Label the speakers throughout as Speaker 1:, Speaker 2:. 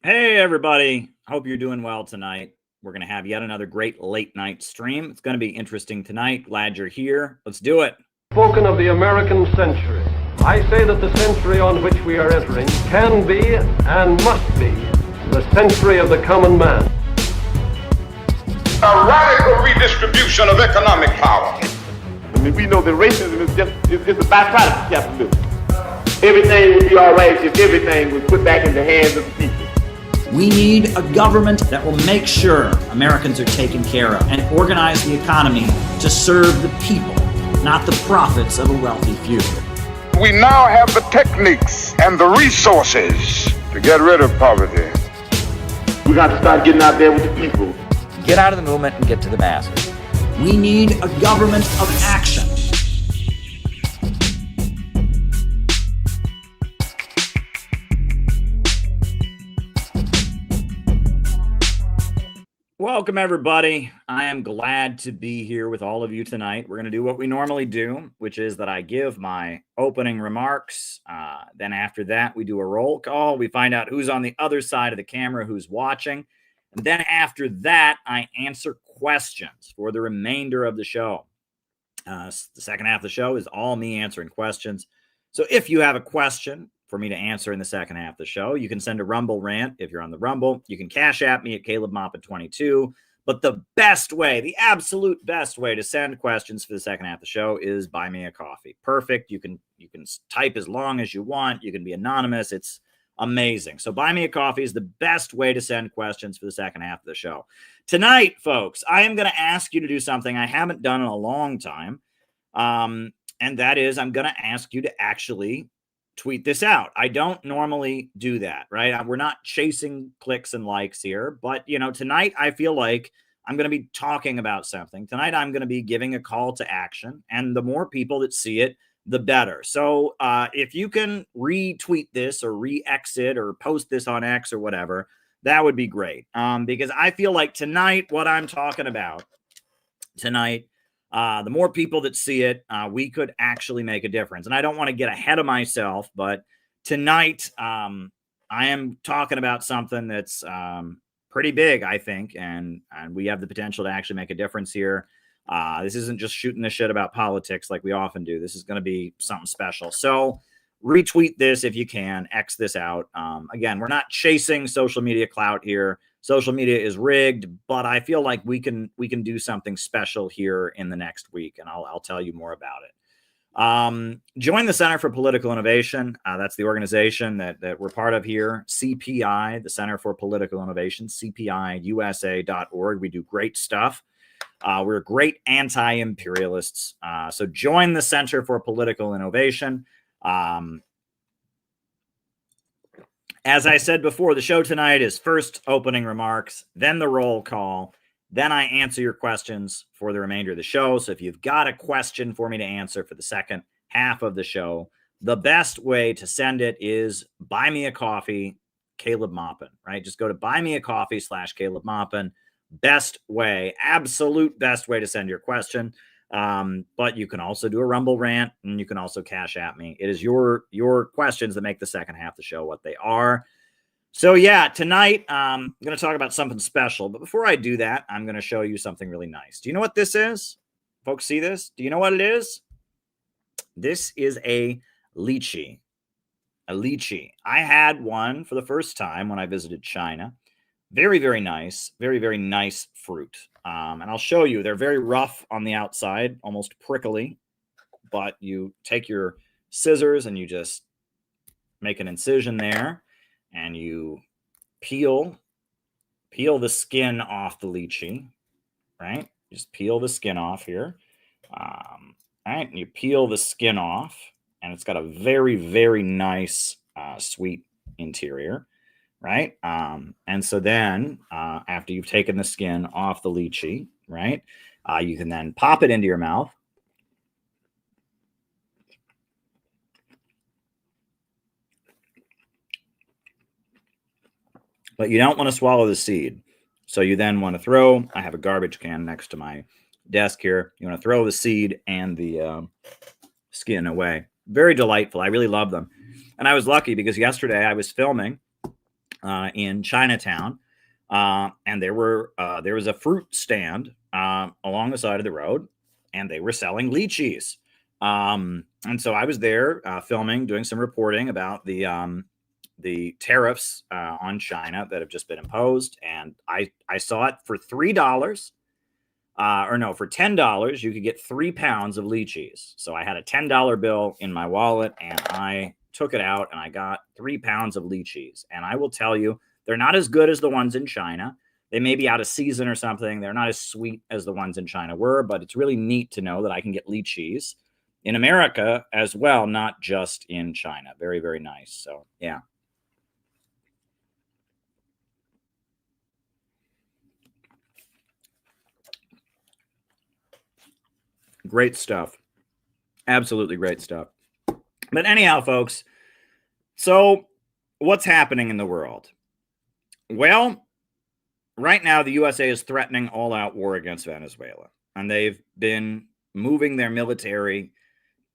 Speaker 1: Hey, everybody. Hope you're doing well tonight. We're going to have yet another great late night stream. It's going to be interesting tonight. Glad you're here. Let's do it.
Speaker 2: Spoken of the American century. I say that the century on which we are entering can be and must be the century of the common man.
Speaker 3: A radical redistribution of economic power.
Speaker 4: I mean, we know that racism is a byproduct of capitalism. Everything would be all right if everything was put back in the hands of the people.
Speaker 5: We need a government that will make sure Americans are taken care of and organize the economy to serve the people, not the profits of a wealthy few.
Speaker 3: We now have the techniques and the resources to get rid of poverty.
Speaker 4: We got to start getting out there with the people.
Speaker 6: Get out of the movement and get to the masses.
Speaker 5: We need a government of action.
Speaker 1: Welcome, everybody. I am glad to be here with all of you tonight. We're going to do what we normally do, which is that I give my opening remarks. Then after that, we do a roll call. We find out who's on the other side of the camera, who's watching. And then after that, I answer questions for the remainder of the show. The second half of the show is all me answering questions. So if you have a question for me to answer in the second half of the show, you can send a Rumble rant if you're on the Rumble. You can cash at me at CalebMoppet22. But the best way, the absolute best way to send questions for the second half of the show is buy me a coffee. Perfect. You can type as long as you want. You can be anonymous. It's amazing. So buy me a coffee is the best way to send questions for the second half of the show. Tonight, folks, I am going to ask you to do something I haven't done in a long time. And that is I'm going to ask you to actually tweet this out. I don't normally do that, right? We're not chasing clicks and likes here, but tonight I feel like I'm going to be talking about something. Tonight I'm going to be giving a call to action, and the more people that see it, the better. So if you can retweet this or re-exit or post this on X or whatever, that would be great. Because I feel like tonight, what I'm talking about tonight, the more people that see it, we could actually make a difference. And I don't want to get ahead of myself, but tonight I am talking about something that's pretty big, I think, and we have the potential to actually make a difference here. This isn't just shooting the shit about politics like we often do. This is going to be something special. So retweet this if you can, X this out. Again, we're not chasing social media clout here. Social media is rigged, but I feel like we can do something special here in the next week, and I'll tell you more about it. Join the Center for Political Innovation. That's the organization that we're part of here. CPI, the Center for Political Innovation, CPIUSA.org. We do great stuff. We're great anti-imperialists. So join the Center for Political Innovation. As I said before, the show tonight is first opening remarks, then the roll call, then I answer your questions for the remainder of the show. So if you've got a question for me to answer for the second half of the show, the best way to send it is buy me a coffee, Caleb Moppin, right? Just go to buymeacoffee/Caleb Moppin. Best way, absolute best way to send your question. But you can also do a Rumble rant, and you can also cash at me. It is your questions that make the second half of the show what they are. So yeah, tonight I'm going to talk about something special. But before I do that, I'm going to show you something really nice. Do you know what this is? Folks, see this? Do you know what it is? This is a lychee. A lychee. I had one for the first time when I visited China. Very, very nice. Very, very nice fruit. And I'll show you. They're very rough on the outside, almost prickly. But you take your scissors and you just make an incision there. And you peel the skin off the lychee. Right? Just peel the skin off here. Right? And you peel the skin off. And it's got a very, very nice sweet interior. Right. And so then after you've taken the skin off the lychee, right, you can then pop it into your mouth. But you don't want to swallow the seed. So you then want to throw, I have a garbage can next to my desk here. You want to throw the seed and the skin away. Very delightful. I really love them. And I was lucky because yesterday I was filming in Chinatown. And there was a fruit stand along the side of the road, and they were selling lychees. And so I was there filming, doing some reporting about the tariffs on China that have just been imposed. And I saw it for $3. For $10, you could get 3 pounds of lychees. So I had a $10 bill in my wallet, and I took it out, and I got 3 pounds of lychees. And I will tell you, they're not as good as the ones in China. They may be out of season or something. They're not as sweet as the ones in China were, but it's really neat to know that I can get lychees in America as well, not just in China. Very, very nice. So, yeah. Great stuff. Absolutely great stuff. But anyhow, folks, so what's happening in the world? Well, right now, the USA is threatening all-out war against Venezuela, and they've been moving their military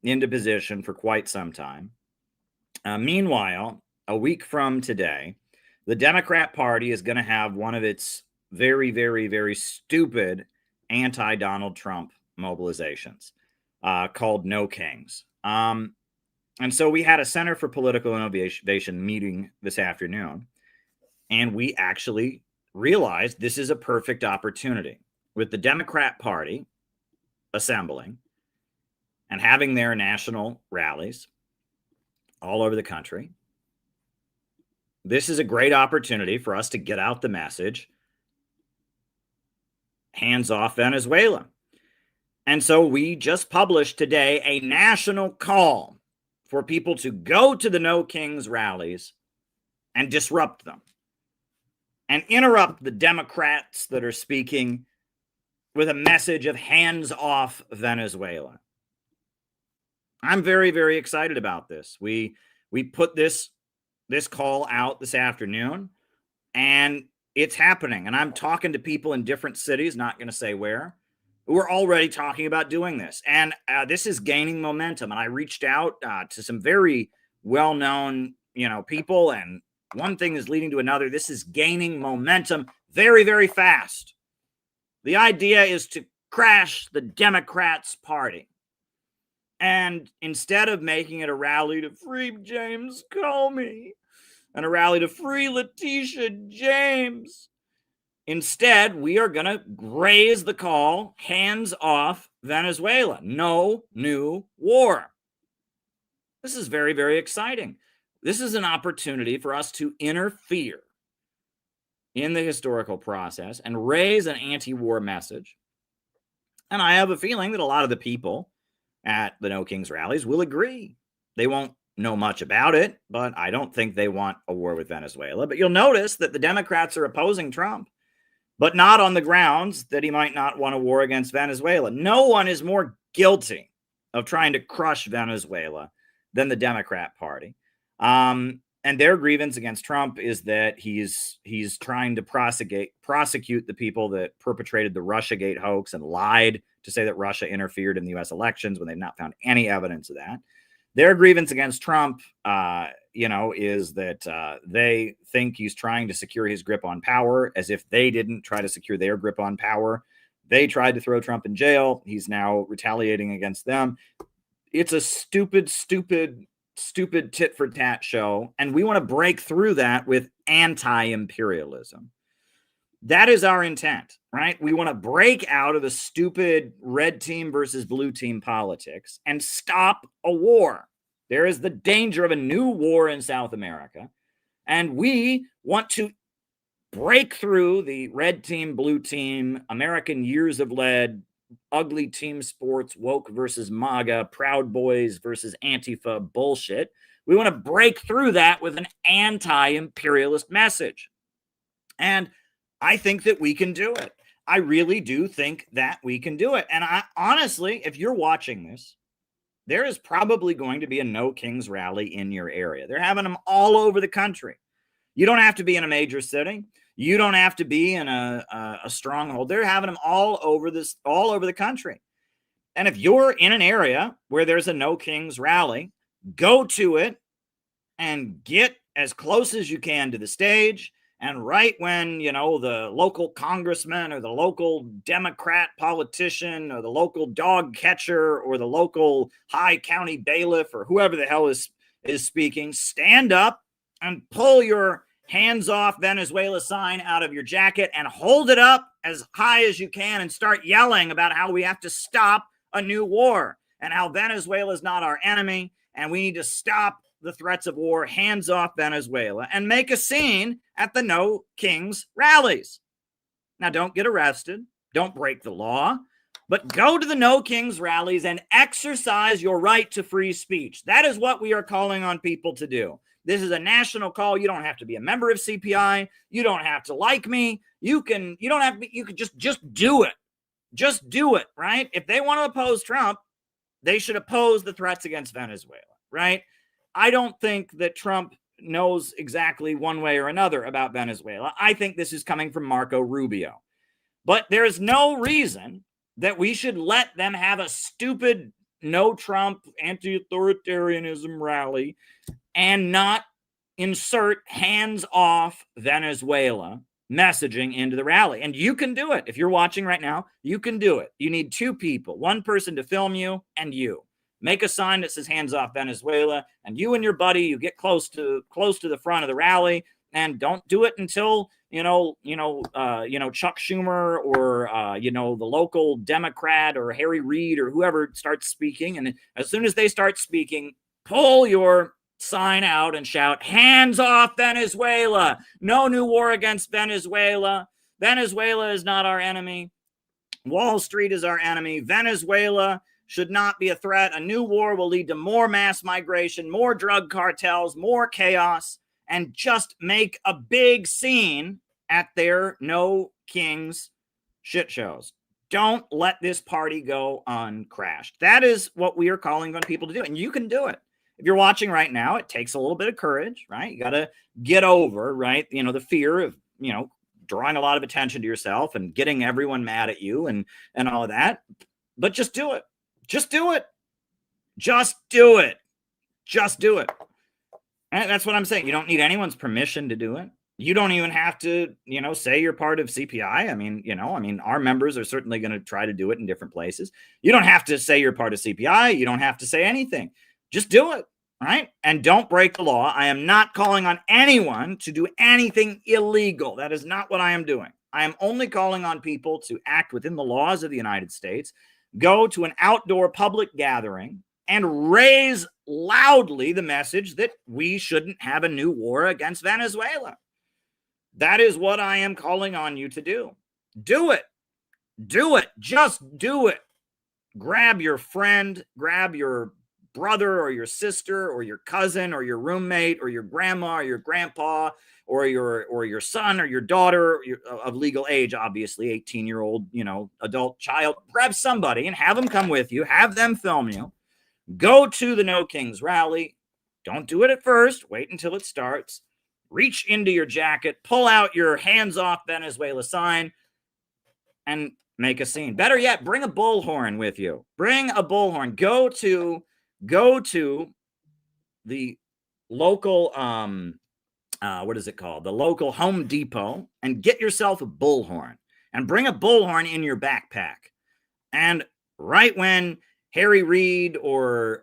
Speaker 1: into position for quite some time. Meanwhile, a week from today, the Democrat Party is going to have one of its very, very, very stupid anti-Donald Trump mobilizations called No Kings. And so we had a Center for Political Innovation meeting this afternoon, and we actually realized this is a perfect opportunity with the Democrat Party assembling and having their national rallies all over the country. This is a great opportunity for us to get out the message, hands off Venezuela. And so we just published today a national call for people to go to the No Kings rallies and disrupt them and interrupt the Democrats that are speaking with a message of hands off Venezuela. I'm very, very excited about this. We put this call out this afternoon, and it's happening. And I'm talking to people in different cities, not going to say where, who are already talking about doing this. And this is gaining momentum. And I reached out to some very well-known, people, and one thing is leading to another. This is gaining momentum very, very fast. The idea is to crash the Democrats' party. And instead of making it a rally to free James Comey and a rally to free Letitia James, instead, we are going to raise the call, hands off Venezuela. No new war. This is very, very exciting. This is an opportunity for us to interfere in the historical process and raise an anti-war message. And I have a feeling that a lot of the people at the No Kings rallies will agree. They won't know much about it, but I don't think they want a war with Venezuela. But you'll notice that the Democrats are opposing Trump, but not on the grounds that he might not want a war against Venezuela. No one is more guilty of trying to crush Venezuela than the Democrat Party. And their grievance against Trump is that he's trying to prosecute the people that perpetrated the Russiagate hoax and lied to say that Russia interfered in the U.S. elections when they've not found any evidence of that. Their grievance against Trump, is that they think he's trying to secure his grip on power, as if they didn't try to secure their grip on power. They tried to throw Trump in jail. He's now retaliating against them. It's a stupid tit for tat show. And we want to break through that with anti-imperialism. That is our intent, right? We want to break out of the stupid red team versus blue team politics and stop a war. There is the danger of a new war in South America. And we want to break through the red team, blue team, American years of lead, ugly team sports, woke versus MAGA, Proud Boys versus Antifa bullshit. We want to break through that with an anti-imperialist message. And I think that we can do it. I really do think that we can do it. And I honestly, if you're watching this, there is probably going to be a No Kings rally in your area. They're having them all over the country. You don't have to be in a major city. You don't have to be in a stronghold. They're having them all over the country. And if you're in an area where there's a No Kings rally, go to it and get as close as you can to the stage. And right when, you know, the local congressman or the local Democrat politician or the local dog catcher or the local high county bailiff or whoever the hell is speaking, stand up and pull your hands off Venezuela sign out of your jacket and hold it up as high as you can and start yelling about how we have to stop a new war and how Venezuela is not our enemy and we need to stop the threats of war, hands off Venezuela, and make a scene at the No Kings rallies. Now, don't get arrested. Don't break the law. But go to the No Kings rallies and exercise your right to free speech. That is what we are calling on people to do. This is a national call. You don't have to be a member of CPI. You don't have to like me. You can just do it. Just do it, right? If they want to oppose Trump, they should oppose the threats against Venezuela, right? I don't think that Trump knows exactly one way or another about Venezuela. I think this is coming from Marco Rubio. But there's no reason that we should let them have a stupid no Trump anti-authoritarianism rally and not insert hands off Venezuela messaging into the rally. And you can do it. If you're watching right now, you can do it. You need two people, one person to film you and you. Make a sign that says hands off Venezuela, and you and your buddy, you get close to the front of the rally, and don't do it until Chuck Schumer or the local Democrat or Harry Reid or whoever starts speaking. And as soon as they start speaking, pull your sign out and shout, hands off Venezuela. No new war against Venezuela. Venezuela is not our enemy. Wall Street is our enemy. Venezuela should not be a threat. A new war will lead to more mass migration, more drug cartels, more chaos, and just make a big scene at their No Kings shit shows. Don't let this party go uncrashed. That is what we are calling on people to do, and you can do it. If you're watching right now, it takes a little bit of courage, right? You got to get over, right, the fear of, drawing a lot of attention to yourself and getting everyone mad at you and all of that. But just do it. Just do it. Just do it. Just do it. And that's what I'm saying. You don't need anyone's permission to do it. You don't even have to, say you're part of CPI. I mean, our members are certainly going to try to do it in different places. You don't have to say you're part of CPI. You don't have to say anything. Just do it, right? And don't break the law. I am not calling on anyone to do anything illegal. That is not what I am doing. I am only calling on people to act within the laws of the United States, go to an outdoor public gathering, and raise loudly the message that we shouldn't have a new war against Venezuela. That is what I am calling on you to do. Do it. Do it. Just do it. Grab your friend, grab your brother or your sister or your cousin or your roommate or your grandma or your grandpa or your son or your daughter of legal age, obviously 18-year-old, adult child. Grab somebody and have them come with you. Have them film you. Go to the No Kings rally. Don't do it at first. Wait until it starts. Reach into your jacket, pull out your hands off Venezuela sign, and make a scene. Better yet, bring a bullhorn with you. Bring a bullhorn. Go to the local, what is it called? The local Home Depot and get yourself a bullhorn and bring a bullhorn in your backpack. And right when Harry Reid or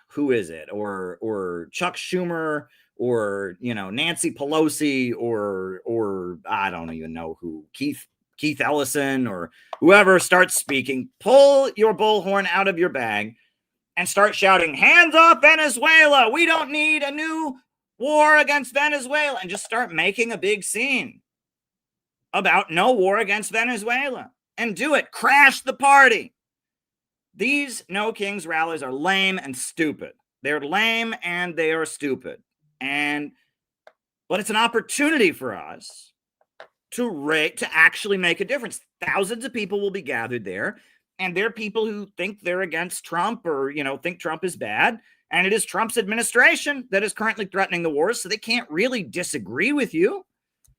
Speaker 1: who is it? Or Chuck Schumer or, Nancy Pelosi or I don't even know who, Keith Ellison or whoever starts speaking, pull your bullhorn out of your bag and start shouting, hands off Venezuela. We don't need a new war against Venezuela. And just start making a big scene about no war against Venezuela. And do it. Crash the party. These No Kings rallies are lame and stupid. They're lame and they are stupid. But it's an opportunity for us to actually make a difference. Thousands of people will be gathered there. And there are people who think they're against Trump or, think Trump is bad. And it is Trump's administration that is currently threatening the war. So they can't really disagree with you.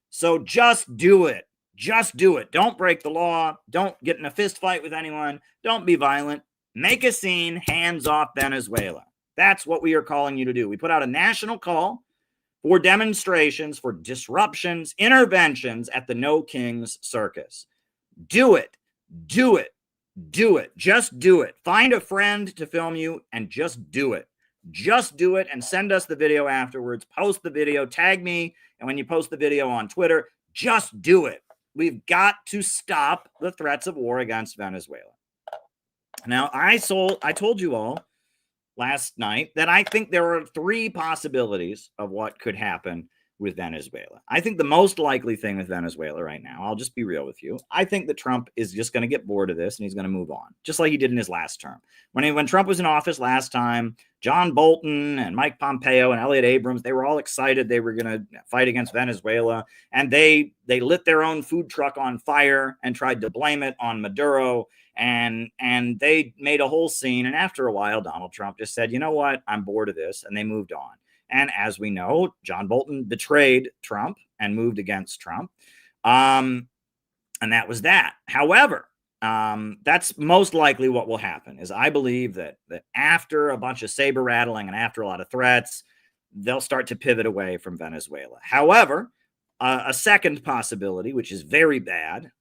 Speaker 1: So just do it. Just do it. Don't break the law. Don't get in a fist fight with anyone. Don't be violent. Make a scene. Hands off Venezuela. That's what we are calling you to do. We put out a national call for demonstrations, for disruptions, interventions at the No Kings Circus. Do it. Do it. Do it. Just do it. Find a friend to film you and just do it. Just do it and send us the video afterwards. Post the video, tag me, and when you post the video on Twitter, just do it. We've got to stop the threats of war against Venezuela. Now, I told you all last night that I think there are 3 possibilities of what could happen with Venezuela. I think the most likely thing with Venezuela right now, I'll just be real with you, I think that Trump is just going to get bored of this and he's going to move on, just like he did in his last term. When Trump was in office last time, John Bolton and Mike Pompeo and Elliott Abrams, they were all excited they were going to fight against Venezuela, and they lit their own food truck on fire and tried to blame it on Maduro, and they made a whole scene, and after a while, Donald Trump just said, you know what, I'm bored of this, and they moved on. And as we know, John Bolton betrayed Trump and moved against Trump. And that was that. However, that's most likely what will happen is I believe that after a bunch of saber rattling and after a lot of threats, they'll start to pivot away from Venezuela. However, a second possibility, which is very bad,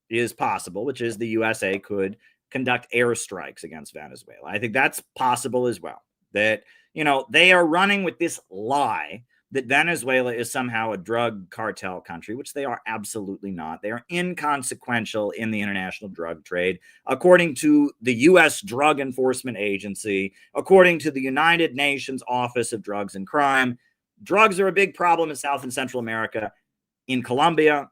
Speaker 1: is possible, which is the USA could conduct airstrikes against Venezuela. I think that's possible as well. That, you know, they are running with this lie that Venezuela is somehow a drug cartel country, which they are absolutely not. They are inconsequential in the international drug trade. According to the U.S. Drug Enforcement Agency, according to the United Nations Office of Drugs and Crime, drugs are a big problem in South and Central America, in Colombia,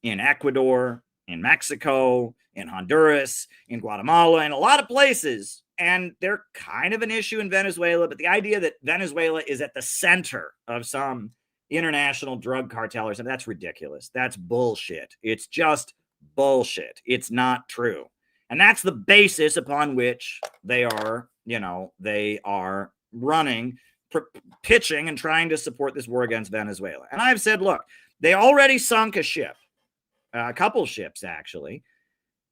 Speaker 1: in Ecuador, in Mexico, in Honduras, in Guatemala, in a lot of places. And they're kind of an issue in Venezuela, but the idea that Venezuela is at the center of some international drug cartel or something, that's ridiculous. That's bullshit. It's just bullshit. It's not true. And that's the basis upon which they are, they are running, pitching and trying to support this war against Venezuela. And I've said, look, they already sunk a ship, a couple ships actually.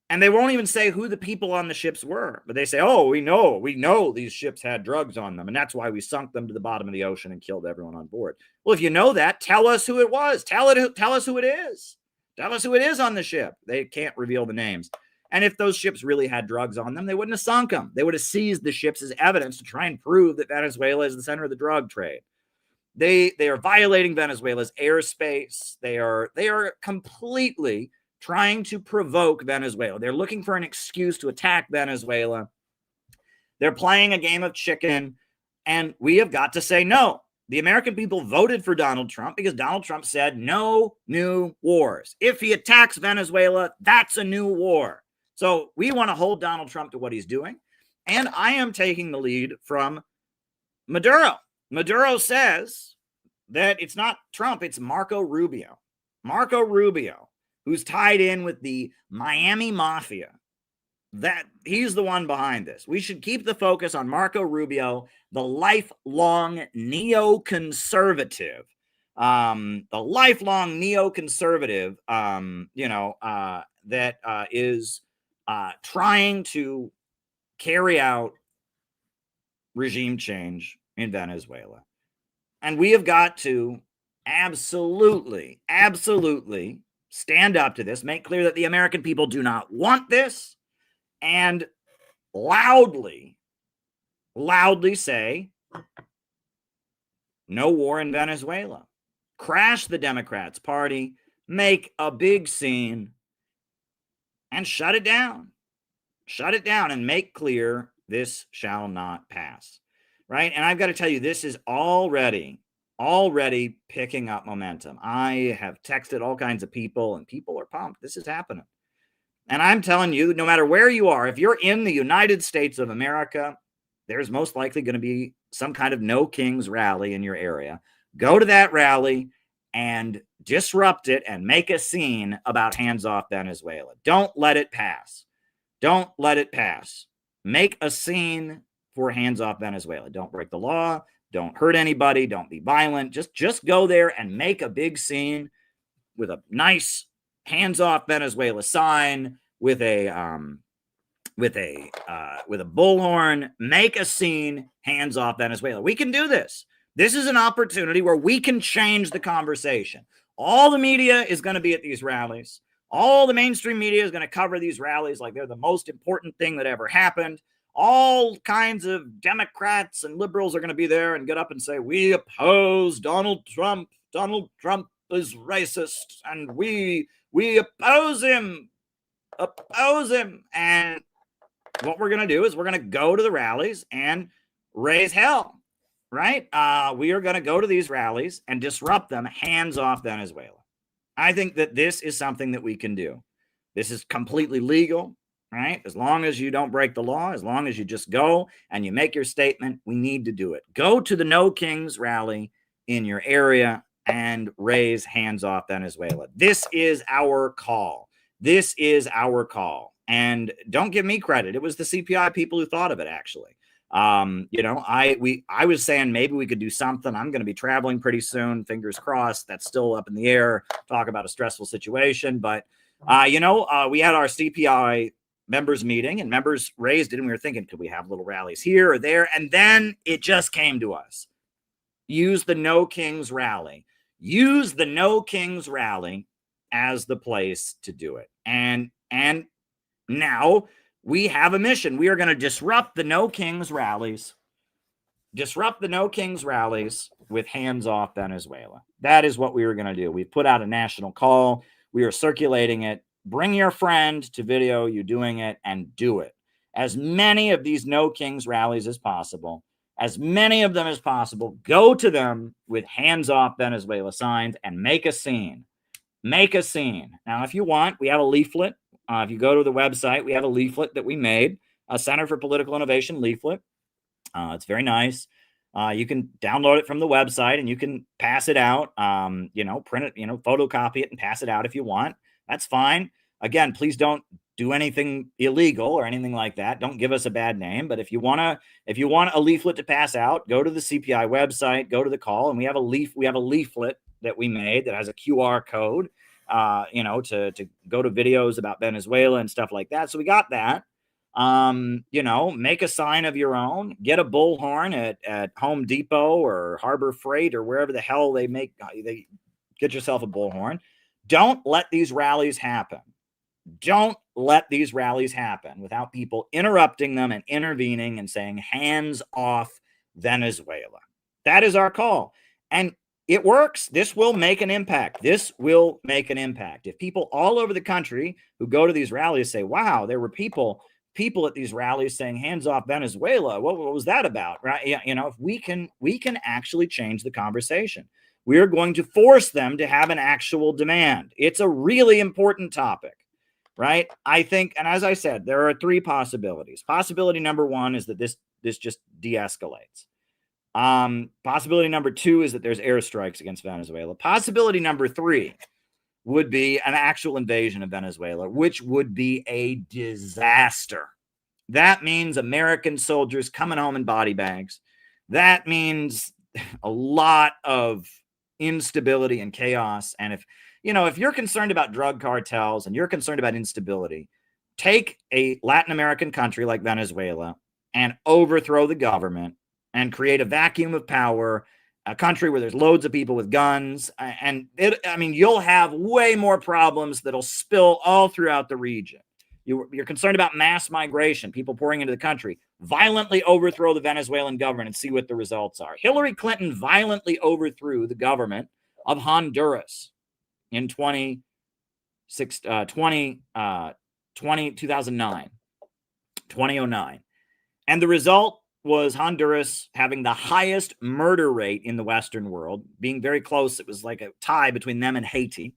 Speaker 1: And they won't even say who the people on the ships were, but they say, oh, we know these ships had drugs on them, and that's why we sunk them to the bottom of the ocean and killed everyone on board. Well, if you know that, tell us who it was. Tell us who it is. Tell us who it is on the ship. They can't reveal the names. And if those ships really had drugs on them, they wouldn't have sunk them. They would have seized the ships as evidence to try and prove that Venezuela is the center of the drug trade. They are violating Venezuela's airspace. They are completely trying to provoke Venezuela. They're looking for an excuse to attack Venezuela. They're playing a game of chicken, and we have got to say no. The American people voted for Donald Trump because Donald Trump said no new wars. If he attacks Venezuela, that's a new war. So we want to hold Donald Trump to what he's doing, and I am taking the lead from Maduro. Maduro says that it's not Trump, it's Marco Rubio. Marco Rubio, who's tied in with the Miami Mafia. That he's the one behind this. We should keep the focus on Marco Rubio, the lifelong neoconservative, that is trying to carry out regime change in Venezuela. And we have got to absolutely stand up to this, make clear that the American people do not want this, and loudly say no war in Venezuela. Crash the Democrats' party, make a big scene, and shut it down. Shut it down and make clear this shall not pass. Right? And I've got to tell you, this is already picking up momentum. I have texted all kinds of people, and people are pumped. This is happening. And I'm telling you, no matter where you are, if you're in the United States of America, there's most likely going to be some kind of No Kings rally in your area. Go to that rally and disrupt it and make a scene about hands off Venezuela. Don't let it pass. Don't let it pass. Make a scene for hands off Venezuela. Don't break the law. Don't hurt anybody. Don't be violent. Just go there and make a big scene with a nice hands off Venezuela sign, with a bullhorn. Make a scene, hands off Venezuela. We can do this. This is an opportunity where we can change the conversation. All the media is going to be at these rallies. All the mainstream media is going to cover these rallies like they're the most important thing that ever happened. All kinds of Democrats and liberals are going to be there and get up and say, we oppose Donald Trump. Donald Trump is racist, and we oppose him. Oppose him. And what we're going to do is we're going to go to the rallies and raise hell, right? We are going to go to these rallies and disrupt them, hands off Venezuela. I think that this is something that we can do. This is completely legal, right? As long as you don't break the law, as long as you just go and you make your statement, we need to do it. Go to the No Kings rally in your area and raise hands off Venezuela. This is our call. This is our call. And don't give me credit. It was the CPI people who thought of it, actually. I was saying maybe we could do something. I'm going to be traveling pretty soon. Fingers crossed. That's still up in the air. Talk about a stressful situation. But, we had our CPI members meeting, and members raised it. And we were thinking, could we have little rallies here or there? And then it just came to us. Use the No Kings rally. Use the No Kings rally as the place to do it. And now we have a mission. We are going to disrupt the No Kings rallies. Disrupt the No Kings rallies with hands off Venezuela. That is what we were going to do. We've put out a national call. We are circulating it. Bring your friend to video you doing it and do it. As many of these No Kings rallies as possible. As many of them as possible. Go to them with hands off Venezuela signs and make a scene. Make a scene. Now, if you want, we have a leaflet. If you go to the website, we have a leaflet that we made, a Center for Political Innovation leaflet. It's very nice. You can download it from the website and you can pass it out, print it, photocopy it and pass it out if you want. That's fine. Again, please don't do anything illegal or anything like that. Don't give us a bad name. But if you want a leaflet to pass out, go to the CPI website, go to the call, and we have a leaflet that we made that has a QR code, to go to videos about Venezuela and stuff like that. So we got that. Make a sign of your own. Get a bullhorn at Home Depot or Harbor Freight or wherever the hell they get yourself a bullhorn. Don't let these rallies happen. Don't let these rallies happen without people interrupting them and intervening and saying, hands off Venezuela. That is our call. And it works. This will make an impact. This will make an impact. If people all over the country who go to these rallies say, wow, there were people at these rallies saying hands off Venezuela. What was that about? Right? If we can actually change the conversation. We're going to force them to have an actual demand. It's a really important topic, right? I think, and as I said, there are three possibilities. Possibility number one is that this just de-escalates. Possibility number two is that there's airstrikes against Venezuela. Possibility number three would be an actual invasion of Venezuela, which would be a disaster. That means American soldiers coming home in body bags. That means a lot of instability and chaos. And if you're concerned about drug cartels and you're concerned about instability, take a Latin American country like Venezuela and overthrow the government and create a vacuum of power, a country where there's loads of people with guns. And you'll have way more problems that'll spill all throughout the region. You're concerned about mass migration, people pouring into the country. Violently overthrow the Venezuelan government and see what the results are. Hillary Clinton violently overthrew the government of Honduras in 2009. And the result was Honduras having the highest murder rate in the Western world, being very close. It was like a tie between them and Haiti.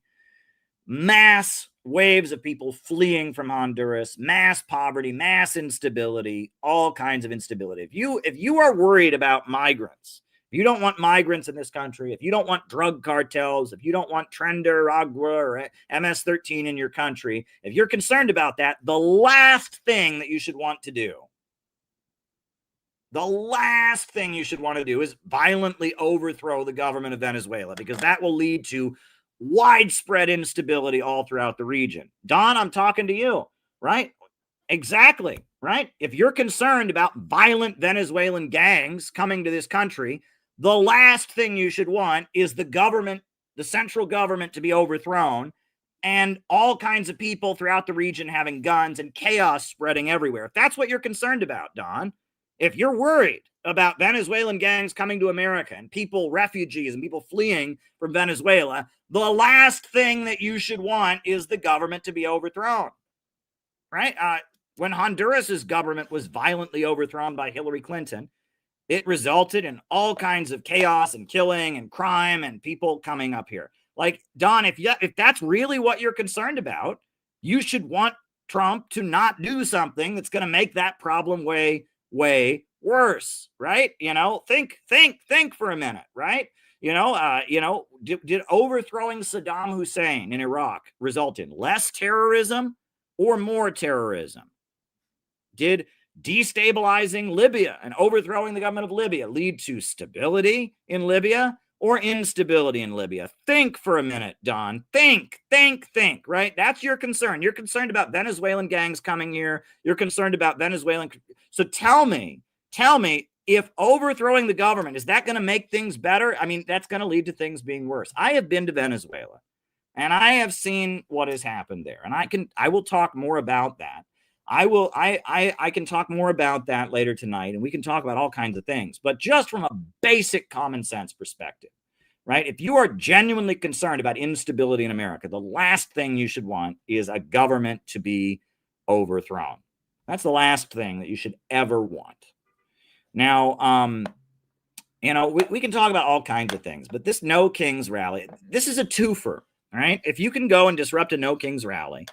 Speaker 1: Mass waves of people fleeing from Honduras, mass poverty, mass instability, all kinds of instability. If you are worried about migrants, if you don't want migrants in this country, if you don't want drug cartels, if you don't want Trender, Agua, or MS-13 in your country, if you're concerned about that, the last thing you should want to do is violently overthrow the government of Venezuela, because that will lead to widespread instability all throughout the region. Don, I'm talking to you, right? Exactly, right? If you're concerned about violent Venezuelan gangs coming to this country, The last thing you should want is the government, the central government, to be overthrown and all kinds of people throughout the region having guns and chaos spreading everywhere. If that's what you're concerned about, Don, if you're worried about Venezuelan gangs coming to America and people, refugees and people fleeing from Venezuela, the last thing that you should want is the government to be overthrown, right? When Honduras's government was violently overthrown by Hillary Clinton, it resulted in all kinds of chaos and killing and crime and people coming up here. Like, Don, if that's really what you're concerned about, you should want Trump to not do something that's going to make that problem way, way worse, right? You know, think for a minute, right? Did overthrowing Saddam Hussein in Iraq result in less terrorism or more terrorism? Did destabilizing Libya and overthrowing the government of Libya lead to stability in Libya or instability in Libya? Think for a minute, Don. Think, right? That's your concern. You're concerned about Venezuelan gangs coming here. You're concerned about Venezuelan. So tell me, if overthrowing the government, is that going to make things better? I mean, that's going to lead to things being worse. I have been to Venezuela and I have seen what has happened there. And I will talk more about that. I can talk more about that later tonight, and we can talk about all kinds of things, but just from a basic common sense perspective, right? If you are genuinely concerned about instability in America, the last thing you should want is a government to be overthrown. That's the last thing that you should ever want. Now, we can talk about all kinds of things, but this No Kings rally, this is a twofer, right? If you can go and disrupt a No Kings rally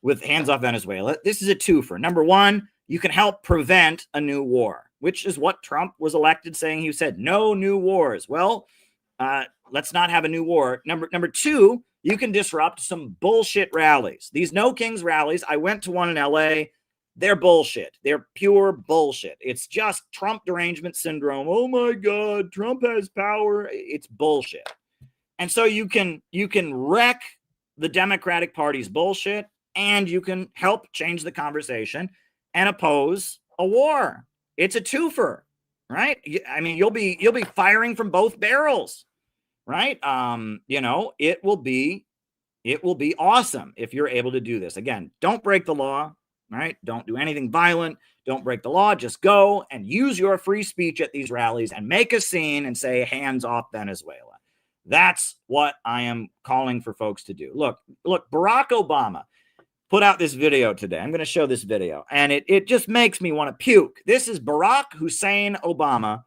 Speaker 1: with Hands Off Venezuela, this is a twofer. Number one, you can help prevent a new war, which is what Trump was elected saying. He said, no new wars. Well, let's not have a new war. Number two, you can disrupt some bullshit rallies. These No Kings rallies, I went to one in LA. They're bullshit. They're pure bullshit. It's just Trump derangement syndrome. Oh my God, Trump has power. It's bullshit. And so you can wreck the Democratic Party's bullshit, and you can help change the conversation and oppose a war. It's a twofer, right? I mean, you'll be firing from both barrels, right? It will be awesome if you're able to do this. Again, don't break the law, right? Don't do anything violent. Don't break the law. Just go and use your free speech at these rallies and make a scene and say, hands off Venezuela. That's what I am calling for folks to do. Look, Barack Obama put out this video today. I'm going to show this video, and it just makes me want to puke. This is Barack Hussein Obama,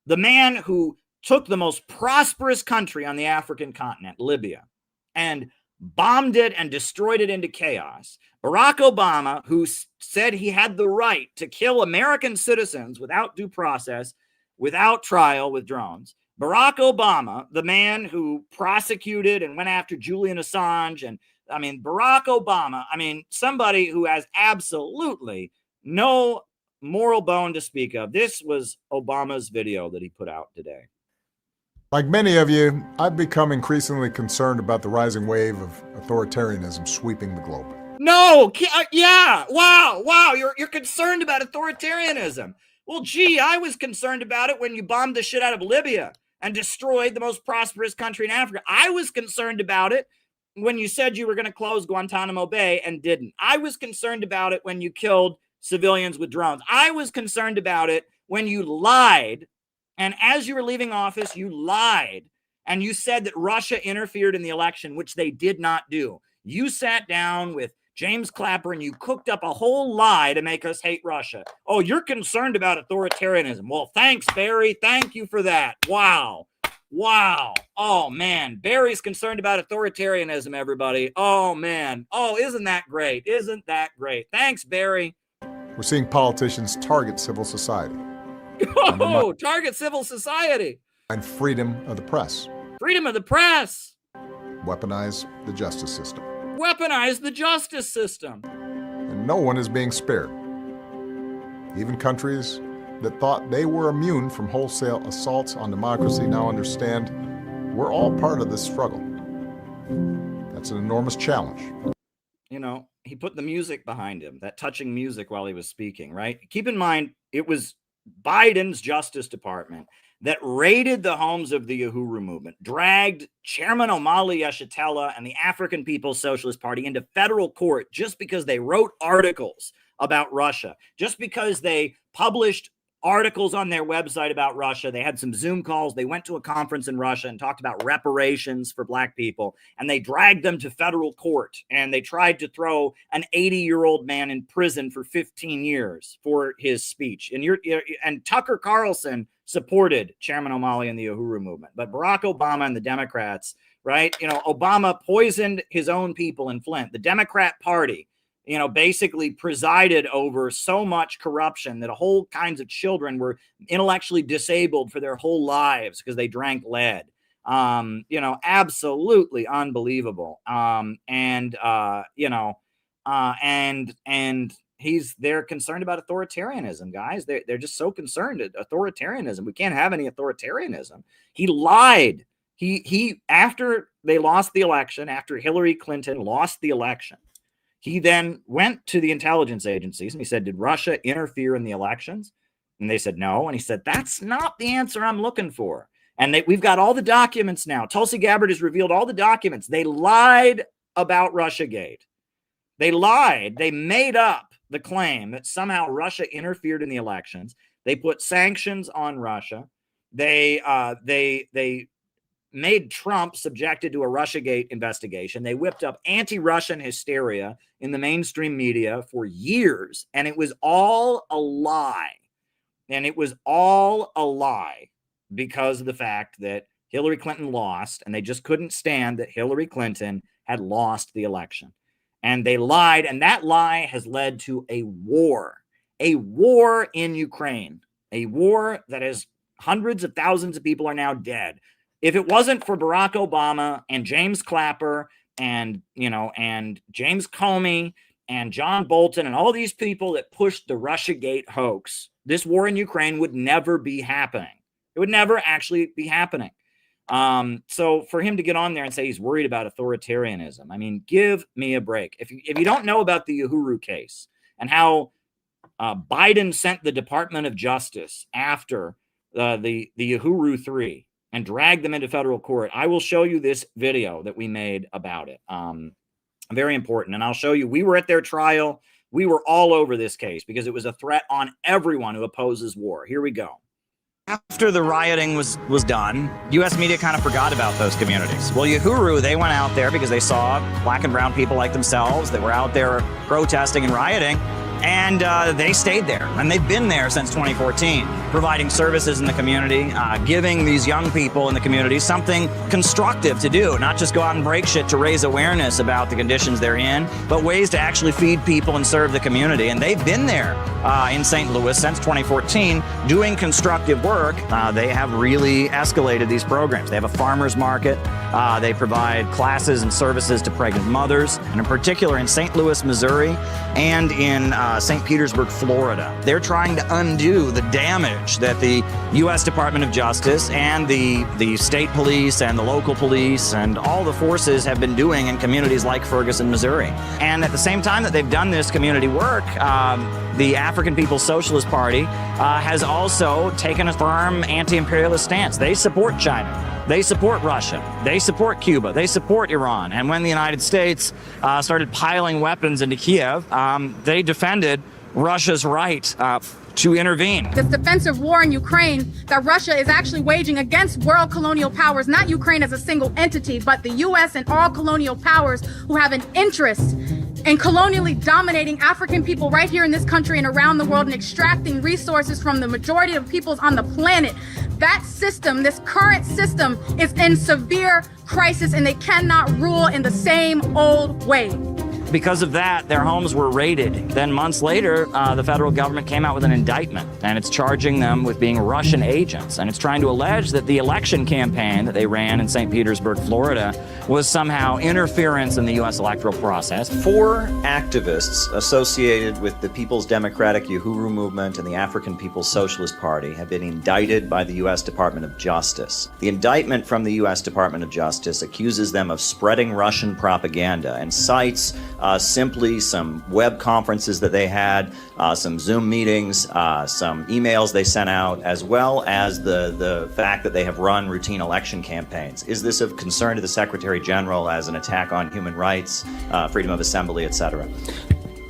Speaker 1: the man who took the most prosperous country on the African continent, Libya, and bombed it and destroyed it into chaos. Barack Obama, who said he had the right to kill American citizens without due process, without trial, with drones. Barack Obama, the man who prosecuted and went after Julian Assange, and Barack Obama, somebody who has absolutely no moral bone to speak of. This was Obama's video that he put out today.
Speaker 7: Like many of you, I've become increasingly concerned about the rising wave of authoritarianism sweeping the globe.
Speaker 1: No, yeah, wow, you're concerned about authoritarianism. Well, gee, I was concerned about it when you bombed the shit out of Libya and destroyed the most prosperous country in Africa. I was concerned about it when you said you were going to close Guantanamo Bay and didn't. I was concerned about it when you killed civilians with drones. I was concerned about it when you lied. And as you were leaving office, you lied. And you said that Russia interfered in the election, which they did not do. You sat down with James Clapper and you cooked up a whole lie to make us hate Russia. Oh, you're concerned about authoritarianism. Well, thanks, Barry. Thank you for that. Wow. Oh, man. Barry's concerned about authoritarianism, everybody. Oh, man. Oh, isn't that great? Thanks, Barry.
Speaker 7: We're seeing politicians target civil society.
Speaker 1: Oh, target civil society.
Speaker 7: And freedom of the press.
Speaker 1: Freedom of the press.
Speaker 7: Weaponize the justice system. And no one is being spared. Even countries that thought they were immune from wholesale assaults on democracy now understand we're all part of this struggle. That's an enormous challenge.
Speaker 1: He put the music behind him, that touching music while he was speaking, right? Keep in mind, it was Biden's Justice Department that raided the homes of the Uhuru movement, dragged Chairman Omali Yeshitela and the African People's Socialist Party into federal court just because they wrote articles about Russia, just because they published articles on their website about Russia. They had some Zoom calls. They went to a conference in Russia and talked about reparations for Black people, and they dragged them to federal court, and they tried to throw an 80-year-old man in prison for 15 years for his speech. And Tucker Carlson supported Chairman Omali and the Uhuru movement, but Barack Obama and the Democrats, right? Obama poisoned his own people in Flint. The Democrat Party, basically presided over so much corruption that whole kinds of children were intellectually disabled for their whole lives because they drank lead. Absolutely unbelievable. They're concerned about authoritarianism, guys. They're just so concerned at authoritarianism. We can't have any authoritarianism. He lied. He after they lost the election, after Hillary Clinton lost the election, he then went to the intelligence agencies and he said, did Russia interfere in the elections? And they said, no. And he said, that's not the answer I'm looking for. And we've got all the documents now. Tulsi Gabbard has revealed all the documents. They lied about Russiagate. They lied. They made up the claim that somehow Russia interfered in the elections. They put sanctions on Russia. They made Trump subjected to a Russiagate investigation. They whipped up anti-Russian hysteria in the mainstream media for years, and it was all a lie. And it was all a lie because of the fact that Hillary Clinton lost, and they just couldn't stand that Hillary Clinton had lost the election. And they lied, and that lie has led to a war in Ukraine, a war that has hundreds of thousands of people are now dead. If it wasn't for Barack Obama and James Clapper and James Comey and John Bolton and all these people that pushed the Russiagate hoax, this war in Ukraine would never be happening. It would never actually be happening. So for him to get on there and say he's worried about authoritarianism, I mean, give me a break. If you don't know about the Uhuru case and how Biden sent the Department of Justice after the Uhuru 3 and dragged them into federal court, I will show you this video that we made about it. Very important. And I'll show you, we were at their trial. We were all over this case because it was a threat on everyone who opposes war. Here we go.
Speaker 6: After the rioting was done, U.S. media kind of forgot about those communities. Well, Uhuru, they went out there because they saw Black and brown people like themselves that were out there protesting and rioting, and they stayed there. And they've been there since 2014, providing services in the community, giving these young people in the community something constructive to do, not just go out and break shit to raise awareness about the conditions they're in, but ways to actually feed people and serve the community. And they've been there in St. Louis since 2014 doing constructive work. They have really escalated these programs. They have a farmer's market. They provide classes and services to pregnant mothers, and in particular in St. Louis, Missouri, and in St. Petersburg, Florida. They're trying to undo the damage that the U.S. Department of Justice and the state police and the local police and all the forces have been doing in communities like Ferguson, Missouri. And at the same time that they've done this community work, the African People's Socialist Party has also taken a firm anti-imperialist stance. They support China. They support Russia. They support Cuba. They support Iran. And when the United States started piling weapons into Kiev, they defended Russia's right to intervene.
Speaker 8: This defensive war in Ukraine that Russia is actually waging against world colonial powers, not Ukraine as a single entity, but the U.S. and all colonial powers who have an interest in colonially dominating African people right here in this country and around the world and extracting resources from the majority of peoples on the planet. That system, this current system, is in severe crisis, and they cannot rule in the same old way.
Speaker 6: Because of that, their homes were raided. Then months later, the federal government came out with an indictment, and it's charging them with being Russian agents. And it's trying to allege that the election campaign that they ran in St. Petersburg, Florida, was somehow interference in the U.S. electoral process.
Speaker 9: 4 activists associated with the People's Democratic Uhuru movement and the African People's Socialist Party have been indicted by the U.S. Department of Justice. The indictment from the U.S. Department of Justice accuses them of spreading Russian propaganda and cites simply some web conferences that they had, some Zoom meetings, some emails they sent out, as well as the fact that they have run routine election campaigns. Is this of concern to the Secretary General as an attack on human rights, freedom of assembly, etc.?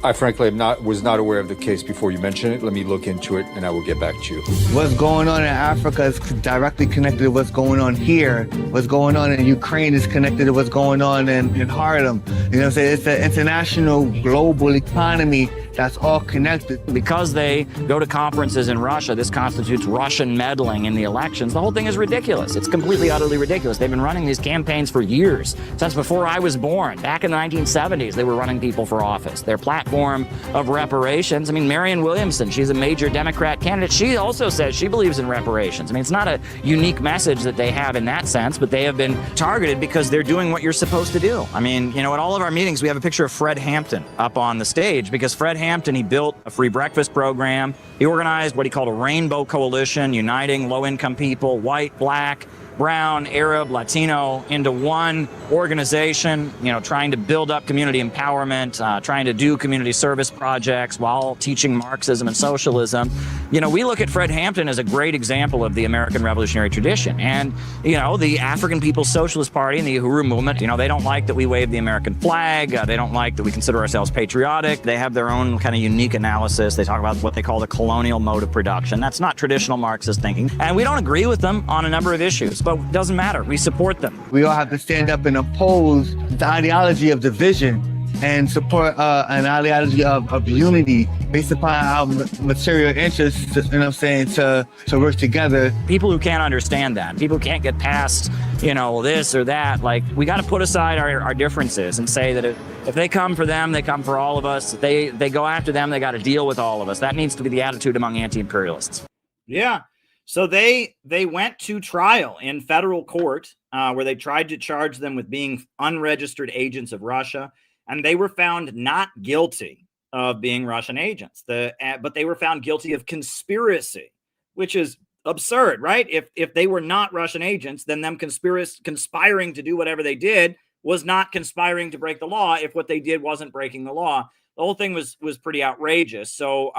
Speaker 10: I frankly was not aware of the case before you mentioned it. Let me look into it and I will get back to you.
Speaker 11: What's going on in Africa is directly connected to what's going on here. What's going on in Ukraine is connected to what's going on in Harlem. You know what I'm saying? It's an international global economy that's all connected.
Speaker 6: Because they go to conferences in Russia, this constitutes Russian meddling in the elections. The whole thing is ridiculous. It's completely, utterly ridiculous. They've been running these campaigns for years, since before I was born. Back in the 1970s, they were running people for office. Their platform of reparations, I mean, Marianne Williamson, she's a major Democrat candidate. She also says she believes in reparations. I mean, it's not a unique message that they have in that sense, but they have been targeted because they're doing what you're supposed to do. I mean, you know, at all of our meetings, we have a picture of Fred Hampton up on the stage because Fred Hampton, he built a free breakfast program. He organized what he called a rainbow coalition, uniting low-income people, white, black, brown, Arab, Latino, into one organization, you know, trying to build up community empowerment, trying to do community service projects while teaching Marxism and socialism. You know, we look at Fred Hampton as a great example of the American revolutionary tradition. And, you know, the African People's Socialist Party and the Uhuru movement, you know, they don't like that we wave the American flag. They don't like that we consider ourselves patriotic. They have their own kind of unique analysis. They talk about what they call the colonial mode of production. That's not traditional Marxist thinking. And we don't agree with them on a number of issues. But it doesn't matter. We support them.
Speaker 11: We all have to stand up and oppose the ideology of division and support an ideology of unity based upon our material interests, you know what I'm saying, to work together.
Speaker 6: People who can't understand that, people who can't get past, you know, this or that, like, we got to put aside our differences and say that if they come for them, they come for all of us. If they go after them, they got to deal with all of us. That needs to be the attitude among anti-imperialists.
Speaker 1: Yeah. So they went to trial in federal court where they tried to charge them with being unregistered agents of Russia, and they were found not guilty of being Russian agents. But they were found guilty of conspiracy, which is absurd, right? If they were not Russian agents, then them conspiring to do whatever they did was not conspiring to break the law if what they did wasn't breaking the law. The whole thing was pretty outrageous. So,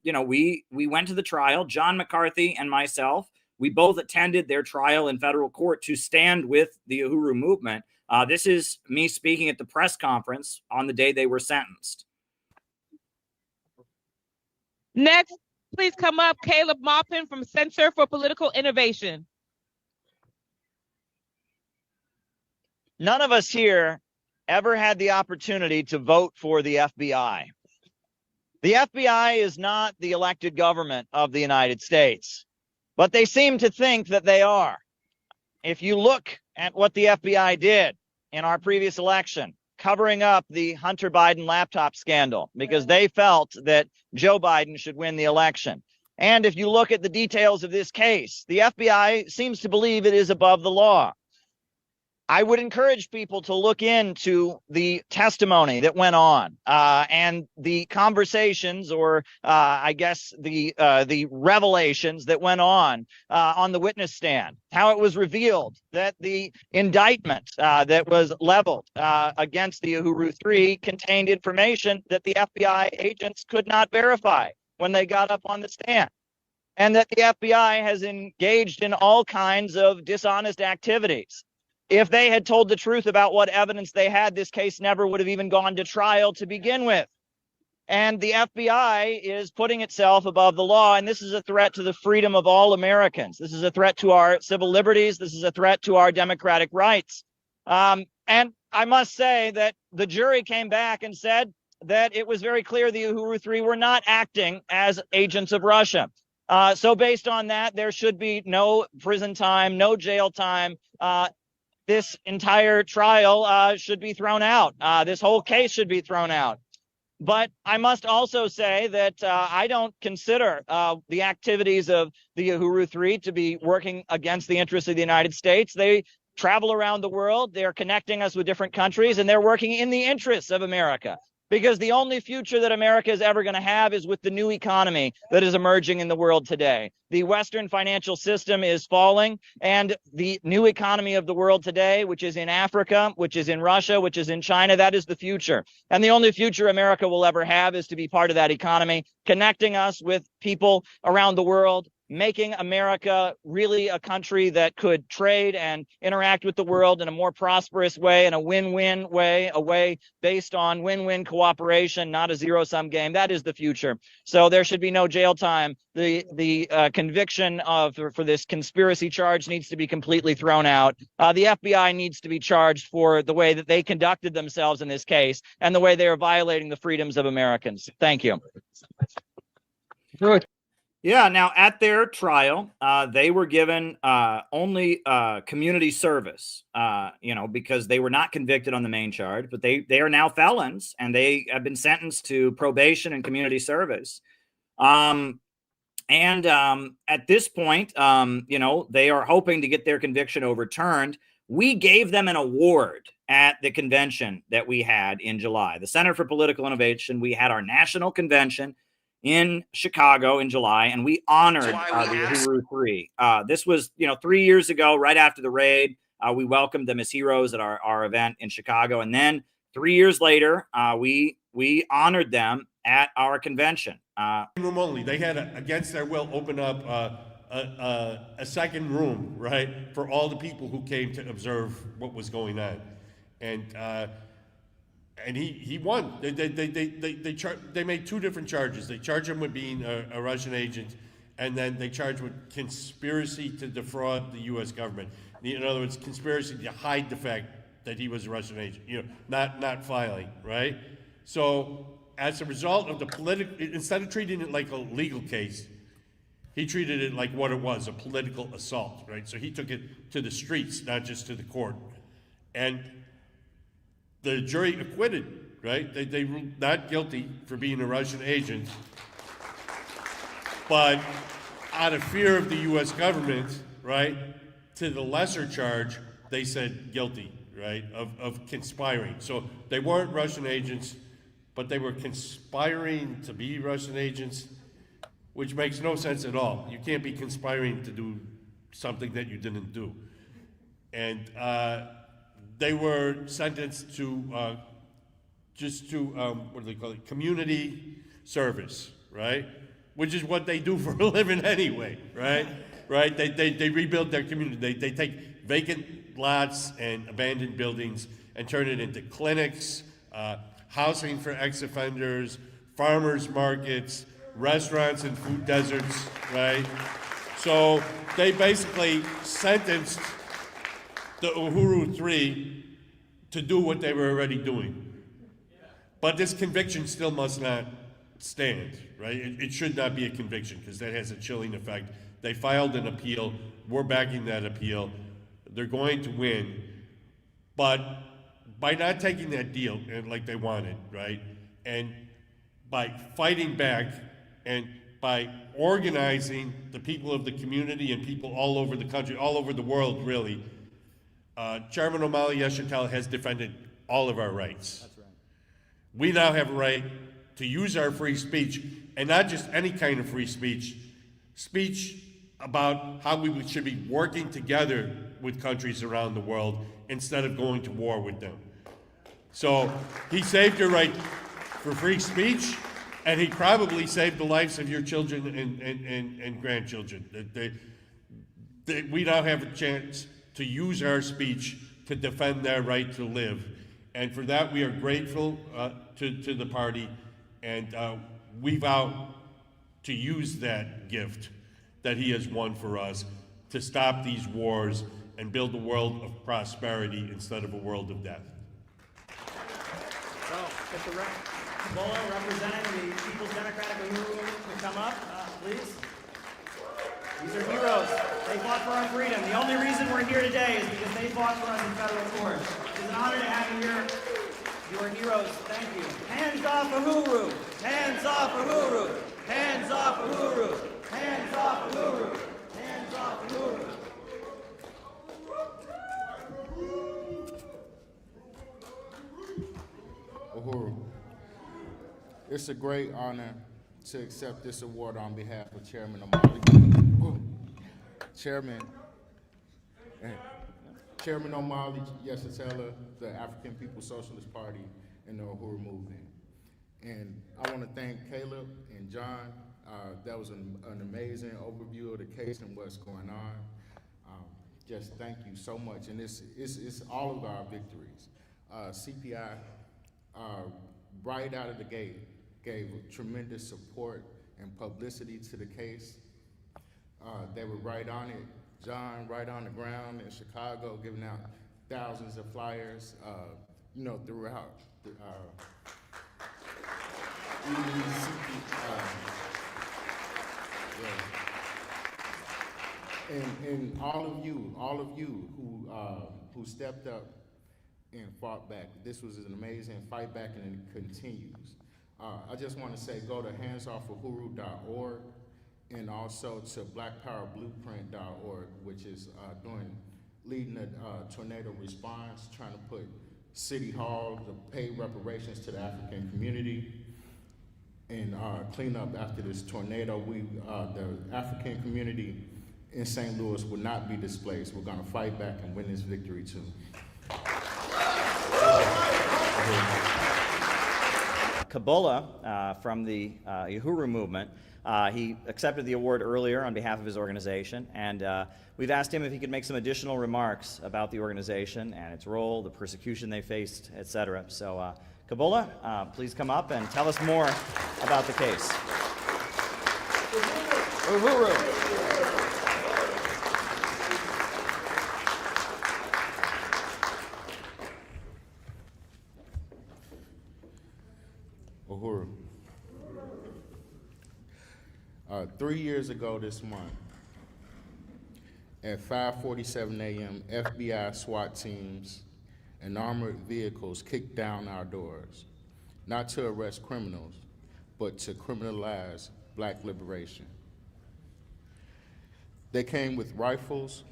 Speaker 1: you know, we went to the trial. John McCarthy and myself, we both attended their trial in federal court to stand with the Uhuru movement. This is me speaking at the press conference on the day they were sentenced.
Speaker 12: Next, please come up, Caleb Maupin from Center for Political Innovation.
Speaker 13: None of us here ever had the opportunity to vote for the FBI. The FBI is not the elected government of the United States, but they seem to think that they are. If you look at what the FBI did in our previous election, covering up the Hunter Biden laptop scandal because they felt that Joe Biden should win the election. And if you look at the details of this case, the FBI seems to believe it is above the law. I would encourage people to look into the testimony that went on and the conversations, or I guess the revelations that went on the witness stand. How it was revealed that the indictment that was leveled against the Uhuru 3 contained information that the FBI agents could not verify when they got up on the stand, and that the FBI has engaged in all kinds of dishonest activities. If they had told the truth about what evidence they had, this case never would have even gone to trial to begin with. And the FBI is putting itself above the law, and this is a threat to the freedom of all Americans. This is a threat to our civil liberties. This is a threat to our democratic rights. And I must say that the jury came back and said that it was very clear the Uhuru 3 were not acting as agents of Russia. So based on that, there should be no prison time, no jail time. This entire trial should be thrown out. This whole case should be thrown out. But I must also say that I don't consider the activities of the Uhuru 3 to be working against the interests of the United States. They travel around the world. They're connecting us with different countries, and they're working in the interests of America. because the only future that America is ever going to have is with the new economy that is emerging in the world today. The Western financial system is falling, and the new economy of the world today, which is in Africa, which is in Russia, which is in China, that is the future. And the only future America will ever have is to be part of that economy, connecting us with people around the world, making America really a country that could trade and interact with the world in a more prosperous way, in a win-win way, a way based on win-win cooperation, not a zero-sum game. That is the future. So there should be no jail time. The conviction for this conspiracy charge needs to be completely thrown out. The FBI needs to be charged for the way that they conducted themselves in this case and the way they are violating the freedoms of Americans. Thank you.
Speaker 1: Good. Yeah, now at their trial, they were given only community service, because they were not convicted on the main charge, but they are now felons and they have been sentenced to probation and community service. At this point, they are hoping to get their conviction overturned. We gave them an award at the convention that we had in July. The Center for Political Innovation, we had our national convention in Chicago in July, and we honored the Uhuru Three. This was, 3 years ago, right after the raid. We welcomed them as heroes at our event in Chicago, and then 3 years later, we honored them at our convention.
Speaker 14: Room only. They had, against their will, open up a second room, right, for all the people who came to observe what was going on, and he won. They made two different charges. They charged him with being a Russian agent, and then they charged with conspiracy to defraud the U.S. government. In other words, conspiracy to hide the fact that he was a Russian agent. Not filing, right? So as a result of the political, instead of treating it like a legal case, he treated it like what it was, a political assault, right? So he took it to the streets, not just to the court, and the jury acquitted, right? They ruled not guilty for being a Russian agent, but out of fear of the U.S. government, right, to the lesser charge, they said guilty, right, of conspiring. So they weren't Russian agents, but they were conspiring to be Russian agents, which makes no sense at all. You can't be conspiring to do something that you didn't do. And they were sentenced to what do they call it? Community service, right? Which is what they do for a living anyway, right? Right? They rebuild their community. They take vacant lots and abandoned buildings and turn it into clinics, housing for ex-offenders, farmers markets, restaurants and food deserts, right? So they basically sentenced the Uhuru Three to do what they were already doing. But this conviction still must not stand, right? It should not be a conviction because that has a chilling effect. They filed an appeal. We're backing that appeal. They're going to win. But by not taking that deal like they wanted, right? And by fighting back and by organizing the people of the community and people all over the country, all over the world, really, Chairman Omali Yeshitela has defended all of our rights. That's right. We now have a right to use our free speech, and not just any kind of free speech, speech about how we should be working together with countries around the world instead of going to war with them. So he saved your right for free speech, and he probably saved the lives of your children and grandchildren. We now have a chance to use our speech to defend their right to live. And for that, we are grateful to the party, and we vow to use that gift that he has won for us to stop these wars and build a world of prosperity instead of a world of death.
Speaker 1: So, Mr. Bolo, representing the People's Democratic Uhuru, to come up, please. These are heroes. They fought for our freedom. The only reason we're here today is because they fought for us in federal court. It's an honor to have you here. You are heroes. Thank you. Hands off Uhuru! Hands off Uhuru! Hands off Uhuru! Hands off Uhuru! Hands off Uhuru!
Speaker 14: Uhuru.
Speaker 15: It's a great honor to accept this award on behalf of Chairman O'Malley. Chairman O'Malley, Yesatela, the African People's Socialist Party, and the Uhuru Movement. And I want to thank Caleb and John. That was an amazing overview of the case and what's going on. Just thank you so much. And it's all of our victories. CPI, right out of the gate, gave tremendous support and publicity to the case. They were right on it. John, right on the ground in Chicago, giving out thousands of flyers, throughout. And all of you who stepped up and fought back. This was an amazing fight back, and it continues. I just want to say, go to handsoffuhuru.org and also to blackpowerblueprint.org, which is leading a tornado response, trying to put City Hall to pay reparations to the African community and clean up after this tornado. The African community in St. Louis will not be displaced. We're going to fight back and win this victory too.
Speaker 1: Kabula from the Uhuru movement, he accepted the award earlier on behalf of his organization, and we've asked him if he could make some additional remarks about the organization and its role, the persecution they faced, etc. So, Kabula, please come up and tell us more about the case. Uhuru.
Speaker 15: Uhuru. 3 years ago this month, at 5:47 a.m., FBI SWAT teams and armored vehicles kicked down our doors, not to arrest criminals, but to criminalize Black liberation. They came with rifles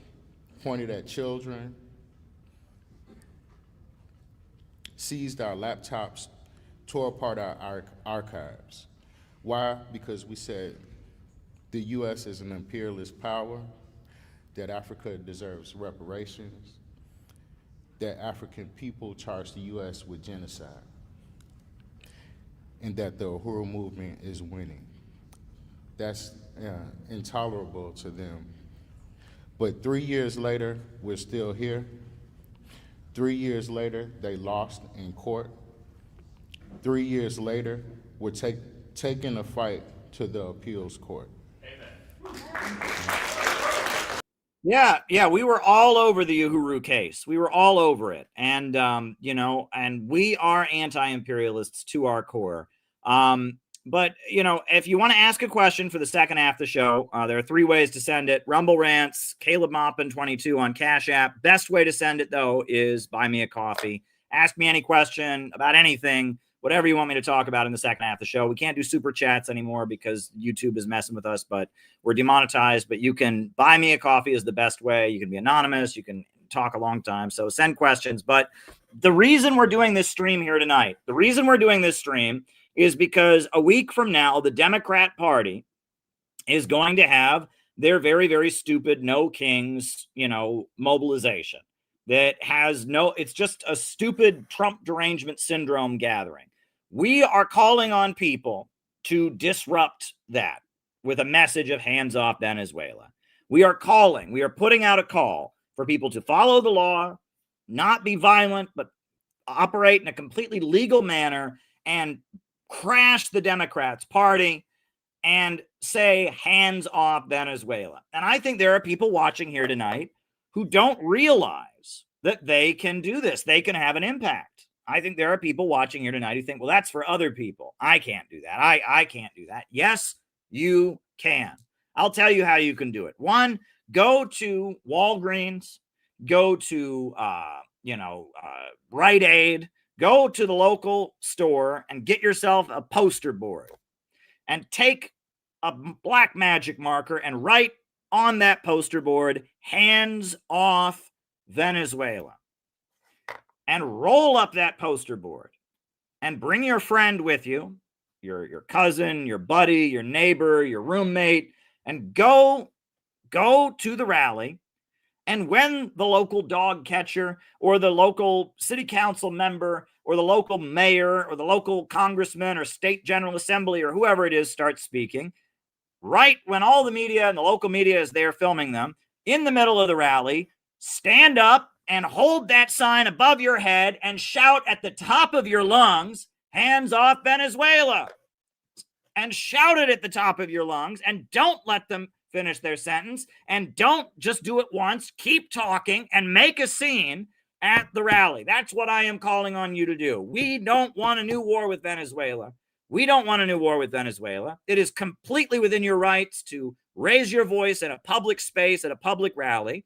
Speaker 15: pointed at children, seized our laptops, tore apart our archives. Why? Because we said the U.S. is an imperialist power, that Africa deserves reparations, that African people charge the U.S. with genocide, and that the Uhuru movement is winning. That's intolerable to them. But 3 years later, we're still here. 3 years later, they lost in court. 3 years later, we're taking the fight to the appeals court.
Speaker 1: Yeah, we were all over the Uhuru case. We were all over it. And, and we are anti-imperialists to our core. But, if you want to ask a question for the second half of the show, there are 3 ways to send it. Rumble Rants, Caleb Maupin 22 on Cash App. Best way to send it, though, is buy me a coffee. Ask me any question about anything, whatever you want me to talk about in the second half of the show. We can't do super chats anymore because YouTube is messing with us, but we're demonetized. But you can buy me a coffee is the best way. You can be anonymous. You can talk a long time. So send questions. But the reason we're doing this stream here tonight, is because a week from now, the Democrat Party is going to have their very, very stupid No Kings, mobilization that has it's just a stupid Trump derangement syndrome gathering. We are calling on people to disrupt that with a message of hands off Venezuela. We are putting out a call for people to follow the law, not be violent, but operate in a completely legal manner and crash the Democrats' party and say hands off Venezuela. And I think there are people watching here tonight who don't realize that they can do this. They can have an impact. I think there are people watching here tonight who think, well, that's for other people. I can't do that. I can't do that. Yes, you can. I'll tell you how you can do it. 1, go to Walgreens, go to, Rite Aid, go to the local store and get yourself a poster board and take a black magic marker and write on that poster board, hands off Venezuela, and roll up that poster board and bring your friend with you your cousin, your buddy, your neighbor, your roommate, and go to the rally. And when the local dog catcher or the local city council member or the local mayor or the local congressman or state general assembly or whoever it is starts speaking, right when all the media and the local media is there filming them, in the middle of the rally, stand up and hold that sign above your head and shout at the top of your lungs, "Hands off Venezuela." And shout it at the top of your lungs, and don't let them finish their sentence, and don't just do it once. Keep talking and make a scene at the rally. That's what I am calling on you to do. We don't want a new war with Venezuela. We don't want a new war with Venezuela. It is completely within your rights to raise your voice in a public space, at a public rally.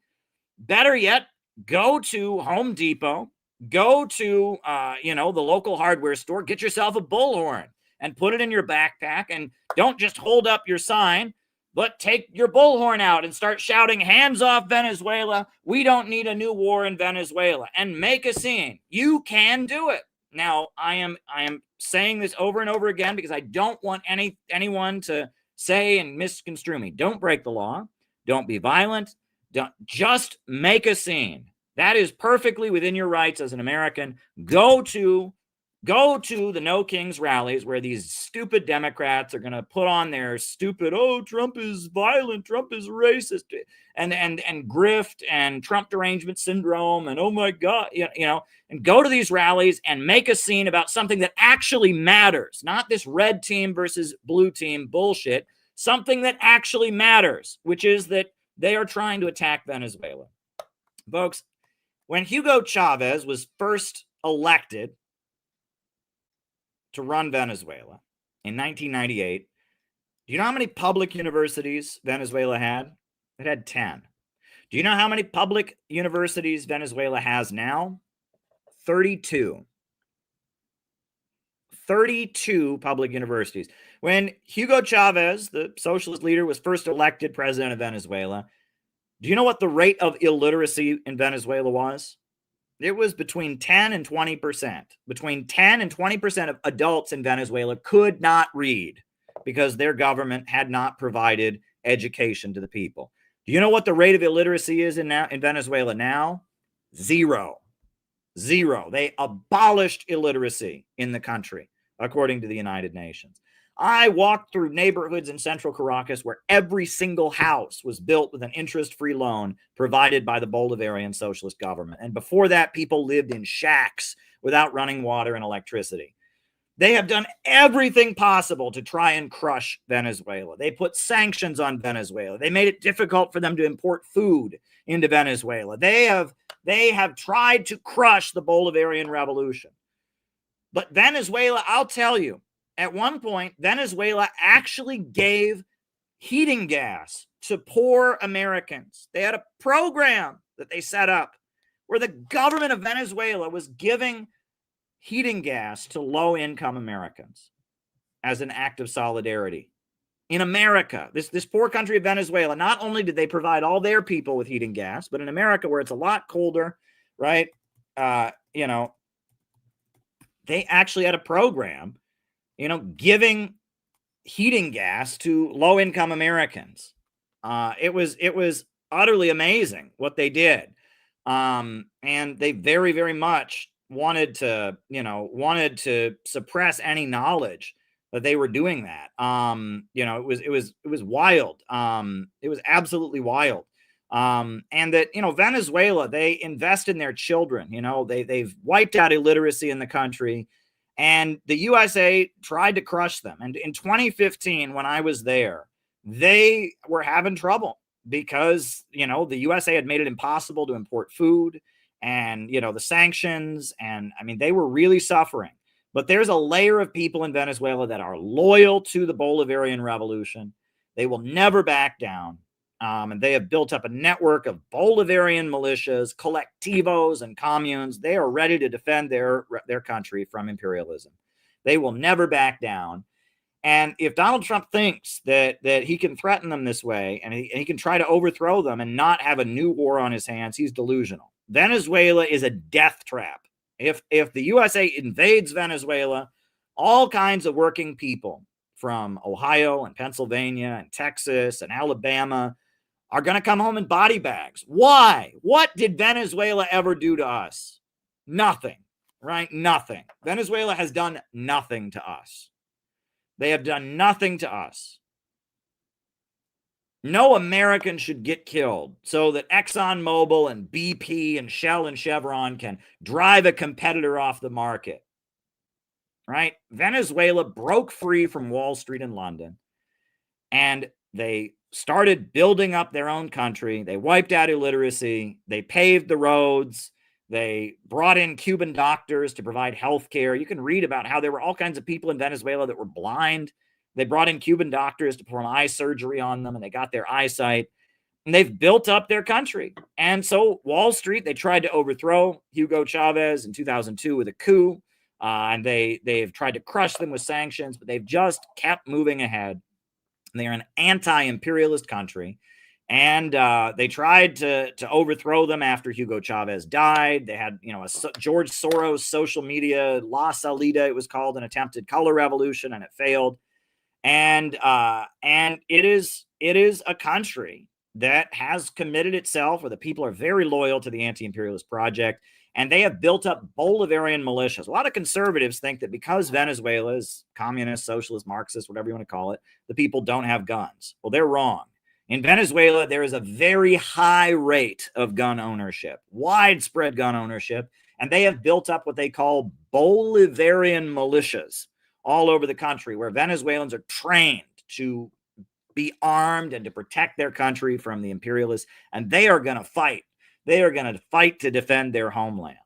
Speaker 1: Better yet, go to Home Depot, go to the local hardware store, get yourself a bullhorn and put it in your backpack, and don't just hold up your sign, but take your bullhorn out and start shouting, "Hands off Venezuela. We don't need a new war in Venezuela," and make a scene. You can do it. Now, I am saying this over and over again because I don't want anyone to say and misconstrue me. Don't break the law. Don't be violent. Don't, just make a scene. That is perfectly within your rights as an American. Go to the No Kings rallies where these stupid Democrats are going to put on their stupid, "Oh, Trump is violent, Trump is racist," and grift and Trump derangement syndrome, and oh my God, and go to these rallies and make a scene about something that actually matters, not this red team versus blue team bullshit, something that actually matters, which is that they are trying to attack Venezuela. Folks, when Hugo Chavez was first elected to run Venezuela in 1998, do you know how many public universities Venezuela had? It had 10. Do you know how many public universities Venezuela has now? 32. 32 public universities. When Hugo Chavez, the socialist leader, was first elected president of Venezuela, do you know what the rate of illiteracy in Venezuela was? It was between 10 and 20%. Between 10 and 20% of adults in Venezuela could not read because their government had not provided education to the people. Do you know what the rate of illiteracy is in Venezuela now? Zero. They abolished illiteracy in the country, according to the United Nations. I walked through neighborhoods in central Caracas where every single house was built with an interest-free loan provided by the Bolivarian socialist government. And before that, people lived in shacks without running water and electricity. They have done everything possible to try and crush Venezuela. They put sanctions on Venezuela. They made it difficult for them to import food into Venezuela. They have tried to crush the Bolivarian revolution. But Venezuela, I'll tell you, at one point, Venezuela actually gave heating gas to poor Americans. They had a program that they set up where the government of Venezuela was giving heating gas to low-income Americans as an act of solidarity. In America, this poor country of Venezuela, not only did they provide all their people with heating gas, but in America, where it's a lot colder, right? They actually had a program giving heating gas to low-income Americans. It was utterly amazing what they did. And they very, very much wanted to suppress any knowledge that they were doing that. It was wild. It was absolutely wild. And that, Venezuela, they invest in their children. They've wiped out illiteracy in the country. And the USA tried to crush them. And in 2015, when I was there, they were having trouble because, the USA had made it impossible to import food and, the sanctions. And I mean, they were really suffering. But there's a layer of people in Venezuela that are loyal to the Bolivarian Revolution. They will never back down. And they have built up a network of Bolivarian militias, collectivos, and communes. They are ready to defend their country from imperialism. They will never back down. And if Donald Trump thinks that he can threaten them this way and he can try to overthrow them and not have a new war on his hands, he's delusional. Venezuela is a death trap. If the USA invades Venezuela, all kinds of working people from Ohio and Pennsylvania and Texas and Alabama are going to come home in body bags. Why? What did Venezuela ever do to us? Nothing, right? Nothing. Venezuela has done nothing to us. They have done nothing to us. No American should get killed so that ExxonMobil and BP and Shell and Chevron can drive a competitor off the market, right? Venezuela broke free from Wall Street in London, and they started building up their own country. They wiped out illiteracy. They paved the roads. They brought in Cuban doctors to provide health care. You can read about how there were all kinds of people in Venezuela that were blind. They brought in Cuban doctors to perform eye surgery on them, and they got their eyesight. And they've built up their country. And so Wall Street, they tried to overthrow Hugo Chavez in 2002 with a coup. And they've tried to crush them with sanctions, but they've just kept moving ahead. They're an anti-imperialist country. And they tried to overthrow them after Hugo Chavez died. They had, a George Soros social media, La Salida, it was called, an attempted color revolution, and it failed. And it is a country that has committed itself, where the people are very loyal to the anti-imperialist project, and they have built up Bolivarian militias. A lot of conservatives think that because Venezuela is communist, socialist, Marxist, whatever you want to call it, the people don't have guns. Well, they're wrong. In Venezuela, there is a very high rate of gun ownership, widespread gun ownership, and they have built up what they call Bolivarian militias all over the country, where Venezuelans are trained to be armed and to protect their country from the imperialists, and they are going to fight. They are going to fight to defend their homeland.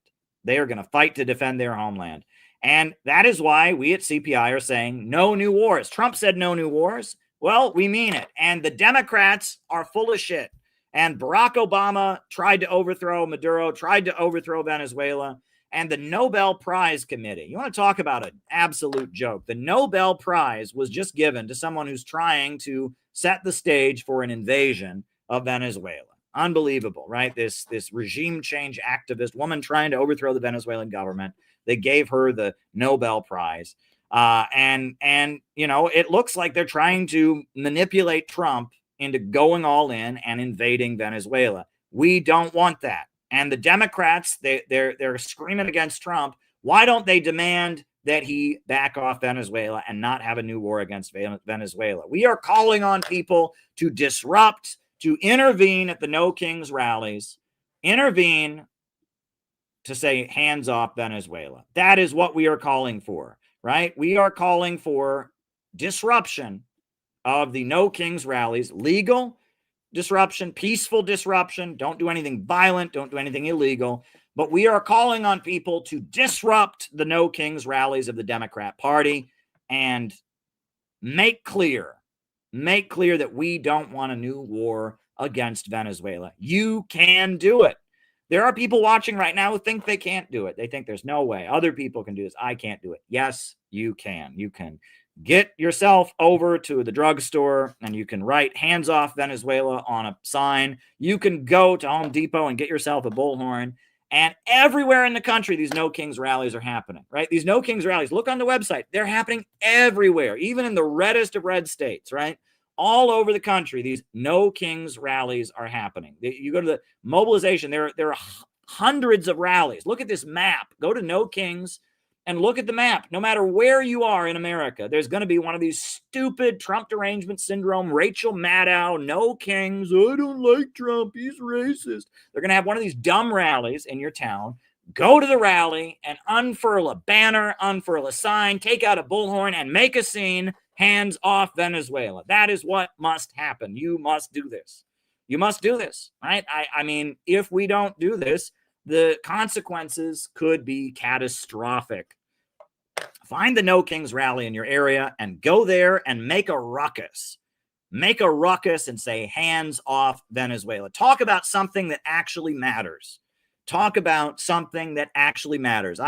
Speaker 1: They are going to fight to defend their homeland. And that is why we at CPI are saying no new wars. Trump said no new wars. Well, we mean it. And the Democrats are full of shit. And Barack Obama tried to overthrow Maduro, tried to overthrow Venezuela. And the Nobel Prize Committee, you want to talk about an absolute joke. The Nobel Prize was just given to someone who's trying to set the stage for an invasion of Venezuela. Unbelievable, right? This regime change activist woman trying to overthrow the Venezuelan government. They gave her the Nobel Prize. And it looks like they're trying to manipulate Trump into going all in and invading Venezuela. We don't want that. And the Democrats, they're screaming against Trump. Why don't they demand that he back off Venezuela and not have a new war against Venezuela? We are calling on people to disrupt, to intervene at the No Kings rallies, intervene to say hands off Venezuela. That is what we are calling for, right? We are calling for disruption of the No Kings rallies, legal disruption, peaceful disruption. Don't do anything violent. Don't do anything illegal. But we are calling on people to disrupt the No Kings rallies of the Democrat Party and make clear that we don't want a new war against Venezuela. You can do it. There are people watching right now who think they can't do it. They think there's no way. Other people can do this. I can't do it. Yes, you can. You can get yourself over to the drugstore and you can write hands off Venezuela on a sign. You can go to Home Depot and get yourself a bullhorn. And everywhere in the country, these No Kings rallies are happening, right? These No Kings rallies, look on the website. They're happening everywhere, even in the reddest of red states, right? All over the country, these No Kings rallies are happening. You go to the mobilization, there are hundreds of rallies. Look at this map. Go to No Kings and look at the map. No matter where you are in America, there's going to be one of these stupid Trump derangement syndrome, Rachel Maddow, No Kings. I don't like Trump. He's racist. They're going to have one of these dumb rallies in your town. Go to the rally and unfurl a banner, unfurl a sign, take out a bullhorn, and make a scene. Hands off Venezuela. That is what must happen. You must do this. You must do this, right? I mean, if we don't do this, the consequences could be catastrophic. Find the No Kings rally in your area and go there and make a ruckus. Make a ruckus and say hands off Venezuela. Talk about something that actually matters. Talk about something that actually matters.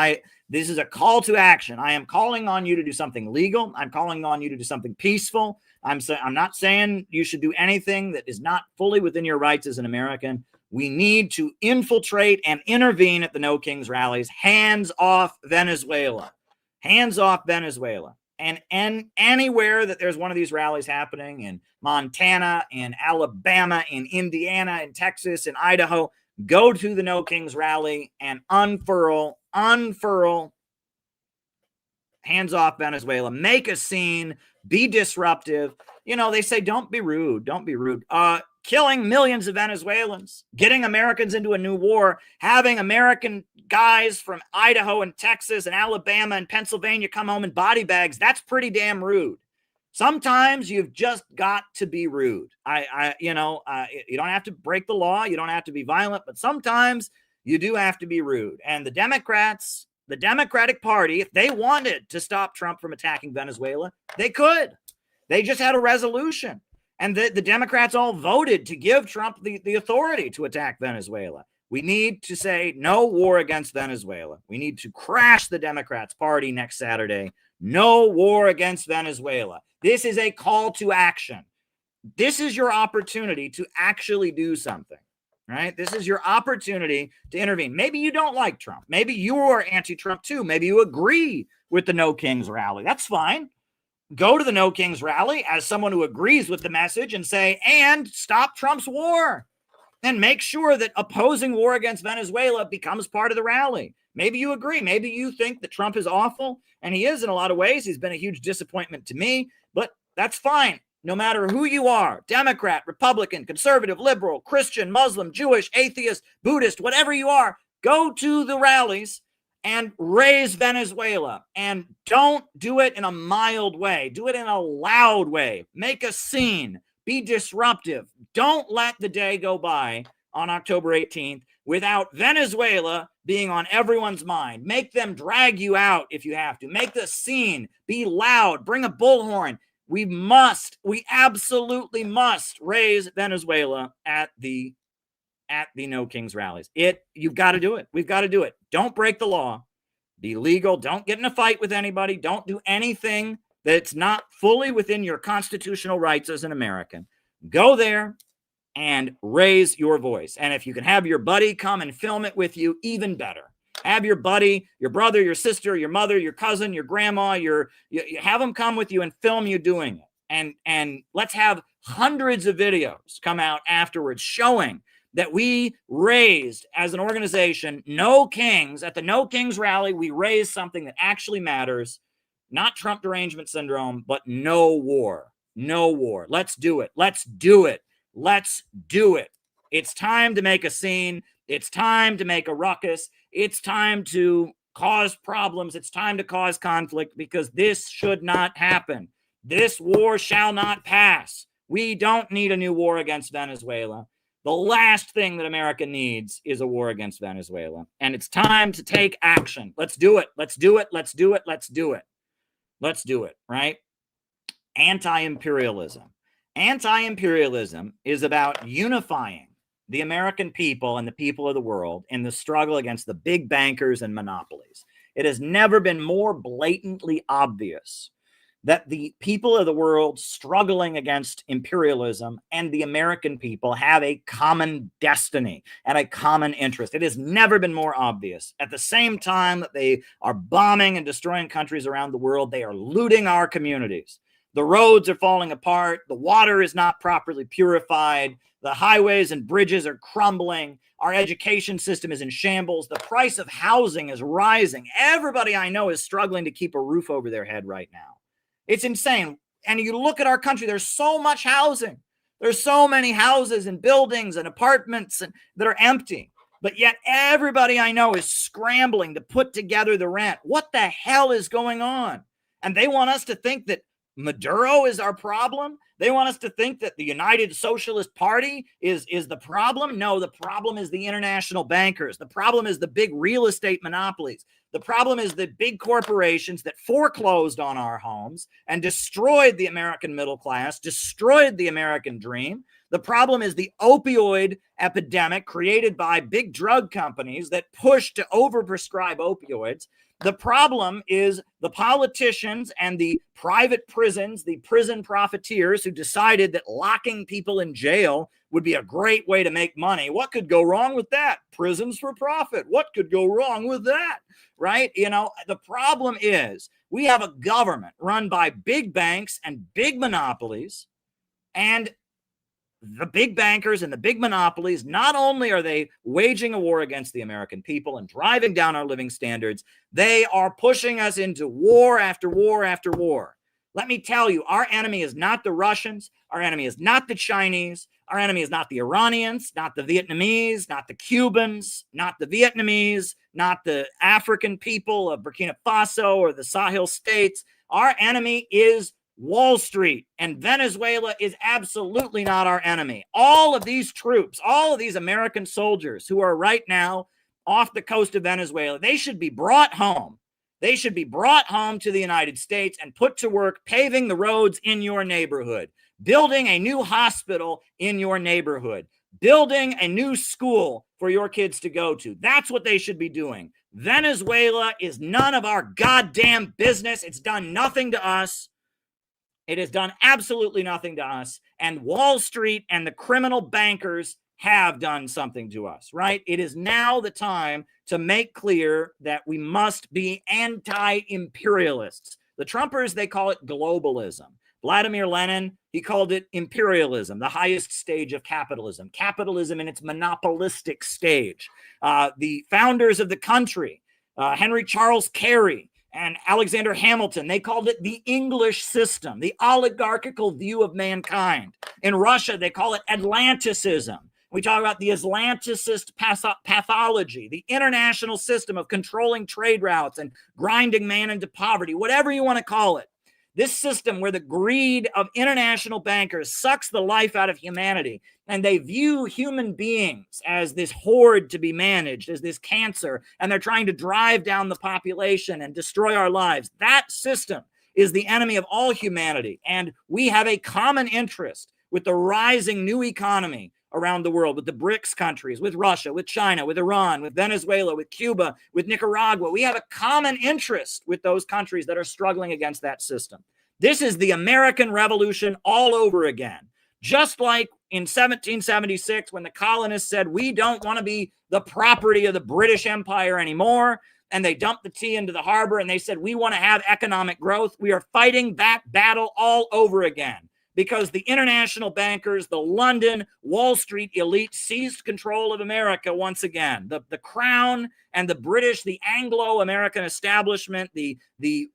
Speaker 1: This is a call to action. I am calling on you to do something legal. I'm calling on you to do something peaceful. I'm not saying you should do anything that is not fully within your rights as an American. We need to infiltrate and intervene at the No Kings rallies. Hands off Venezuela. Hands off Venezuela. And anywhere that there's one of these rallies happening in Montana, in Alabama, in Indiana, in Texas, in Idaho, go to the No Kings rally and unfurl, hands off Venezuela, make a scene, be disruptive. You know, they say, don't be rude. Don't be rude. Killing millions of Venezuelans, getting Americans into a new war, having American guys from Idaho and Texas and Alabama and Pennsylvania come home in body bags. That's pretty damn rude. Sometimes you've just got to be rude. You don't have to break the law. You don't have to be violent, but sometimes you do have to be rude. And the Democrats, the Democratic Party, if they wanted to stop Trump from attacking Venezuela, they could. They just had a resolution. And the Democrats all voted to give Trump the authority to attack Venezuela. We need to say no war against Venezuela. We need to crash the Democrats' party next Saturday. No war against Venezuela. This is a call to action. This is your opportunity to actually do something, right? This is your opportunity to intervene. Maybe you don't like Trump. Maybe you're anti-Trump too. Maybe you agree with the No Kings rally. That's fine. Go to the No Kings rally as someone who agrees with the message and say, and stop Trump's war. And make sure that opposing war against Venezuela becomes part of the rally. Maybe you agree. Maybe you think that Trump is awful, and he is in a lot of ways. He's been a huge disappointment to me, but that's fine. No matter who you are, Democrat, Republican, conservative, liberal, Christian, Muslim, Jewish, atheist, Buddhist, whatever you are, go to the rallies and raise Venezuela. And don't do it in a mild way. Do it in a loud way. Make a scene. Be disruptive. Don't let the day go by on October 18th without Venezuela being on everyone's mind. Make them drag you out if you have to. Make the scene. Be loud. Bring a bullhorn. We absolutely must raise Venezuela at the No Kings rallies. You've got to do it. We've got to do it. Don't break the law. Be legal. Don't get in a fight with anybody. Don't do anything that's not fully within your constitutional rights as an American. Go there and raise your voice. And if you can have your buddy come and film it with you, even better. Have your buddy, your brother, your sister, your mother, your cousin, your grandma, you have them come with you and film you doing it. And let's have hundreds of videos come out afterwards showing that we raised, as an organization, No Kings. At the No Kings rally, we raised something that actually matters. Not Trump derangement syndrome, but no war. No war. Let's do it. Let's do it. Let's do it. It's time to make a scene. It's time to make a ruckus. It's time to cause problems. It's time to cause conflict, because this should not happen. This war shall not pass. We don't need a new war against Venezuela. The last thing that America needs is a war against Venezuela. And it's time to take action. Let's do it. Let's do it. Let's do it. Let's do it. Let's do it, right? Anti-imperialism. Anti-imperialism is about unifying the American people and the people of the world in the struggle against the big bankers and monopolies. It has never been more blatantly obvious that the people of the world struggling against imperialism and the American people have a common destiny and a common interest. It has never been more obvious. At the same time that they are bombing and destroying countries around the world, they are looting our communities. The roads are falling apart. The water is not properly purified. The highways and bridges are crumbling. Our education system is in shambles. The price of housing is rising. Everybody I know is struggling to keep a roof over their head right now. It's insane. And you look at our country, there's so much housing. There's so many houses and buildings and apartments that are empty. But yet everybody I know is scrambling to put together the rent. What the hell is going on? And they want us to think that Maduro is our problem. They want us to think that the United Socialist Party is the problem. No, the problem is the international bankers. The problem is the big real estate monopolies. The problem is the big corporations that foreclosed on our homes and destroyed the American middle class, destroyed the American dream. The problem is the opioid epidemic created by big drug companies that push to overprescribe opioids. The problem is the politicians and the private prisons, the prison profiteers who decided that locking people in jail would be a great way to make money. What could go wrong with that? Prisons for profit. What could go wrong with that? Right? You know, the problem is we have a government run by big banks and big monopolies, and the big bankers and the big monopolies, not only are they waging a war against the American people and driving down our living standards, they are pushing us into war after war after war. Let me tell you, our enemy is not the Russians. Our enemy is not the Chinese. Our enemy is not the Iranians, not the Vietnamese, not the Cubans, not the Vietnamese, not the African people of Burkina Faso or the Sahel states. Our enemy is Wall Street, and Venezuela is absolutely not our enemy. All of these troops, all of these American soldiers who are right now off the coast of Venezuela, they should be brought home. They should be brought home to the United States and put to work paving the roads in your neighborhood, building a new hospital in your neighborhood, building a new school for your kids to go to. That's what they should be doing. Venezuela is none of our goddamn business. It's done nothing to us. It has done absolutely nothing to us. And Wall Street and the criminal bankers have done something to us, right? It is now the time to make clear that we must be anti-imperialists. The Trumpers, they call it globalism. Vladimir Lenin, he called it imperialism, the highest stage of capitalism. Capitalism in its monopolistic stage. The founders of the country, Henry Charles Carey, and Alexander Hamilton, they called it the English system, the oligarchical view of mankind. In Russia, they call it Atlanticism. We talk about the Atlanticist pathology, the international system of controlling trade routes and grinding man into poverty, whatever you want to call it. This system where the greed of international bankers sucks the life out of humanity, and they view human beings as this horde to be managed, as this cancer, and they're trying to drive down the population and destroy our lives. That system is the enemy of all humanity, and we have a common interest with the rising new economy around the world, with the BRICS countries, with Russia, with China, with Iran, with Venezuela, with Cuba, with Nicaragua. We have a common interest with those countries that are struggling against that system. This is the American Revolution all over again. Just like in 1776, when the colonists said, we don't want to be the property of the British Empire anymore, and they dumped the tea into the harbor, and they said, we want to have economic growth. We are fighting that battle all over again, because the international bankers, the London Wall Street elite seized control of America once again. The Crown and the British, the Anglo-American establishment, the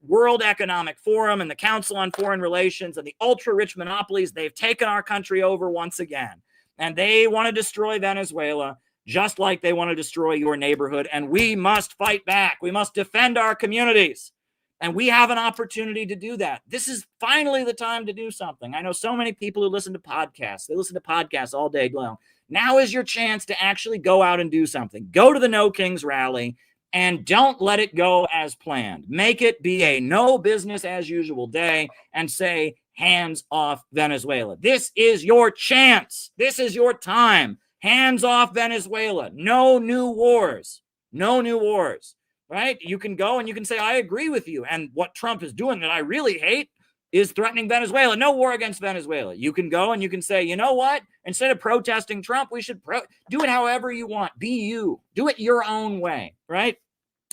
Speaker 1: World Economic Forum and the Council on Foreign Relations and the ultra-rich monopolies, they've taken our country over once again. And they want to destroy Venezuela just like they want to destroy your neighborhood. And we must fight back. We must defend our communities. And we have an opportunity to do that. This is finally the time to do something. I know so many people who listen to podcasts. They listen to podcasts all day long. Now is your chance to actually go out and do something. Go to the No Kings rally and don't let it go as planned. Make it be a no business as usual day and say, hands off Venezuela. This is your chance. This is your time. Hands off Venezuela. No new wars. No new wars. Right? You can go and you can say, I agree with you. And what Trump is doing that I really hate is threatening Venezuela. No war against Venezuela. You can go and you can say, you know what? Instead of protesting Trump, we should do it however you want. Be you. Do it your own way. Right?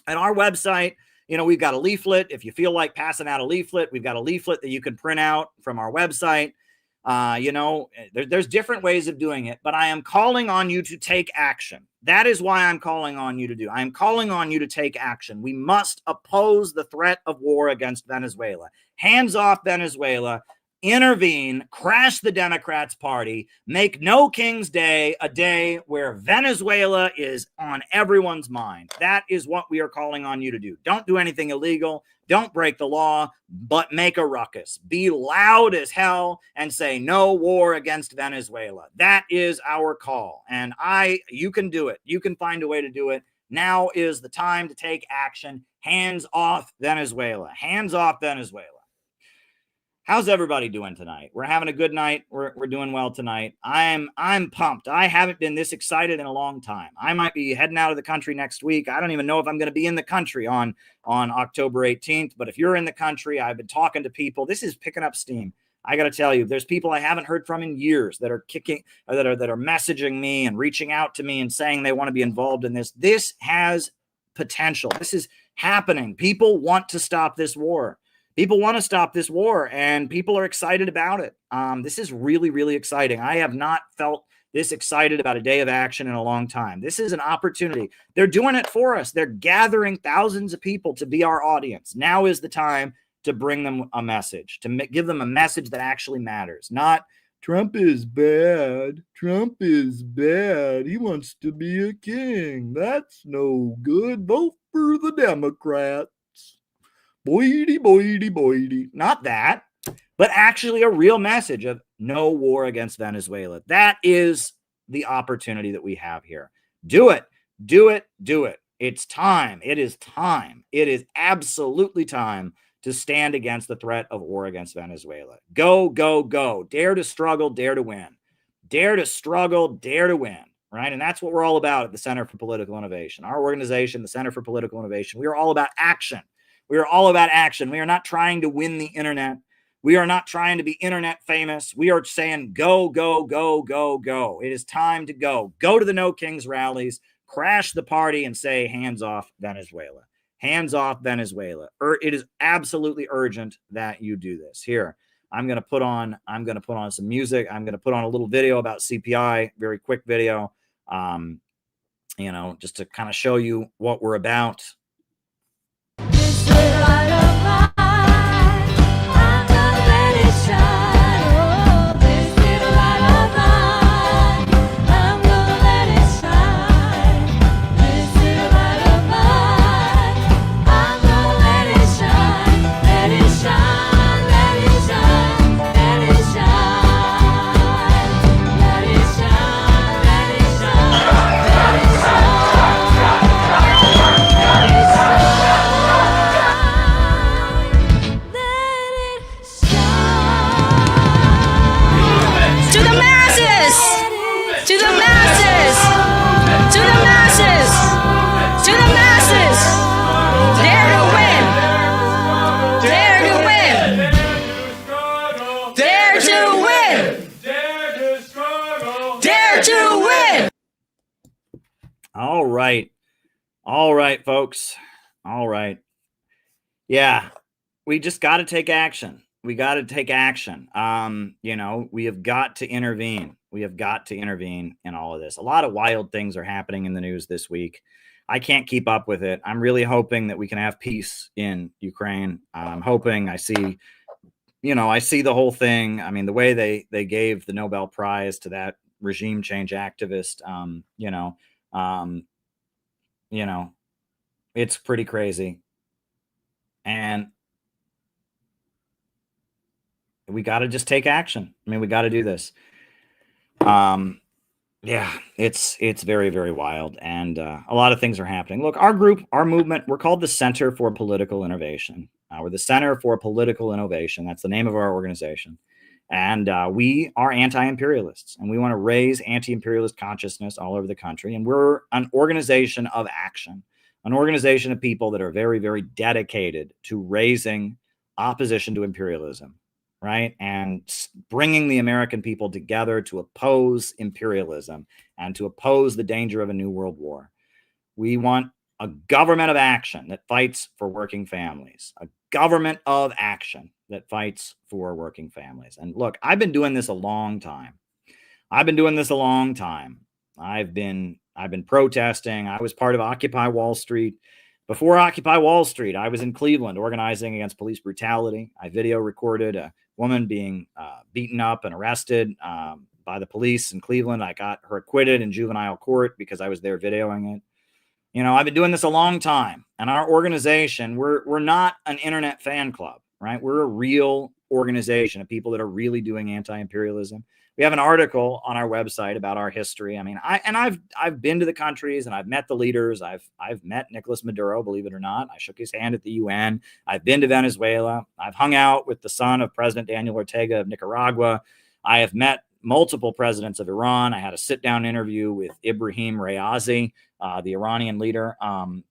Speaker 1: At our website, you know, we've got a leaflet. If you feel like passing out a leaflet, we've got a leaflet that you can print out from our website. You know, there's different ways of doing it, but I am calling on you to take action. That is why I'm calling on you to do. I'm calling on you to take action. We must oppose the threat of war against Venezuela. Hands off Venezuela. Intervene, crash the Democrats' party, make No King's Day a day where Venezuela is on everyone's mind. That is what we are calling on you to do. Don't do anything illegal. Don't break the law, but make a ruckus. Be loud as hell and say no war against Venezuela. That is our call. And you can do it. You can find a way to do it. Now is the time to take action. Hands off Venezuela. Hands off Venezuela. How's everybody doing tonight? We're having a good night. We're doing well tonight. I'm pumped. I haven't been this excited in a long time. I might be heading out of the country next week. I don't even know if I'm going to be in the country on October 18th. But if you're in the country, I've been talking to people. This is picking up steam. I got to tell you, there's people I haven't heard from in years that are that are messaging me and reaching out to me and saying they want to be involved in this. This has potential. This is happening. People want to stop this war. People want to stop this war, and people are excited about it. This is really, really exciting. I have not felt this excited about a day of action in a long time. This is an opportunity. They're doing it for us. They're gathering thousands of people to be our audience. Now is the time to bring them a message, to give them a message that actually matters. Not, Trump is bad. Trump is bad. He wants to be a king. That's no good. Vote for the Democrats. Boydie, boydie, boydie. Not that, but actually a real message of no war against Venezuela. That is the opportunity that we have here. Do it. Do it. Do it. It's time. It is time. It is absolutely time to stand against the threat of war against Venezuela. Go, go, go. Dare to struggle, dare to win. Dare to struggle, dare to win. Right? And that's what we're all about at the Center for Political Innovation. Our organization, the Center for Political Innovation, we are all about action. We are all about action. We are not trying to win the internet. We are not trying to be internet famous. We are saying go, go, go, go, go. It is time to go. Go to the No Kings rallies, crash the party, and say, hands off Venezuela. Hands off Venezuela. It is absolutely urgent that you do this. Here, I'm going to put on some music. I'm going to put on a little video about CPI, very quick video, just to kind of show you what we're about. All right, folks. All right. Yeah, we just got to take action. We got to take action. We have got to intervene. We have got to intervene in all of this. A lot of wild things are happening in the news this week. I can't keep up with it. I'm really hoping that we can have peace in Ukraine. I'm hoping I see the whole thing. I mean, the way they gave the Nobel Prize to that regime change activist, it's pretty crazy. And we got to just take action. I mean, we got to do this. It's very, very wild. And a lot of things are happening. Look, our movement, we're called the Center for Political Innovation. We're the Center for Political Innovation. That's the name of our organization. And we are anti-imperialists, and we want to raise anti-imperialist consciousness all over the country. And we're an organization of action, an organization of people that are very, very dedicated to raising opposition to imperialism, right? And bringing the American people together to oppose imperialism and to oppose the danger of a new world war. We want a government of action that fights for working families, a government of action that fights for working families. And look, I've been doing this a long time. I've been protesting. I was part of Occupy Wall Street. Before Occupy Wall Street, I was in Cleveland organizing against police brutality. I video recorded a woman being beaten up and arrested by the police in Cleveland. I got her acquitted in juvenile court because I was there videoing it. I've been doing this a long time. And our organization, we're not an internet fan club, right? We're a real organization of people that are really doing anti-imperialism. we have an article on our website about our history. I mean, I've been to the countries and I've met the leaders. I've met Nicolas Maduro, believe it or not. I shook his hand at the UN. I've been to Venezuela. I've hung out with the son of President Daniel Ortega of Nicaragua. I have met multiple presidents of Iran. I had a sit-down interview with Ibrahim Raisi, the Iranian leader. And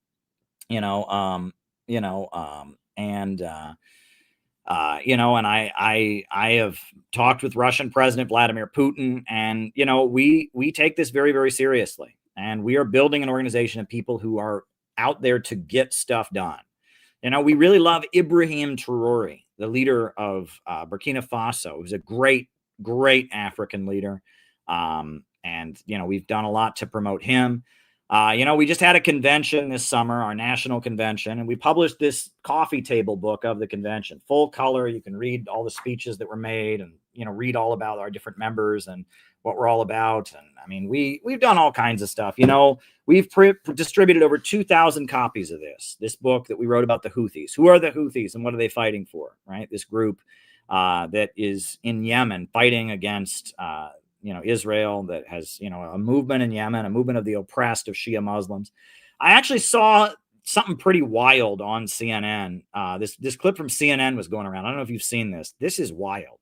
Speaker 1: I have talked with Russian President Vladimir Putin, and we take this very, very seriously, and we are building an organization of people who are out there to get stuff done. We really love Ibrahim Traore, the leader of Burkina Faso, who's a great African leader, and we've done a lot to promote him. We just had a convention this summer, our national convention, and we published this coffee table book of the convention, full color. You can read all the speeches that were made and, read all about our different members and what we're all about. And I mean, we've done all kinds of stuff. We've distributed over 2,000 copies of this book that we wrote about the Houthis. Who are the Houthis and what are they fighting for, right? This group that is in Yemen fighting against Israel, that has, a movement in Yemen, a movement of the oppressed of Shia Muslims. I actually saw something pretty wild on CNN. This clip from CNN was going around. I don't know if you've seen this. This is wild.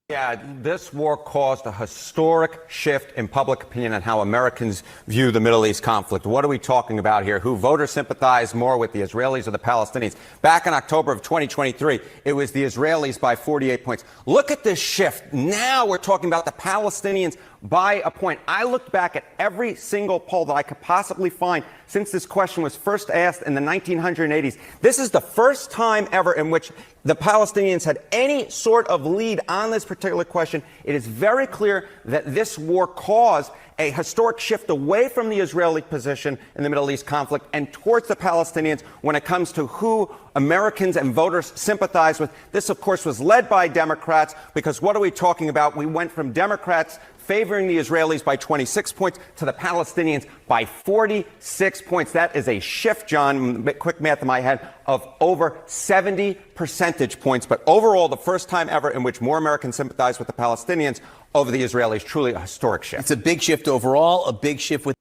Speaker 16: Yeah, this war caused a historic shift in public opinion on how Americans view the Middle East conflict. What are we talking about here? Who voters sympathize more with, the Israelis or the Palestinians? Back in October of 2023, it was the Israelis by 48 points. Look at this shift. Now we're talking about the Palestinians by a point. I looked back at every single poll that I could possibly find since this question was first asked in the 1980s. This is the first time ever in which the Palestinians had any sort of lead on this particular question. It is very clear that this war caused a historic shift away from the Israeli position in the Middle East conflict and towards the Palestinians when it comes to who Americans and voters sympathize with. This, of course, was led by Democrats, because what are we talking about? We went from Democrats favoring the Israelis by 26 points to the Palestinians by 46 points. That is a shift, John, quick math in my head, of over 70 percentage points. But overall, the first time ever in which more Americans sympathize with the Palestinians over the Israelis. Truly a historic shift.
Speaker 17: It's a big shift overall, a big shift with...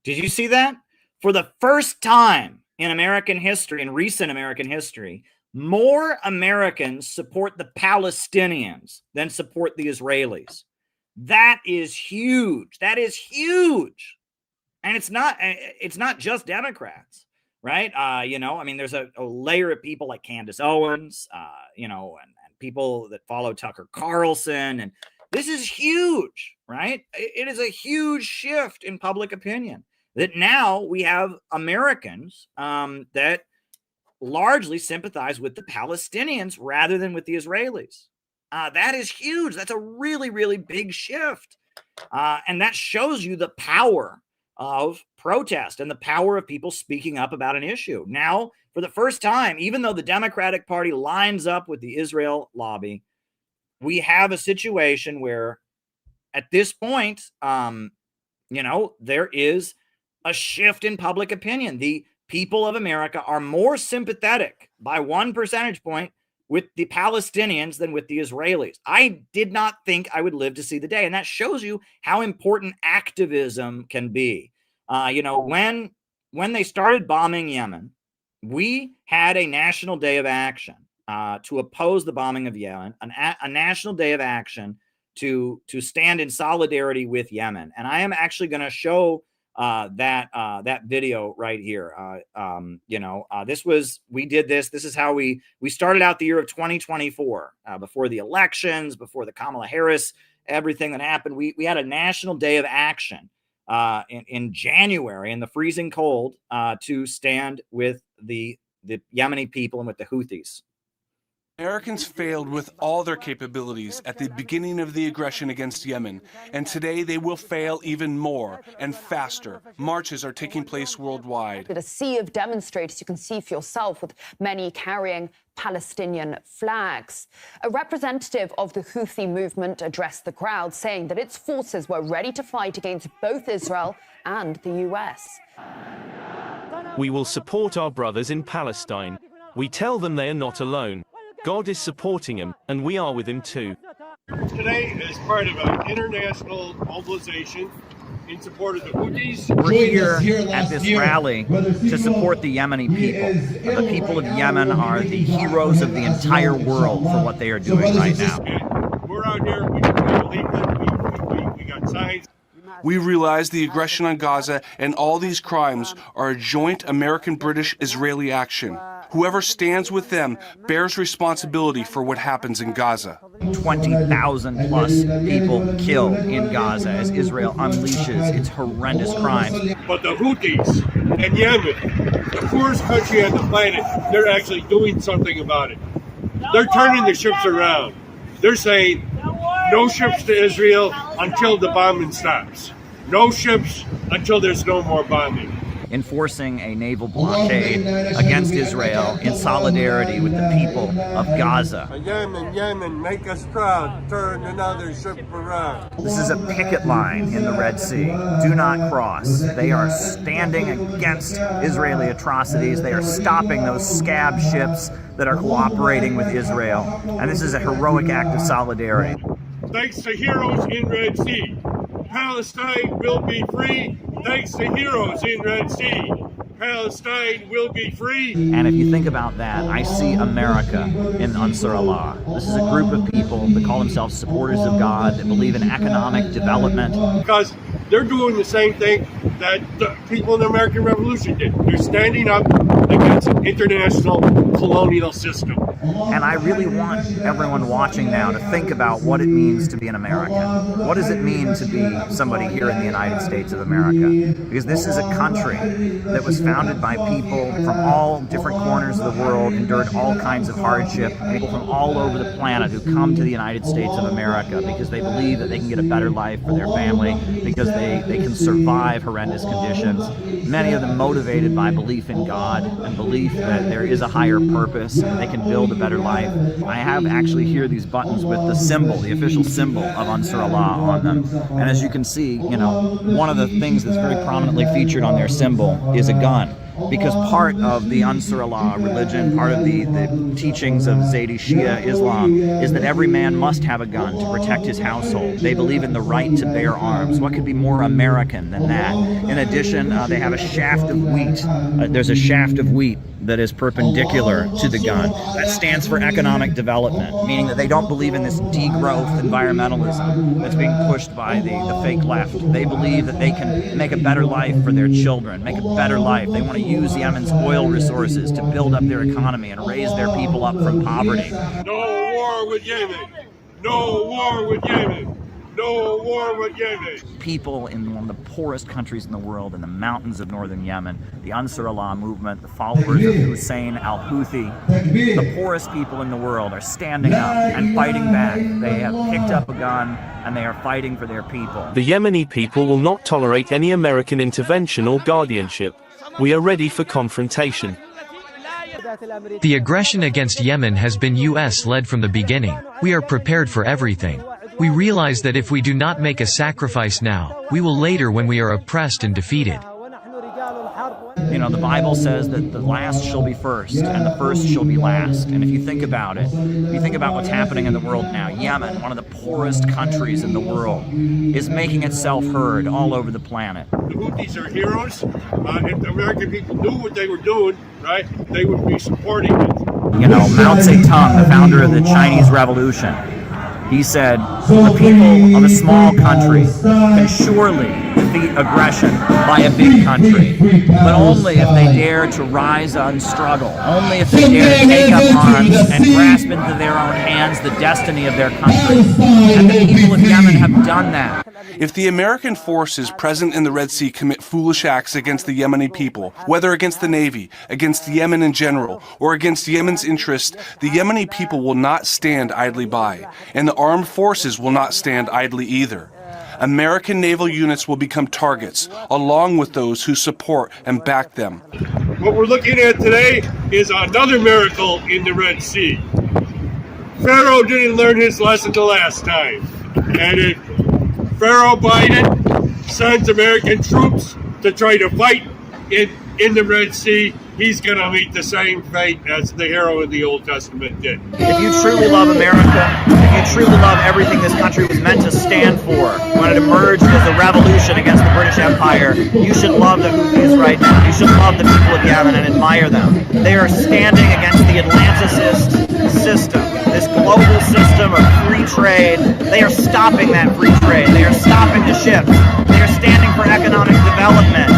Speaker 1: Did you see that? For the first time in American history, in recent American history, more Americans support the Palestinians than support the Israelis. That is huge. That is huge. And it's not just Democrats, right? There's a layer of people like Candace Owens, and people that follow Tucker Carlson. And this is huge, right? It is a huge shift in public opinion that now we have Americans that largely sympathize with the Palestinians rather than with the Israelis. That is huge. That's a really, really big shift. And that shows you the power of protest and the power of people speaking up about an issue. Now, for the first time, even though the Democratic Party lines up with the Israel lobby, we have a situation where at this point, there is a shift in public opinion. The people of America are more sympathetic by 1 percentage point with the Palestinians than with the Israelis. I did not think I would live to see the day. And that shows you how important activism can be. When they started bombing Yemen, we had a national day of action to oppose the bombing of Yemen, a national day of action to stand in solidarity with Yemen. And I am actually going to show that video right here. We did this. This is how we started out the year of 2024, before the elections, before the Kamala Harris, everything that happened. We had a national day of action in January in the freezing cold to stand with the Yemeni people and with the Houthis.
Speaker 18: Americans failed with all their capabilities at the beginning of the aggression against Yemen, and today they will fail even more and faster. Marches are taking place worldwide.
Speaker 19: A sea of demonstrators, you can see for yourself, with many carrying Palestinian flags. A representative of the Houthi movement addressed the crowd, saying that its forces were ready to fight against both Israel and the US.
Speaker 20: We will support our brothers in Palestine. We tell them they are not alone. God is supporting him, and we are with him too.
Speaker 14: Today is part of an international mobilization in support of the Houthis.
Speaker 1: We're here at this rally to support the Yemeni people. The people of Yemen are the heroes of the entire world for what they are doing right now.
Speaker 14: And we're out here, we believe it, we got signs.
Speaker 18: We realize the aggression on Gaza and all these crimes are a joint American-British-Israeli action. Whoever stands with them bears responsibility for what happens in Gaza.
Speaker 1: 20,000 plus people killed in Gaza as Israel unleashes its horrendous crimes.
Speaker 14: But the Houthis in Yemen, the poorest country on the planet, they're actually doing something about it. They're turning the ships around. They're saying, no ships to Israel until the bombing stops. No ships until there's no more bombing.
Speaker 1: Enforcing a naval blockade against Israel in solidarity with the people of Gaza.
Speaker 14: Yemen, make us proud. Turn another ship around.
Speaker 1: This is a picket line in the Red Sea. Do not cross. They are standing against Israeli atrocities. They are stopping those scab ships that are cooperating with Israel. And this is a heroic act of solidarity.
Speaker 14: Thanks to heroes in Red Sea, Palestine will be free. Thanks to heroes in Red Sea, Palestine will be free.
Speaker 1: And if you think about that, I see America in Ansar Allah. This is a group of people that call themselves supporters of God, that believe in economic development.
Speaker 14: Because they're doing the same thing that the people in the American Revolution did. They're standing up against an international colonial system.
Speaker 1: And I really want everyone watching now to think about what it means to be an American. What does it mean to be somebody here in the United States of America? Because this is a country that was founded by people from all different corners of the world, endured all kinds of hardship, people from all over the planet who come to the United States of America because they believe that they can get a better life for their family, because they can survive horrendous conditions. Many of them motivated by belief in God and belief that there is a higher purpose and they can build a better life. I have actually here these buttons with the symbol, the official symbol of Ansar Allah on them. And as you can see, you know, one of the things that's very prominently featured on their symbol is a gun. Because part of the Ansar Allah religion, part of the teachings of Zaydi Shia Islam is that every man must have a gun to protect his household. They believe in the right to bear arms. What could be more American than that? In addition, they have a shaft of wheat. There's a shaft of wheat that is perpendicular to the gun. That stands for economic development, meaning that they don't believe in this degrowth environmentalism that's being pushed by the fake left. They believe that they can make a better life for their children, make a better life. They want to use Yemen's oil resources to build up their economy and raise their people up from poverty.
Speaker 14: No war with Yemen! No war with Yemen! No war with Yemen!
Speaker 1: People in one of the poorest countries in the world, in the mountains of northern Yemen, the Ansar Allah movement, the followers of Hussein al-Houthi, the poorest people in the world are standing up and fighting back. They have picked up a gun and they are fighting for their people.
Speaker 20: The Yemeni people will not tolerate any American intervention or guardianship. We are ready for confrontation.
Speaker 21: The aggression against Yemen has been US-led from the beginning. We are prepared for everything. We realize that if we do not make a sacrifice now, we will later when we are oppressed and defeated.
Speaker 1: You know, the Bible says that the last shall be first and the first shall be last. And if you think about it, if you think about what's happening in the world now, Yemen, one of the poorest countries in the world, is making itself heard all over the planet.
Speaker 14: The Houthis are heroes. If the American people knew what they were doing, right, they would be supporting it.
Speaker 1: You know, Mao Zedong, the founder of the Chinese Revolution, he said, the people of a small country can surely defeat aggression by a big country, but only if they dare to rise and struggle, only if they dare to take up arms and grasp into their own hands the destiny of their country. And the people of Yemen have done that.
Speaker 18: If the American forces present in the Red Sea commit foolish acts against the Yemeni people, whether against the Navy, against Yemen in general, or against Yemen's interests, the Yemeni people will not stand idly by, and the armed forces will not stand idly either. American naval units will become targets, along with those who support and back them.
Speaker 14: What we're looking at today is another miracle in the Red Sea. Pharaoh didn't learn his lesson the last time. And if Pharaoh Biden sends American troops to try to fight in the Red Sea, he's going to meet the same fate as the hero in the Old Testament did.
Speaker 6: If you truly love America, if you truly love everything this country was meant to stand for, when it emerged as a revolution against the British Empire, you should love the Houthis right now. You should love the people of Yemen and admire them. They are standing against the Atlanticist system, this global system of free trade. They are stopping that free trade. They are stopping the ships. They are standing for economic development.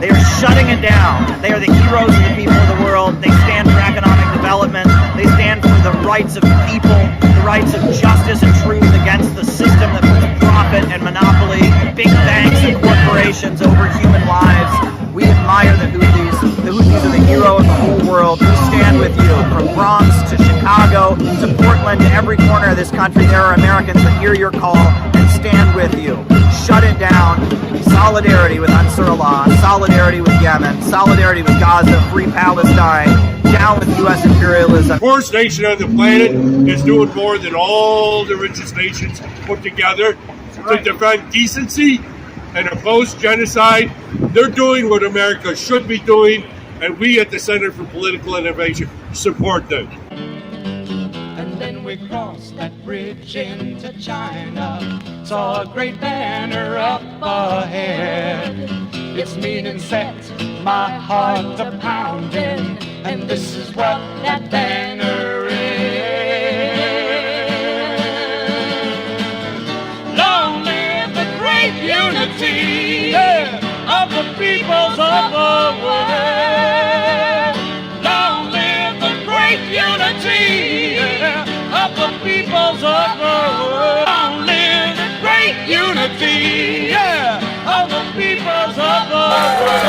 Speaker 6: They are shutting it down. They are the heroes of the people of the world. They stand for economic development. They stand for the rights of people, the rights of justice and truth against the system that puts profit and monopoly, big banks and corporations over human lives. We admire the Houthis. The Houthis are the hero of the whole world. We stand with you. From Bronx to Chicago to Portland to every corner of this country, there are Americans that hear your call and stand with you. Shut it down. Solidarity with Ansar Allah. Solidarity with Yemen. Solidarity with Gaza. Free Palestine. Down with U.S. imperialism.
Speaker 14: The poorest nation on the planet is doing more than all the richest nations put together to defend decency and oppose genocide. They're doing what America should be doing, and we at the Center for Political Innovation support them.
Speaker 2: And then we crossed that bridge into China, saw a great banner up ahead. Its meaning set my heart a pounding, and this is what that banner is. Long live the great unity of the peoples of the world. Long live the great unity of the peoples of the world. Long live the great unity of the peoples of the world.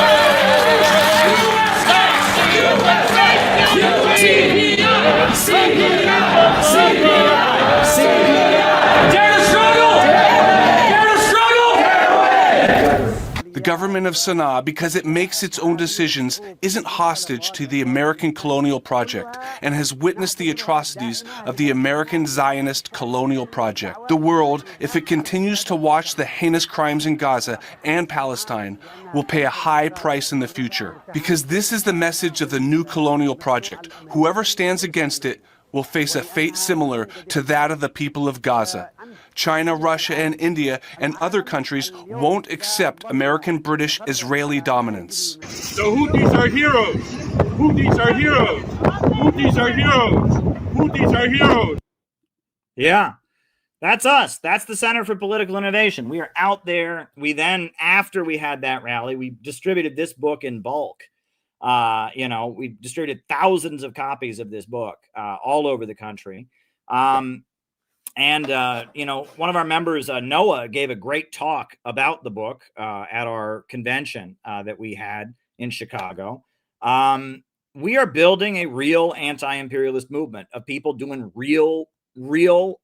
Speaker 18: The government of Sana'a, because it makes its own decisions, isn't hostage to the American colonial project and has witnessed the atrocities of the American Zionist colonial project. The world, if it continues to watch the heinous crimes in Gaza and Palestine, will pay a high price in the future. Because this is the message of the new colonial project. Whoever stands against it will face a fate similar to that of the people of Gaza. China, Russia, and India and other countries won't accept American, British, Israeli dominance.
Speaker 14: The Houthis are heroes. Houthis are heroes. Houthis are heroes. Houthis are heroes.
Speaker 1: Yeah, that's us. That's the Center for Political Innovation. We are out there. We then, after we had that rally, we distributed this book in bulk. We distributed thousands of copies of this book all over the country. One of our members, Noah, gave a great talk about the book at our convention that we had in Chicago. We are building a real anti-imperialist movement of people doing real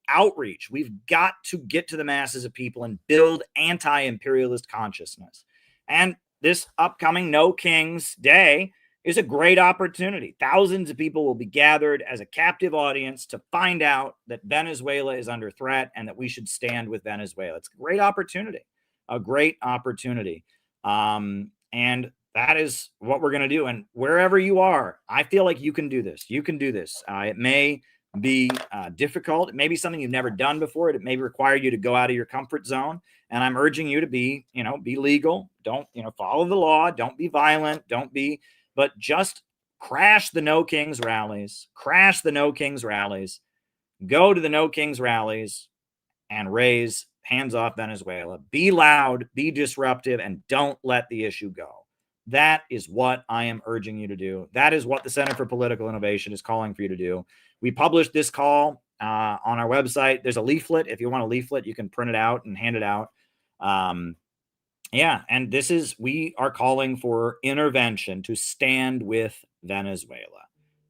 Speaker 1: outreach. We've got to get to the masses of people and build anti-imperialist consciousness. And this upcoming No Kings Day is a great opportunity. Thousands of people will be gathered as a captive audience to find out that Venezuela is under threat and that we should stand with Venezuela. It's a great opportunity, and that is what we're going to do. And wherever you are, I feel like you can do this. You can do this. It may be difficult. It may be something you've never done before. It may require you to go out of your comfort zone. And I'm urging you to be legal. Don't, follow the law. Don't be violent. But just crash the No Kings rallies, go to the No Kings rallies and raise hands off Venezuela. Be loud, be disruptive, and don't let the issue go. That is what I am urging you to do. That is what the Center for Political Innovation is calling for you to do. We published this call on our website. There's a leaflet. If you want a leaflet, you can print it out and hand it out. And we are calling for intervention to stand with Venezuela.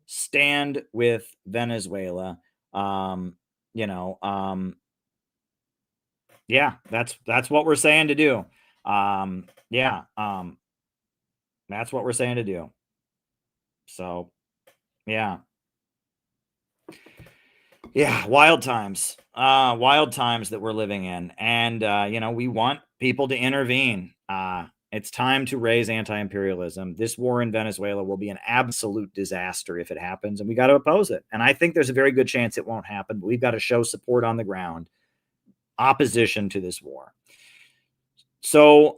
Speaker 1: Stand with Venezuela. That's what we're saying to do. That's what we're saying to do. So, wild times that we're living in. And, we want people to intervene. It's time to raise anti-imperialism. This war in Venezuela will be an absolute disaster if it happens, and we got to oppose it. And I think there's a very good chance it won't happen, but we've got to show support on the ground, opposition to this war. So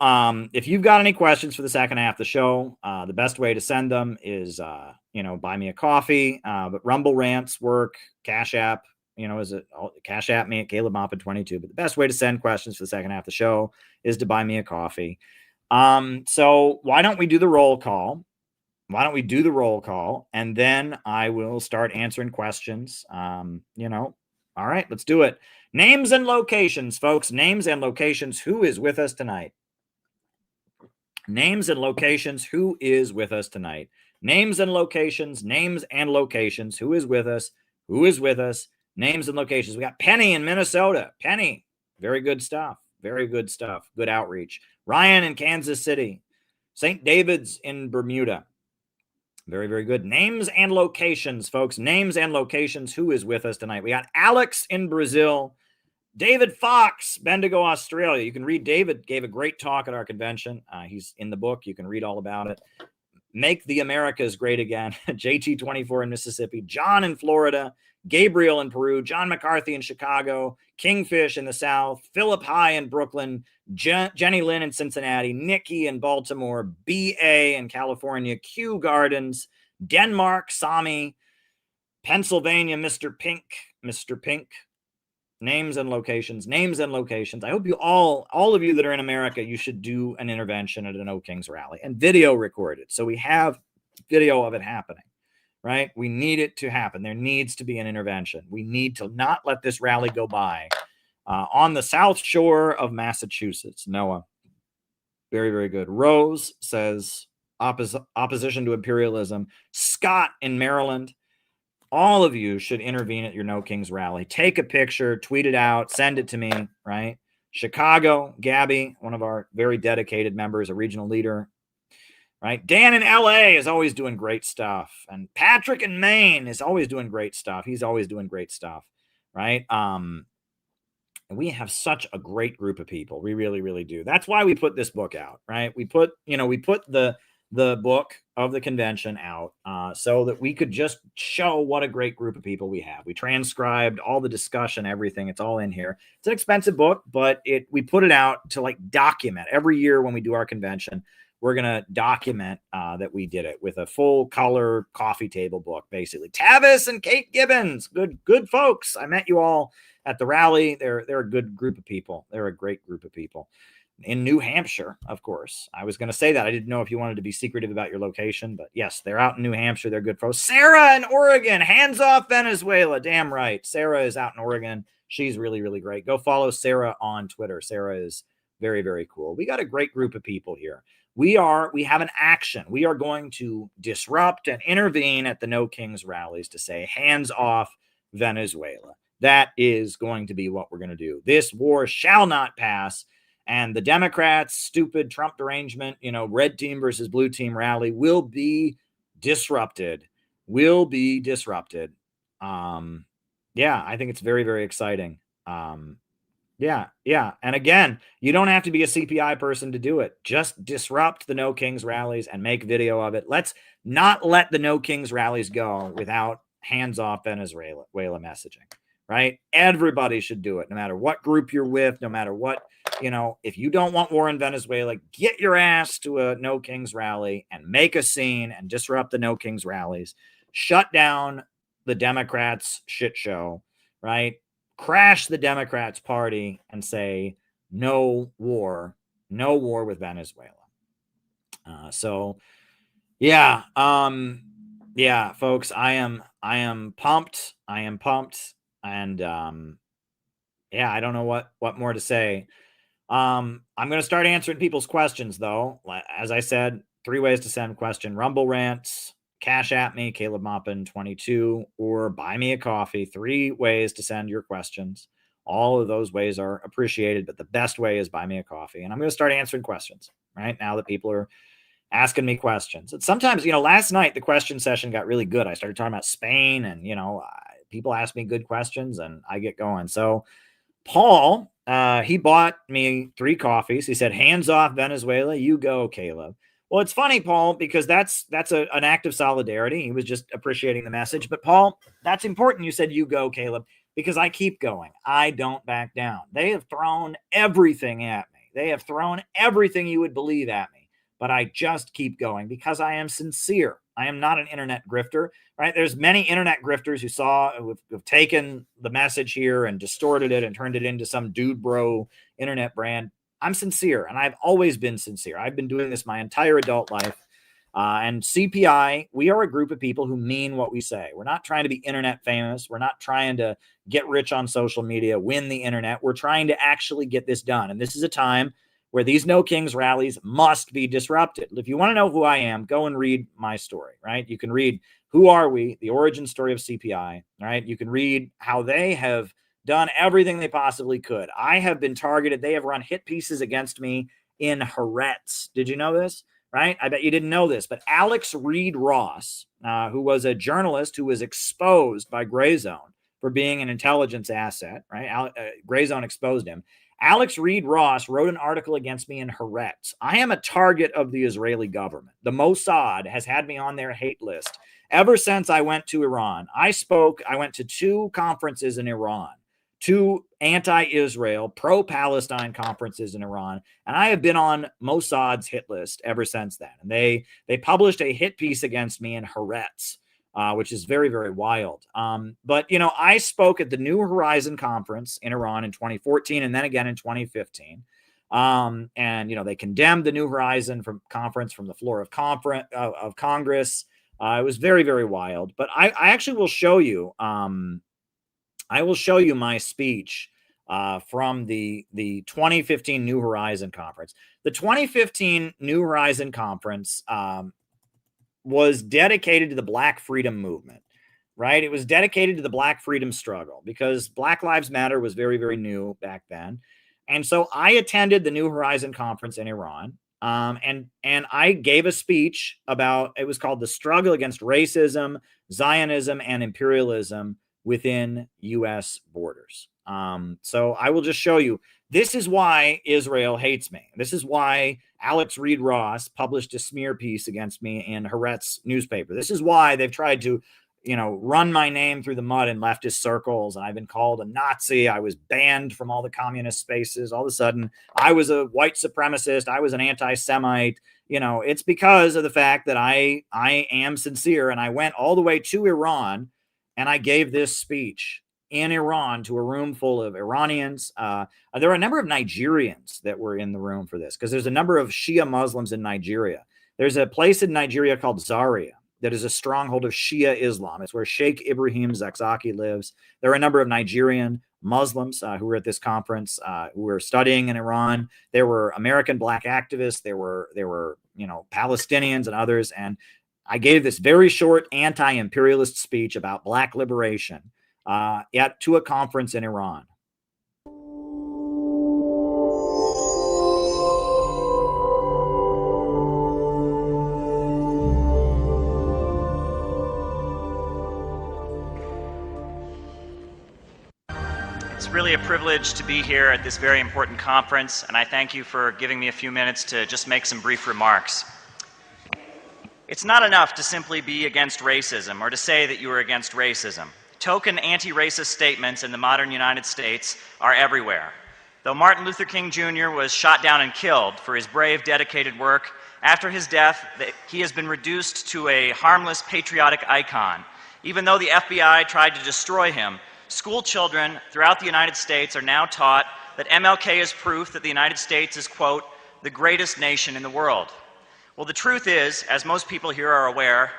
Speaker 1: if you've got any questions for the second half of the show, the best way to send them is, buy me a coffee. But Rumble rants work, Cash App, Cash App me at Caleb Moppin 22. But the best way to send questions for the second half of the show is to buy me a coffee. So why don't we do the roll call? And then I will start answering questions. All right, let's do it. Names and locations, folks. Names and locations. Who is with us tonight? Names and locations. Who is with us tonight? Names and locations. Names and locations. Who is with us? Who is with us? Names and locations. We got Penny in Minnesota. Penny. Very good stuff. Very good stuff. Good outreach. Ryan in Kansas City. St. David's in Bermuda. Very, very good. Names and locations, folks. Names and locations. Who is with us tonight? We got Alex in Brazil. David Fox, Bendigo, Australia. You can read. David gave a great talk at our convention. He's in the book. You can read all about it. Make the Americas Great Again. JT24 in Mississippi. John in Florida. Gabriel in Peru. John McCarthy in Chicago. Kingfish in the South. Philip High in Brooklyn. Jenny Lynn in Cincinnati. Nikki in Baltimore. BA in California. Kew Gardens. Denmark. Sami. Pennsylvania. Mr. Pink. Names and locations. I hope you all of you that are in America, you should do an intervention at an O Kings rally and video record it. So we have video of it happening, right? We need it to happen. There needs to be an intervention. We need to not let this rally go by. On the South Shore of Massachusetts, Noah. Very, very good. Rose says opposition to imperialism. Scott in Maryland. All of you should intervene at your No Kings rally. Take a picture, tweet it out, send it to me, right? Chicago, Gabby, one of our very dedicated members, a regional leader, right? Dan in LA is always doing great stuff. And Patrick in Maine is always doing great stuff. He's always doing great stuff, right? We have such a great group of people. We really, really do. That's why we put this book out, right? We put the book of the convention out so that we could just show what a great group of people we have. We transcribed all the discussion, everything. It's all in here. It's an expensive book, but we put it out to document. Every year when we do our convention, we're going to document that we did it with a full color coffee table book, basically. Tavis and Kate Gibbons, good folks. I met you all at the rally. They're a good group of people. They're a great group of people. In New Hampshire, of course. I was going to say that. I didn't know if you wanted to be secretive about your location, but yes, they're out in New Hampshire. They're good folks. Sarah in Oregon, hands off Venezuela. Damn right. Sarah is out in Oregon. She's really, really great. Go follow Sarah on Twitter. Sarah is very, very cool. We got a great group of people here. We have an action. We are going to disrupt and intervene at the No Kings rallies to say hands off Venezuela. That is going to be what we're going to do. This war shall not pass. And the Democrats' stupid Trump derangement, red team versus blue team rally will be disrupted. I think it's very, very exciting. And again, you don't have to be a CPI person to do it. Just disrupt the No Kings rallies and make video of it. Let's not let the No Kings rallies go without hands off Venezuela messaging, right? Everybody should do it, no matter what group you're with, no matter what. If you don't want war in Venezuela, get your ass to a No Kings rally and make a scene and disrupt the No Kings rallies. Shut down the Democrats' shit show, right? Crash the Democrats' party and say no war with Venezuela. Folks, I am pumped. And I don't know what more to say. I'm going to start answering people's questions, though. As I said, 3 ways to send question: Rumble rants, Cash App me, Caleb Moppin 22, or buy me a coffee. 3 ways to send your questions. All of those ways are appreciated, but the best way is buy me a coffee. And I'm going to start answering questions right now that people are asking me questions. And sometimes, last night the question session got really good. I started talking about Spain, and people ask me good questions and I get going. So Paul he bought me 3 coffees. He said, "Hands off Venezuela, you go, Caleb." Well, it's funny, Paul, because that's an act of solidarity. He was just appreciating the message. But Paul, that's important. You said, "You go, Caleb," because I keep going. I don't back down. They have thrown everything at me. They have thrown everything you would believe at me. But I just keep going because I am sincere. I am not an internet grifter, right? There's many internet grifters who've taken the message here and distorted it and turned it into some dude bro internet brand. I'm sincere, and I've always been sincere. I've been doing this my entire adult life. And CPI, we are a group of people who mean what we say. We're not trying to be internet famous. We're not trying to get rich on social media, win the internet. We're trying to actually get this done. And this is a time where these No Kings rallies must be disrupted. If you want to know who I am, go and read my story, right? You can read Who Are We? The origin story of CPI, right? You can read how they have done everything they possibly could. I have been targeted. They have run hit pieces against me in Haaretz. Did you know this? Right? I bet you didn't know this, but Alex Reed Ross, who was a journalist who was exposed by Gray Zone for being an intelligence asset, right? Gray Zone exposed him. Alex Reed Ross wrote an article against me in Haaretz. I am a target of the Israeli government. The Mossad has had me on their hate list ever since I went to Iran. I went to 2 conferences in Iran, 2 anti-Israel, pro-Palestine conferences in Iran, and I have been on Mossad's hit list ever since then. And they published a hit piece against me in Haaretz, which is very, very wild. But, I spoke at the New Horizon Conference in Iran in 2014 and then again in 2015. And, they condemned the New Horizon conference from the floor of Congress. It was very, very wild. But I actually will show you. I will show you my speech from the 2015 New Horizon Conference. The 2015 New Horizon Conference was dedicated to the Black Freedom Movement, right? It was dedicated to the Black Freedom struggle because Black Lives Matter was very, very new back then. And so I attended the New Horizon Conference in Iran, and I gave a speech about, it was called The Struggle Against Racism, Zionism, and Imperialism Within U.S. Borders. So I will just show you, this is why Israel hates me. This is why Alex Reed Ross published a smear piece against me in Haaretz newspaper. This is why they've tried to, run my name through the mud in leftist circles. And I've been called a Nazi. I was banned from all the communist spaces. All of a sudden, I was a white supremacist. I was an anti-Semite. It's because of the fact that I am sincere. And I went all the way to Iran and I gave this speech in Iran to a room full of Iranians. There were a number of Nigerians that were in the room for this because there's a number of Shia Muslims in Nigeria. There's a place in Nigeria called Zaria that is a stronghold of Shia Islam. It's where Sheikh Ibrahim Zakzaki lives. There are a number of Nigerian Muslims who were at this conference, who were studying in Iran. There were American Black activists. There were Palestinians and others. And I gave this very short anti-imperialist speech about Black liberation to a conference in Iran.
Speaker 3: It's really a privilege to be here at this very important conference, and I thank you for giving me a few minutes to just make some brief remarks. It's not enough to simply be against racism or to say that you are against racism. Token anti-racist statements in the modern United States are everywhere. Though Martin Luther King Jr. was shot down and killed for his brave, dedicated work, after his death, he has been reduced to a harmless, patriotic icon. Even though the FBI tried to destroy him, school children throughout the United States are now taught that MLK is proof that the United States is, quote, the greatest nation in the world. Well, the truth is, as most people here are aware,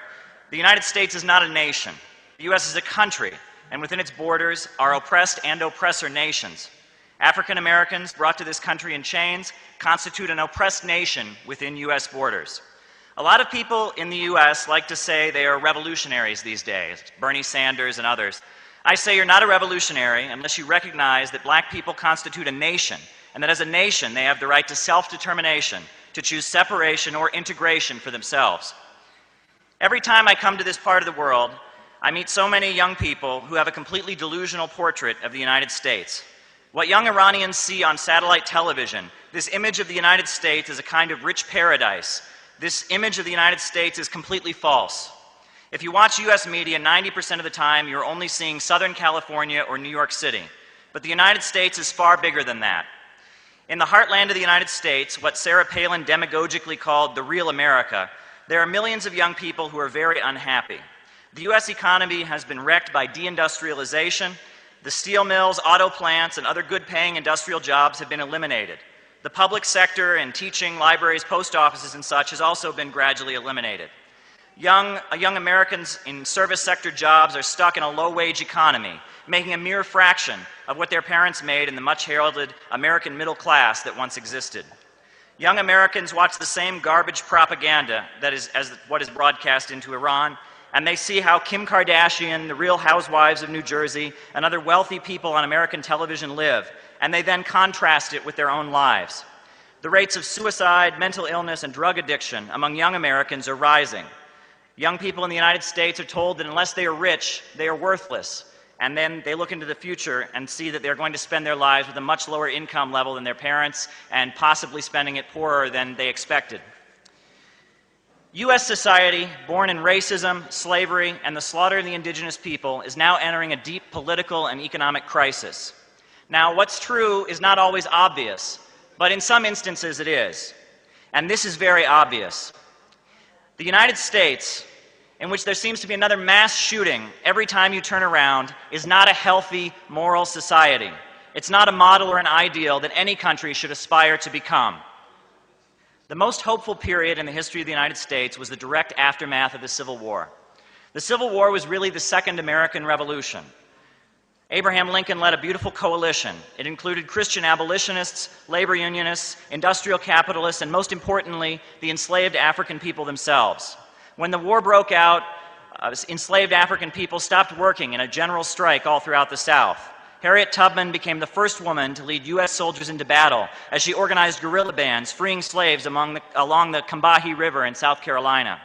Speaker 3: the United States is not a nation. The U.S. is a country, and within its borders are oppressed and oppressor nations. African Americans brought to this country in chains constitute an oppressed nation within U.S. borders. A lot of people in the U.S. like to say they are revolutionaries these days, Bernie Sanders and others. I say you're not a revolutionary unless you recognize that Black people constitute a nation, and that as a nation they have the right to self-determination, to choose separation or integration for themselves. Every time I come to this part of the world, I meet so many young people who have a completely delusional portrait of the United States. What young Iranians see on satellite television, this image of the United States as a kind of rich paradise, this image of the United States is completely false. If you watch US media, 90% of the time you're only seeing Southern California or New York City. But the United States is far bigger than that. In the heartland of the United States, what Sarah Palin demagogically called the real America, there are millions of young people who are very unhappy. The US economy has been wrecked by deindustrialization. The steel mills, auto plants, and other good-paying industrial jobs have been eliminated. The public sector and teaching, libraries, post offices, and such has also been gradually eliminated. Young Americans in service sector jobs are stuck in a low-wage economy, making a mere fraction of what their parents made in the much-heralded American middle class that once existed. Young Americans watch the same garbage propaganda that is as what is broadcast into Iran, and they see how Kim Kardashian, the Real Housewives of New Jersey, and other wealthy people on American television live, and they then contrast it with their own lives. The rates of suicide, mental illness, and drug addiction among young Americans are rising. Young people in the United States are told that unless they are rich, they are worthless. And then they look into the future and see that they're going to spend their lives with a much lower income level than their parents and possibly spending it poorer than they expected. U.S. society, born in racism, slavery, and the slaughter of the indigenous people, is now entering a deep political and economic crisis. Now, what's true is not always obvious, but in some instances it is. And this is very obvious. The United States, in which there seems to be another mass shooting every time you turn around, is not a healthy, moral society. It's not a model or an ideal that any country should aspire to become. The most hopeful period in the history of the United States was the direct aftermath of the Civil War. The Civil War was really the Second American Revolution. Abraham Lincoln led a beautiful coalition. It included Christian abolitionists, labor unionists, industrial capitalists, and most importantly, the enslaved African people themselves. When the war broke out, enslaved African people stopped working in a general strike all throughout the South. Harriet Tubman became the first woman to lead U.S. soldiers into battle as she organized guerrilla bands freeing slaves along the Combahee River in South Carolina.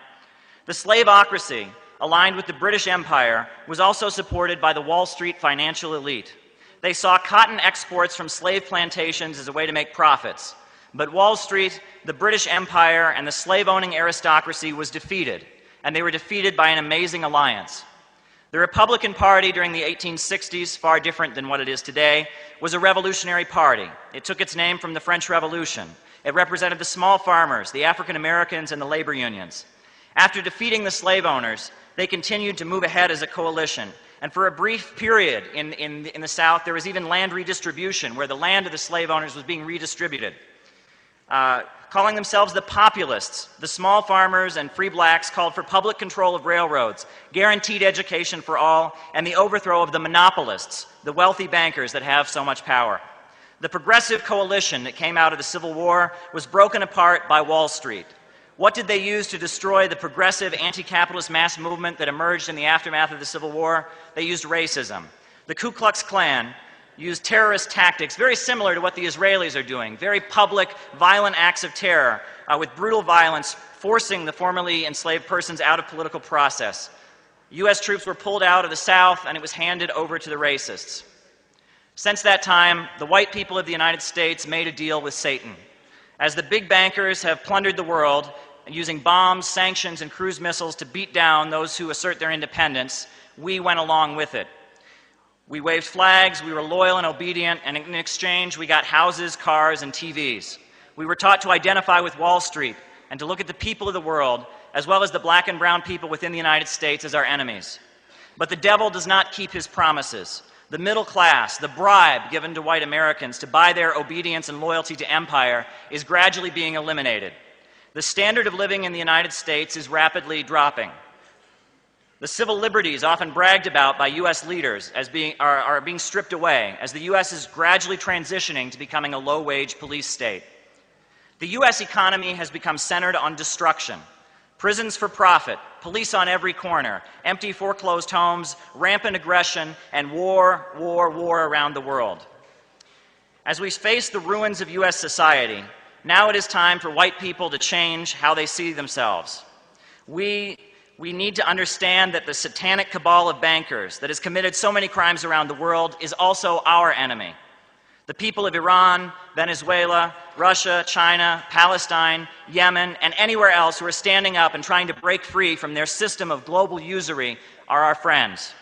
Speaker 3: The slaveocracy, aligned with the British Empire, was also supported by the Wall Street financial elite. They saw cotton exports from slave plantations as a way to make profits. But Wall Street, the British Empire, and the slave-owning aristocracy was defeated, and they were defeated by an amazing alliance. The Republican Party during the 1860s, far different than what it is today, was a revolutionary party. It took its name from the French Revolution. It represented the small farmers, the African Americans, and the labor unions. After defeating the slave owners, they continued to move ahead as a coalition. And for a brief period in the South, there was even land redistribution, where the land of the slave owners was being redistributed. Calling themselves the populists, the small farmers and free blacks called for public control of railroads, guaranteed education for all, and the overthrow of the monopolists, the wealthy bankers that have so much power. The progressive coalition that came out of the Civil War was broken apart by Wall Street. What did they use to destroy the progressive anti-capitalist mass movement that emerged in the aftermath of the Civil War? They used racism. The Ku Klux Klan used terrorist tactics very similar to what the Israelis are doing, very public, violent acts of terror with brutal violence, forcing the formerly enslaved persons out of political process. U.S. troops were pulled out of the South, and it was handed over to the racists. Since that time, the white people of the United States made a deal with Satan. As the big bankers have plundered the world, using bombs, sanctions, and cruise missiles to beat down those who assert their independence, we went along with it. We waved flags, we were loyal and obedient, and in exchange we got houses, cars, and TVs. We were taught to identify with Wall Street and to look at the people of the world, as well as the black and brown people within the United States, as our enemies. But the devil does not keep his promises. The middle class, the bribe given to white Americans to buy their obedience and loyalty to empire, is gradually being eliminated. The standard of living in the United States is rapidly dropping. The civil liberties often bragged about by U.S. leaders are being stripped away as the U.S. is gradually transitioning to becoming a low-wage police state. The U.S. economy has become centered on destruction. Prisons for profit, police on every corner, empty foreclosed homes, rampant aggression, and war around the world. As we face the ruins of U.S. society, now it is time for white people to change how they see themselves. We need to understand that the satanic cabal of bankers that has committed so many crimes around the world is also our enemy. The people of Iran, Venezuela, Russia, China, Palestine, Yemen, and anywhere else who are standing up and trying to break free from their system of global usury are our friends.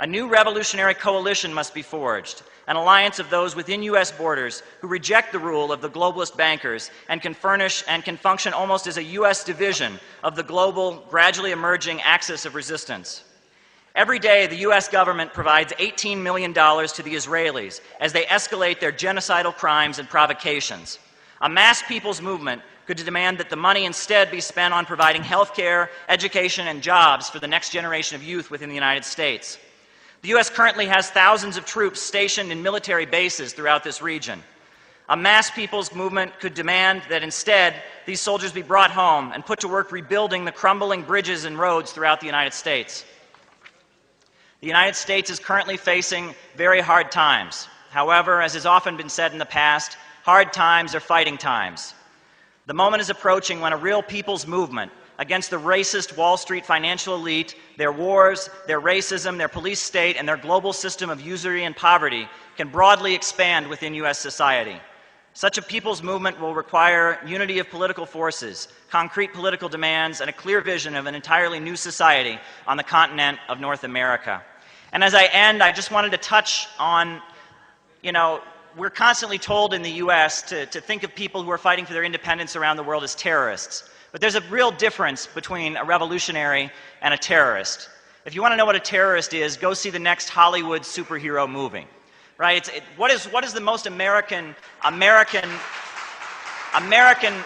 Speaker 3: A new revolutionary coalition must be forged, an alliance of those within U.S. borders who reject the rule of the globalist bankers and can function almost as a U.S. division of the global, gradually emerging axis of resistance. Every day, the U.S. government provides $18 million to the Israelis as they escalate their genocidal crimes and provocations. A mass people's movement could demand that the money instead be spent on providing health care, education, and jobs for the next generation of youth within the United States. The U.S. currently has thousands of troops stationed in military bases throughout this region. A mass people's movement could demand that instead these soldiers be brought home and put to work rebuilding the crumbling bridges and roads throughout the United States. The United States is currently facing very hard times. However, as has often been said in the past, hard times are fighting times. The moment is approaching when a real people's movement against the racist Wall Street financial elite, their wars, their racism, their police state, and their global system of usury and poverty can broadly expand within U.S. society. Such a people's movement will require unity of political forces, concrete political demands, and a clear vision of an entirely new society on the continent of North America. And as I end, I just wanted to touch on, we're constantly told in the U.S. to think of people who are fighting for their independence around the world as terrorists. But there's a real difference between a revolutionary and a terrorist. If you want to know what a terrorist is, go see the next Hollywood superhero movie. Right? What is the most American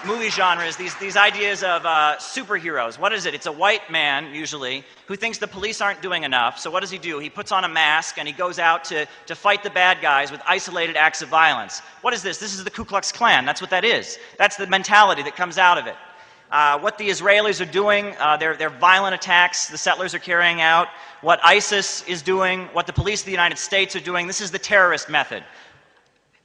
Speaker 3: movie genres? These ideas of superheroes. What is it? It's a white man usually who thinks the police aren't doing enough. So what does he do? He puts on a mask and he goes out to fight the bad guys with isolated acts of violence. What is this? This is the Ku Klux Klan. That's what that is. That's the mentality that comes out of it. What the Israelis are doing, their violent attacks the settlers are carrying out, what ISIS is doing, what the police of the United States are doing, this is the terrorist method.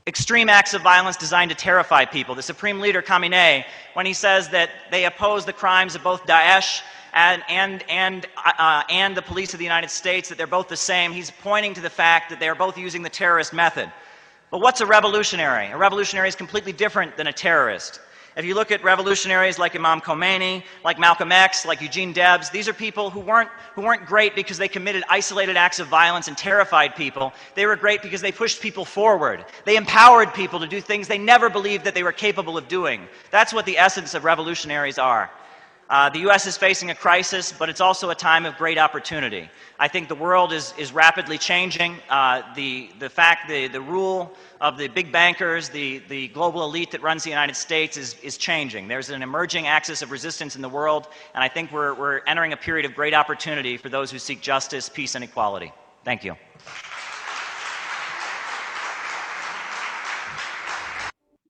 Speaker 3: Extreme acts of violence designed to terrify people. The Supreme Leader Khamenei, when he says that they oppose the crimes of both Daesh and the police of the United States, that they're both the same, he's pointing to the fact that they are both using the terrorist method. But what's a revolutionary? A revolutionary is completely different than a terrorist. If you look at revolutionaries like Imam Khomeini, like Malcolm X, like Eugene Debs, these are people who weren't great because they committed isolated acts of violence and terrified people. They were great because they pushed people forward. They empowered people to do things they never believed that they were capable of doing. That's what the essence of revolutionaries are. The U.S. is facing a crisis, but it's also a time of great opportunity. I think the world is rapidly changing. The rule of the big bankers, the global elite that runs the United States is changing. There's an emerging axis of resistance in the world, and I think we're entering a period of great opportunity for those who seek justice, peace, and equality. Thank you.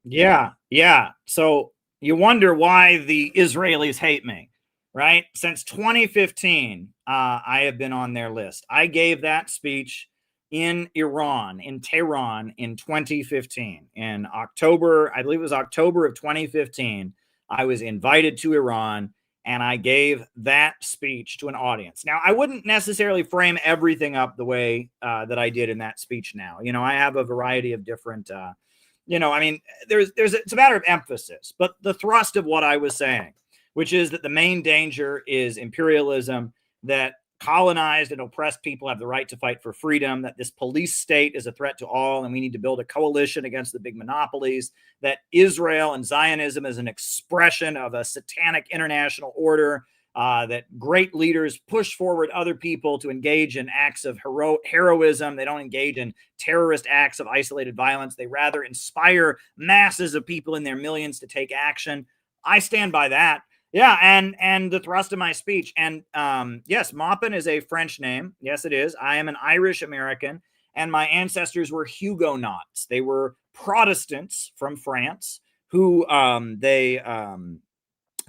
Speaker 1: Yeah. So you wonder why the Israelis hate me, right? Since 2015, I have been on their list. I gave that speech in Iran, in Tehran, in 2015. In October, I believe it was October of 2015, I was invited to Iran, and I gave that speech to an audience. Now, I wouldn't necessarily frame everything up the way that I did in that speech now. I have a variety of different... it's a matter of emphasis, but the thrust of what I was saying, which is that the main danger is imperialism, that colonized and oppressed people have the right to fight for freedom, that this police state is a threat to all, and we need to build a coalition against the big monopolies, that Israel and Zionism is an expression of a satanic international order, that great leaders push forward other people to engage in acts of heroism. They don't engage in terrorist acts of isolated violence. They rather inspire masses of people in their millions to take action. I stand by that. Yeah, and the thrust of my speech. And yes, Maupin is a French name. Yes, it is. I am an Irish American, and my ancestors were Huguenots. They were Protestants from France who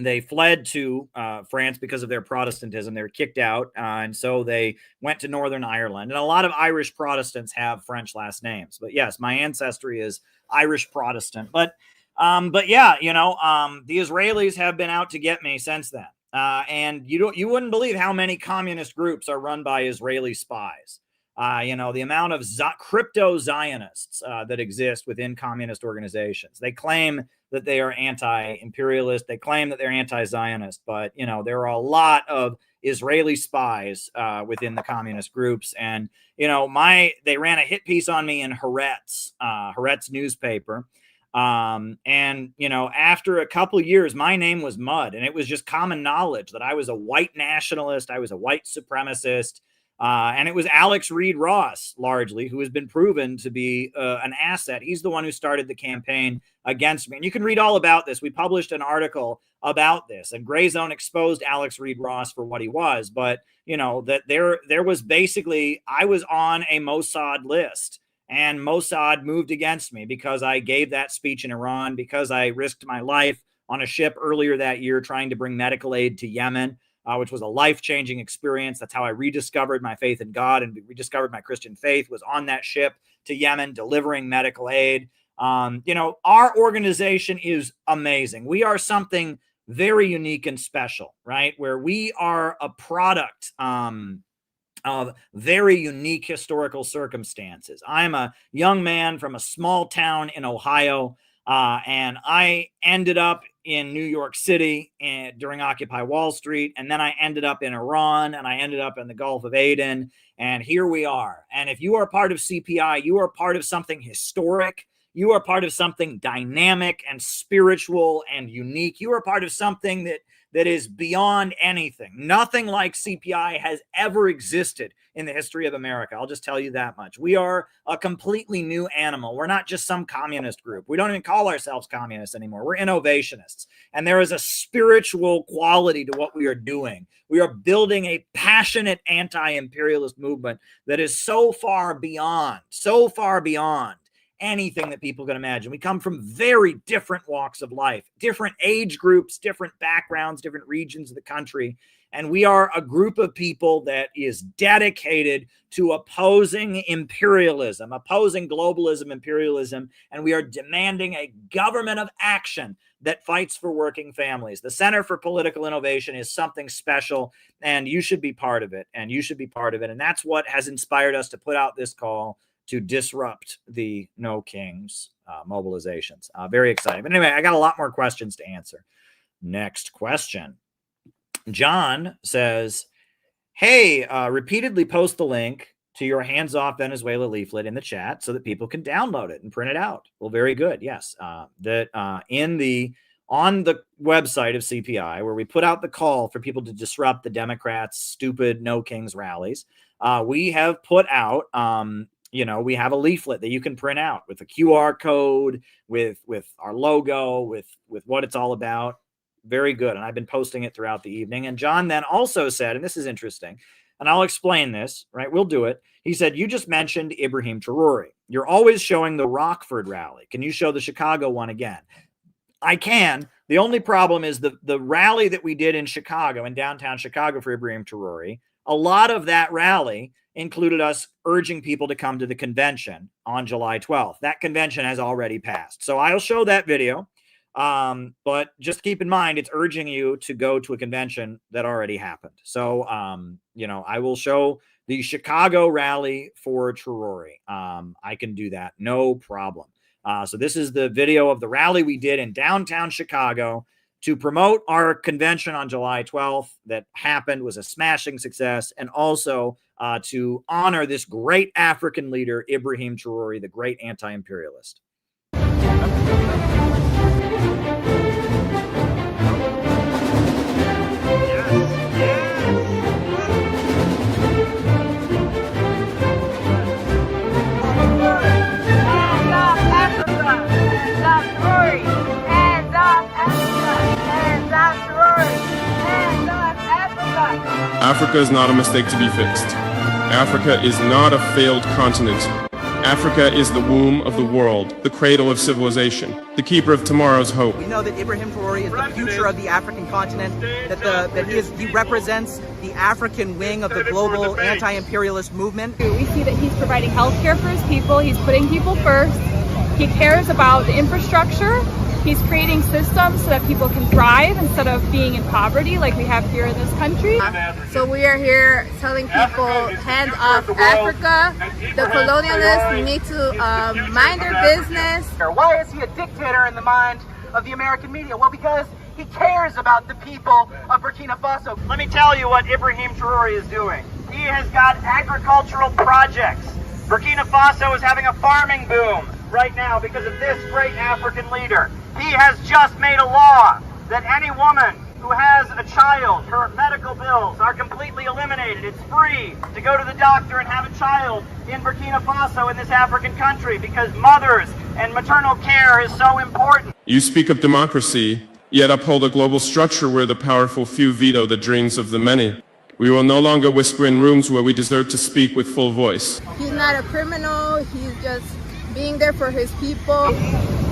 Speaker 1: they fled to France because of their Protestantism. They were kicked out, and so they went to Northern Ireland. And a lot of Irish Protestants have French last names. But yes, my ancestry is Irish Protestant. But yeah, the Israelis have been out to get me since then. And you wouldn't believe how many communist groups are run by Israeli spies. The amount of crypto Zionists that exist within communist organizations. They claim that they are anti-imperialist. They claim that they're anti-Zionist, but there are a lot of Israeli spies within the communist groups. And they ran a hit piece on me in Haaretz newspaper. After a couple years, my name was mud, and it was just common knowledge that I was a white nationalist. I was a white supremacist. And it was Alex Reed Ross, largely, who has been proven to be an asset. He's the one who started the campaign against me. And you can read all about this. We published an article about this, and Gray Zone exposed Alex Reed Ross for what he was. But, that there was basically, I was on a Mossad list, and Mossad moved against me because I gave that speech in Iran, because I risked my life on a ship earlier that year trying to bring medical aid to Yemen. Which was a life-changing experience. That's how I rediscovered my faith in God and rediscovered my Christian faith, was on that ship to Yemen delivering medical aid. Our organization is amazing. We are something very unique and special, right? Where we are a product of very unique historical circumstances. I'm a young man from a small town in Ohio, and I ended up in New York City during Occupy Wall Street, and then I ended up in Iran, and I ended up in the Gulf of Aden, and here we are. And if you are part of CPI, you are part of something historic. You are part of something dynamic and spiritual and unique. You are part of something that is beyond anything. Nothing like CPI has ever existed in the history of America. I'll just tell you that much. We are a completely new animal. We're not just some communist group. We don't even call ourselves communists anymore. We're innovationists. And there is a spiritual quality to what we are doing. We are building a passionate anti-imperialist movement that is so far beyond anything that people can imagine. We come from very different walks of life, different age groups, different backgrounds, different regions of the country. And we are a group of people that is dedicated to opposing imperialism, opposing globalism, imperialism. And we are demanding a government of action that fights for working families. The Center for Political Innovation is something special, and you should be part of it. And that's what has inspired us to put out this call to disrupt the No Kings mobilizations. Very exciting. But anyway, I got a lot more questions to answer. Next question. John says, hey, repeatedly post the link to your Hands Off Venezuela leaflet in the chat so that people can download it and print it out. Well, very good. Yes. On the website of CPI, where we put out the call for people to disrupt the Democrats' stupid No Kings rallies, we have put out we have a leaflet that you can print out with a QR code, with our logo, with what it's all about. Very good. And I've been posting it throughout the evening. And John then also said, and this is interesting, and I'll explain this, right? We'll do it. He said, you just mentioned Ibrahim Traore. You're always showing the Rockford rally. Can you show the Chicago one again? I can. The only problem is the rally that we did in Chicago, in downtown Chicago for Ibrahim Traore, a lot of that rally included us urging people to come to the convention on July 12th. That convention has already passed. So I'll show that video. But just keep in mind, it's urging you to go to a convention that already happened. So, I will show the Chicago rally for Traore. I can do that. No problem. So this is the video of the rally we did in downtown Chicago to promote our convention on July 12th that happened, was a smashing success, and also to honor this great African leader, Ibrahim Traore, the great anti-imperialist.
Speaker 4: Africa is not a mistake to be fixed. Africa is not a failed continent. Africa is the womb of the world, the cradle of civilization, the keeper of tomorrow's hope.
Speaker 22: We know that Ibrahim Traore is the future of the African continent, that he represents the African wing of the global anti-imperialist movement.
Speaker 23: We see that he's providing health care for his people, he's putting people first, he cares about the infrastructure,
Speaker 5: He's creating systems so that people can thrive instead of being in poverty like we have here in this country.
Speaker 8: So we are here telling people, hands off Africa. The colonialists need to mind their business.
Speaker 22: Why is he a dictator in the mind of the American media? Well, because he cares about the people of Burkina Faso.
Speaker 13: Let me tell you what Ibrahim Traoré is doing. He has got agricultural projects. Burkina Faso is having a farming boom right now because of this great African leader. He has just made a law that any woman who has a child, her medical bills are completely eliminated. It's free to go to the doctor and have a child in Burkina Faso, in this African country, because mothers and maternal care is so important.
Speaker 4: You speak of democracy, yet uphold a global structure where the powerful few veto the dreams of the many. We will no longer whisper in rooms where we deserve to speak with full voice.
Speaker 8: He's not a criminal, he's just being there for his people.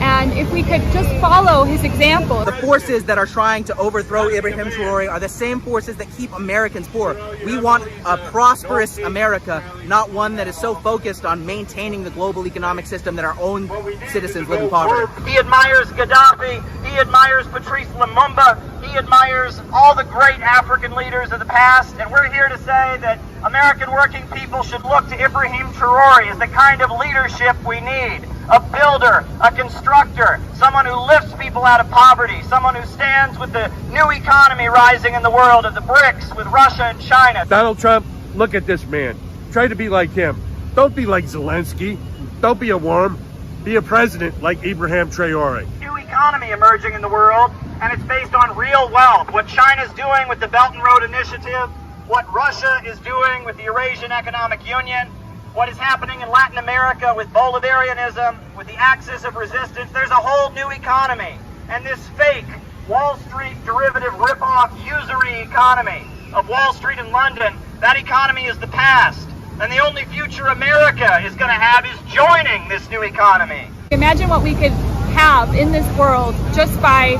Speaker 5: And if we could just follow his example.
Speaker 22: The forces that are trying to overthrow Ibrahim Traoré are the same forces that keep Americans poor. We want a prosperous America, not one that is so focused on maintaining the global economic system that our own citizens live in poverty.
Speaker 13: He admires Gaddafi, he admires Patrice Lumumba, he admires all the great African leaders of the past, and we're here to say that American working people should look to Ibrahim Traoré as the kind of leadership we need. A builder, a constructor, someone who lifts people out of poverty, someone who stands with the new economy rising in the world of the BRICS with Russia and China.
Speaker 14: Donald Trump, look at this man. Try to be like him. Don't be like Zelensky. Don't be a worm. Be a president like Ibrahim Traoré.
Speaker 13: New economy emerging in the world, and it's based on real wealth. What China's doing with the Belt and Road Initiative, what Russia is doing with the Eurasian Economic Union, what is happening in Latin America with Bolivarianism, with the axis of resistance. There's a whole new economy. And this fake Wall Street derivative rip-off usury economy of Wall Street in London, that economy is the past. And the only future America is going to have is joining this new economy.
Speaker 5: Imagine what we could have in this world just by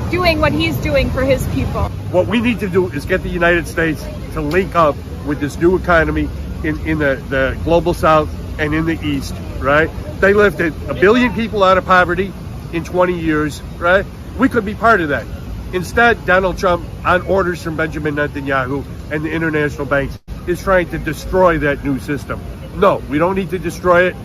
Speaker 5: doing what he's doing for his people.
Speaker 14: What we need to do is get the United States to link up with this new economy in the global south and in the east, right? They lifted 1 billion people out of poverty in 20 years, right? We could be part of that. Instead, Donald Trump, on orders from Benjamin Netanyahu and the international banks, is trying to destroy that new system. No, we don't need to destroy it.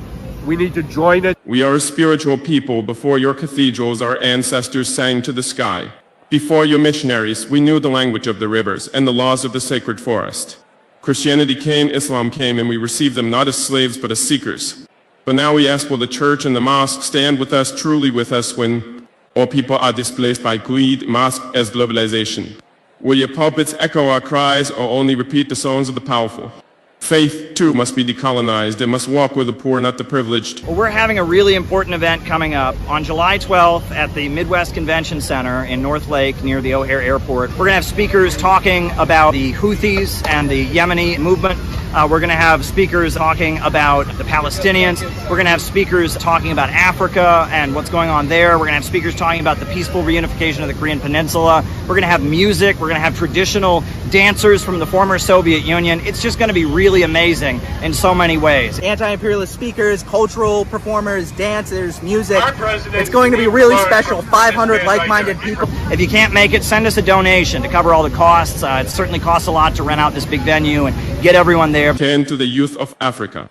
Speaker 14: We need to join it.
Speaker 4: We are a spiritual people. Before your cathedrals, our ancestors sang to the sky. Before your missionaries, we knew the language of the rivers and the laws of the sacred forest. Christianity came, Islam came, and we received them not as slaves but as seekers. But now we ask, will the church and the mosque stand with us, truly with us, when all people are displaced by greed, masked as globalization? Will your pulpits echo our cries or only repeat the songs of the powerful? Faith, too, must be decolonized. It must walk with the poor, not the privileged.
Speaker 3: Well, we're having a really important event coming up on July 12th at the Midwest Convention Center in North Lake near the O'Hare Airport. We're going to have speakers talking about the Houthis and the Yemeni movement. We're going to have speakers talking about the Palestinians. We're going to have speakers talking about Africa and what's going on there. We're going to have speakers talking about the peaceful reunification of the Korean Peninsula. We're going to have music. We're going to have traditional dancers from the former Soviet Union. It's just going to be really amazing in so many ways.
Speaker 22: Anti-imperialist speakers, cultural performers, dancers, music. It's going to be really special. 500 like-minded people.
Speaker 3: If you can't make it, send us a donation to cover all the costs. It certainly costs a lot to rent out this big venue and get everyone there.
Speaker 4: To the youth of Africa,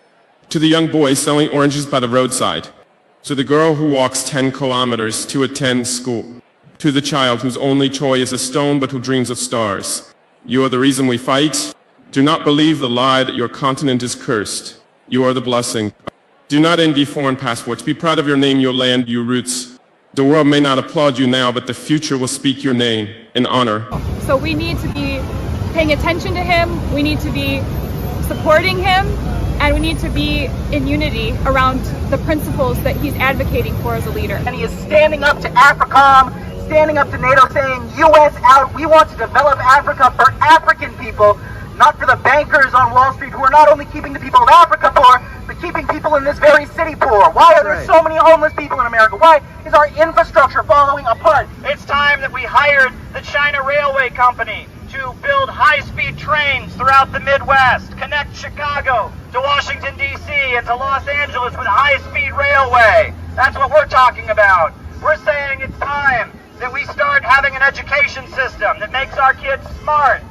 Speaker 4: to the young boy selling oranges by the roadside, to the girl who walks 10 kilometers to attend school, to the child whose only toy is a stone but who dreams of stars. You are the reason we fight. Do not believe the lie that your continent is cursed. You are the blessing. Do not envy foreign passports. Be proud of your name, your land, your roots. The world may not applaud you now, but the future will speak your name in honor.
Speaker 5: So we need to be paying attention to him. We need to be supporting him, and we need to be in unity around the principles that he's advocating for as a leader.
Speaker 22: And he is standing up to AFRICOM, standing up to NATO, saying, U.S. out, we want to develop Africa for African people, not for the bankers on Wall Street who are not only keeping the people of Africa poor, but keeping people in this very city poor. Why are there so many homeless people in America? Why is our infrastructure falling apart?
Speaker 13: It's time that we hired the China Railway Company to build high-speed trains throughout the Midwest, connect Chicago to Washington, D.C. and to Los Angeles with high-speed railway. That's what we're talking about.
Speaker 22: We're saying it's time that we start having an education system that makes our kids smarter.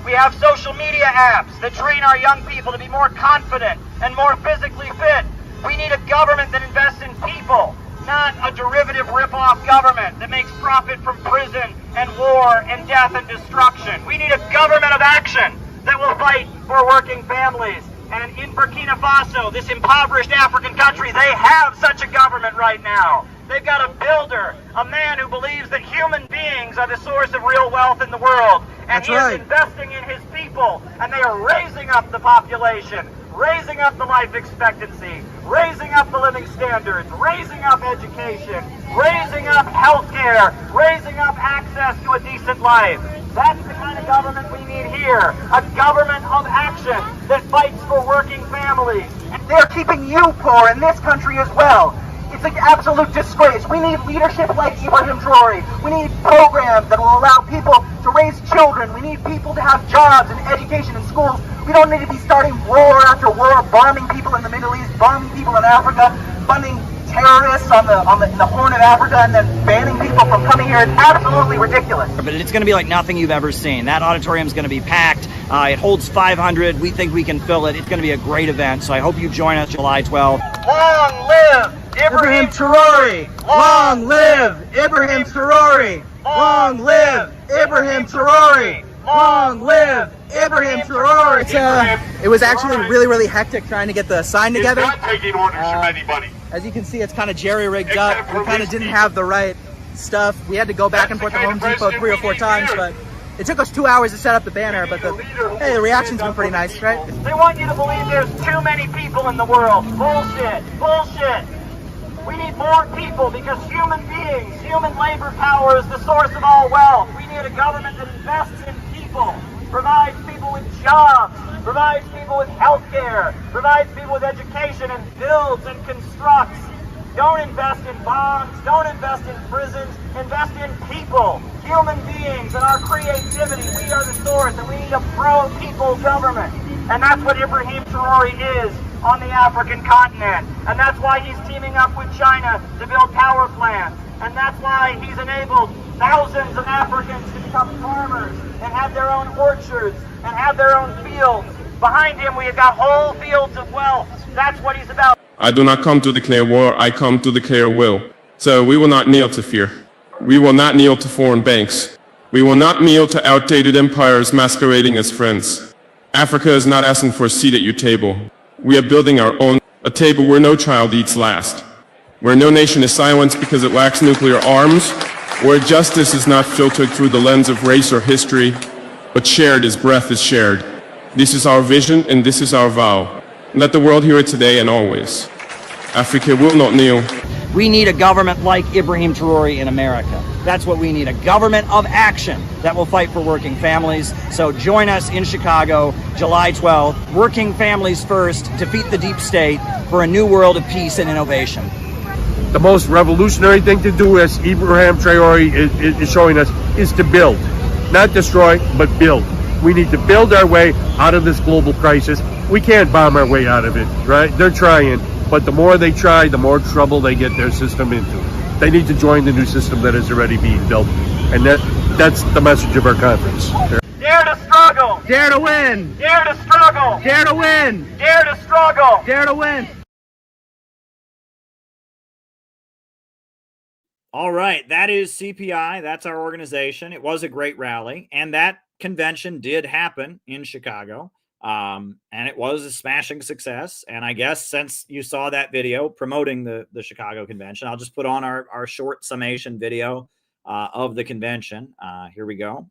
Speaker 22: We have social media apps that train our young people to be more confident and more physically fit. We need a government that invests in people, not a derivative rip-off government that makes profit from prison and war and death and destruction. We need a government of action that will fight for working families. And in Burkina Faso, this impoverished African country, they have such a government right now. They've got a builder, a man who believes that human beings are the source of real wealth in the world. And he is investing in his people, and they are raising up the population, raising up the life expectancy, raising up the living standards, raising up education, raising up health care, raising up access to a decent life. That's the kind of government we need here, a government of action that fights for working families. They're keeping you poor in this country as well. It's an absolute disgrace. We need leadership like Ibrahim Traore. We need programs that will allow people to raise children. We need people to have jobs and education in schools. We don't need to be starting war after war, bombing people in the Middle East, bombing people in Africa, funding terrorists in the Horn of Africa, and then banning people from coming here. It's absolutely ridiculous.
Speaker 6: But it's going to be like nothing you've ever seen. That auditorium is going to be packed. It holds 500. We think we can fill it. It's going to be a great event. So I hope you join us July 12th.
Speaker 22: Long live Ibrahim Traore! Long live Ibrahim Traore! Long live Ibrahim Traore! Long live Ibrahim Traore!
Speaker 7: It was actually really hectic trying to get the sign together.
Speaker 9: Not taking orders from anybody.
Speaker 7: As you can see, it's kind of jerry-rigged up. We kind of didn't have the right stuff. We had to go back and forth to Home Depot 3 or 4 times, but it took us 2 hours to set up the banner, but the reaction's been pretty nice, right?
Speaker 22: They want you to believe there's too many people in the world. Bullshit! Bullshit! We need more people because human beings, human labor power is the source of all wealth. We need a government that invests in people, provides people with jobs, provides people with health care, provides people with education, and builds and constructs. Don't invest in bombs, don't invest in prisons, invest in people, human beings, and our creativity. We are the source, and we need a pro-people government. And that's what Ibrahim Traore is on the African continent. And that's why he's teaming up with China to build power plants. And that's why he's enabled thousands of Africans to become farmers and have their own orchards and have their own fields. Behind him, we have got whole fields of wealth. That's what he's about.
Speaker 4: I do not come to declare war, I come to declare will. So we will not kneel to fear. We will not kneel to foreign banks. We will not kneel to outdated empires masquerading as friends. Africa is not asking for a seat at your table. We are building our own, a table where no child eats last, where no nation is silenced because it lacks nuclear arms, where justice is not filtered through the lens of race or history, but shared as breath is shared. This is our vision and this is our vow. Let the world hear it today and always. Africa will not kneel.
Speaker 6: We need a government like Ibrahim Traore in America. That's what we need, a government of action that will fight for working families. So join us in Chicago, July 12th. Working families first, defeat the deep state for a new world of peace and innovation.
Speaker 23: The most revolutionary thing to do, as Ibrahim Traore is showing us, is to build. Not destroy, but build. We need to build our way out of this global crisis. We can't bomb our way out of it, right? They're trying, but the more they try, the more trouble they get their system into. They need to join the new system that is already being built. And that's the message of our conference.
Speaker 22: Dare to struggle!
Speaker 7: Dare to win!
Speaker 22: Dare to struggle!
Speaker 7: Dare to win!
Speaker 22: Dare to struggle!
Speaker 7: Dare to win!
Speaker 1: All right, that is CPI. That's our organization. It was a great rally, and that convention did happen in Chicago. And it was a smashing success. And I guess since you saw that video promoting the Chicago convention, I'll just put on our short summation video of the convention. Here we go.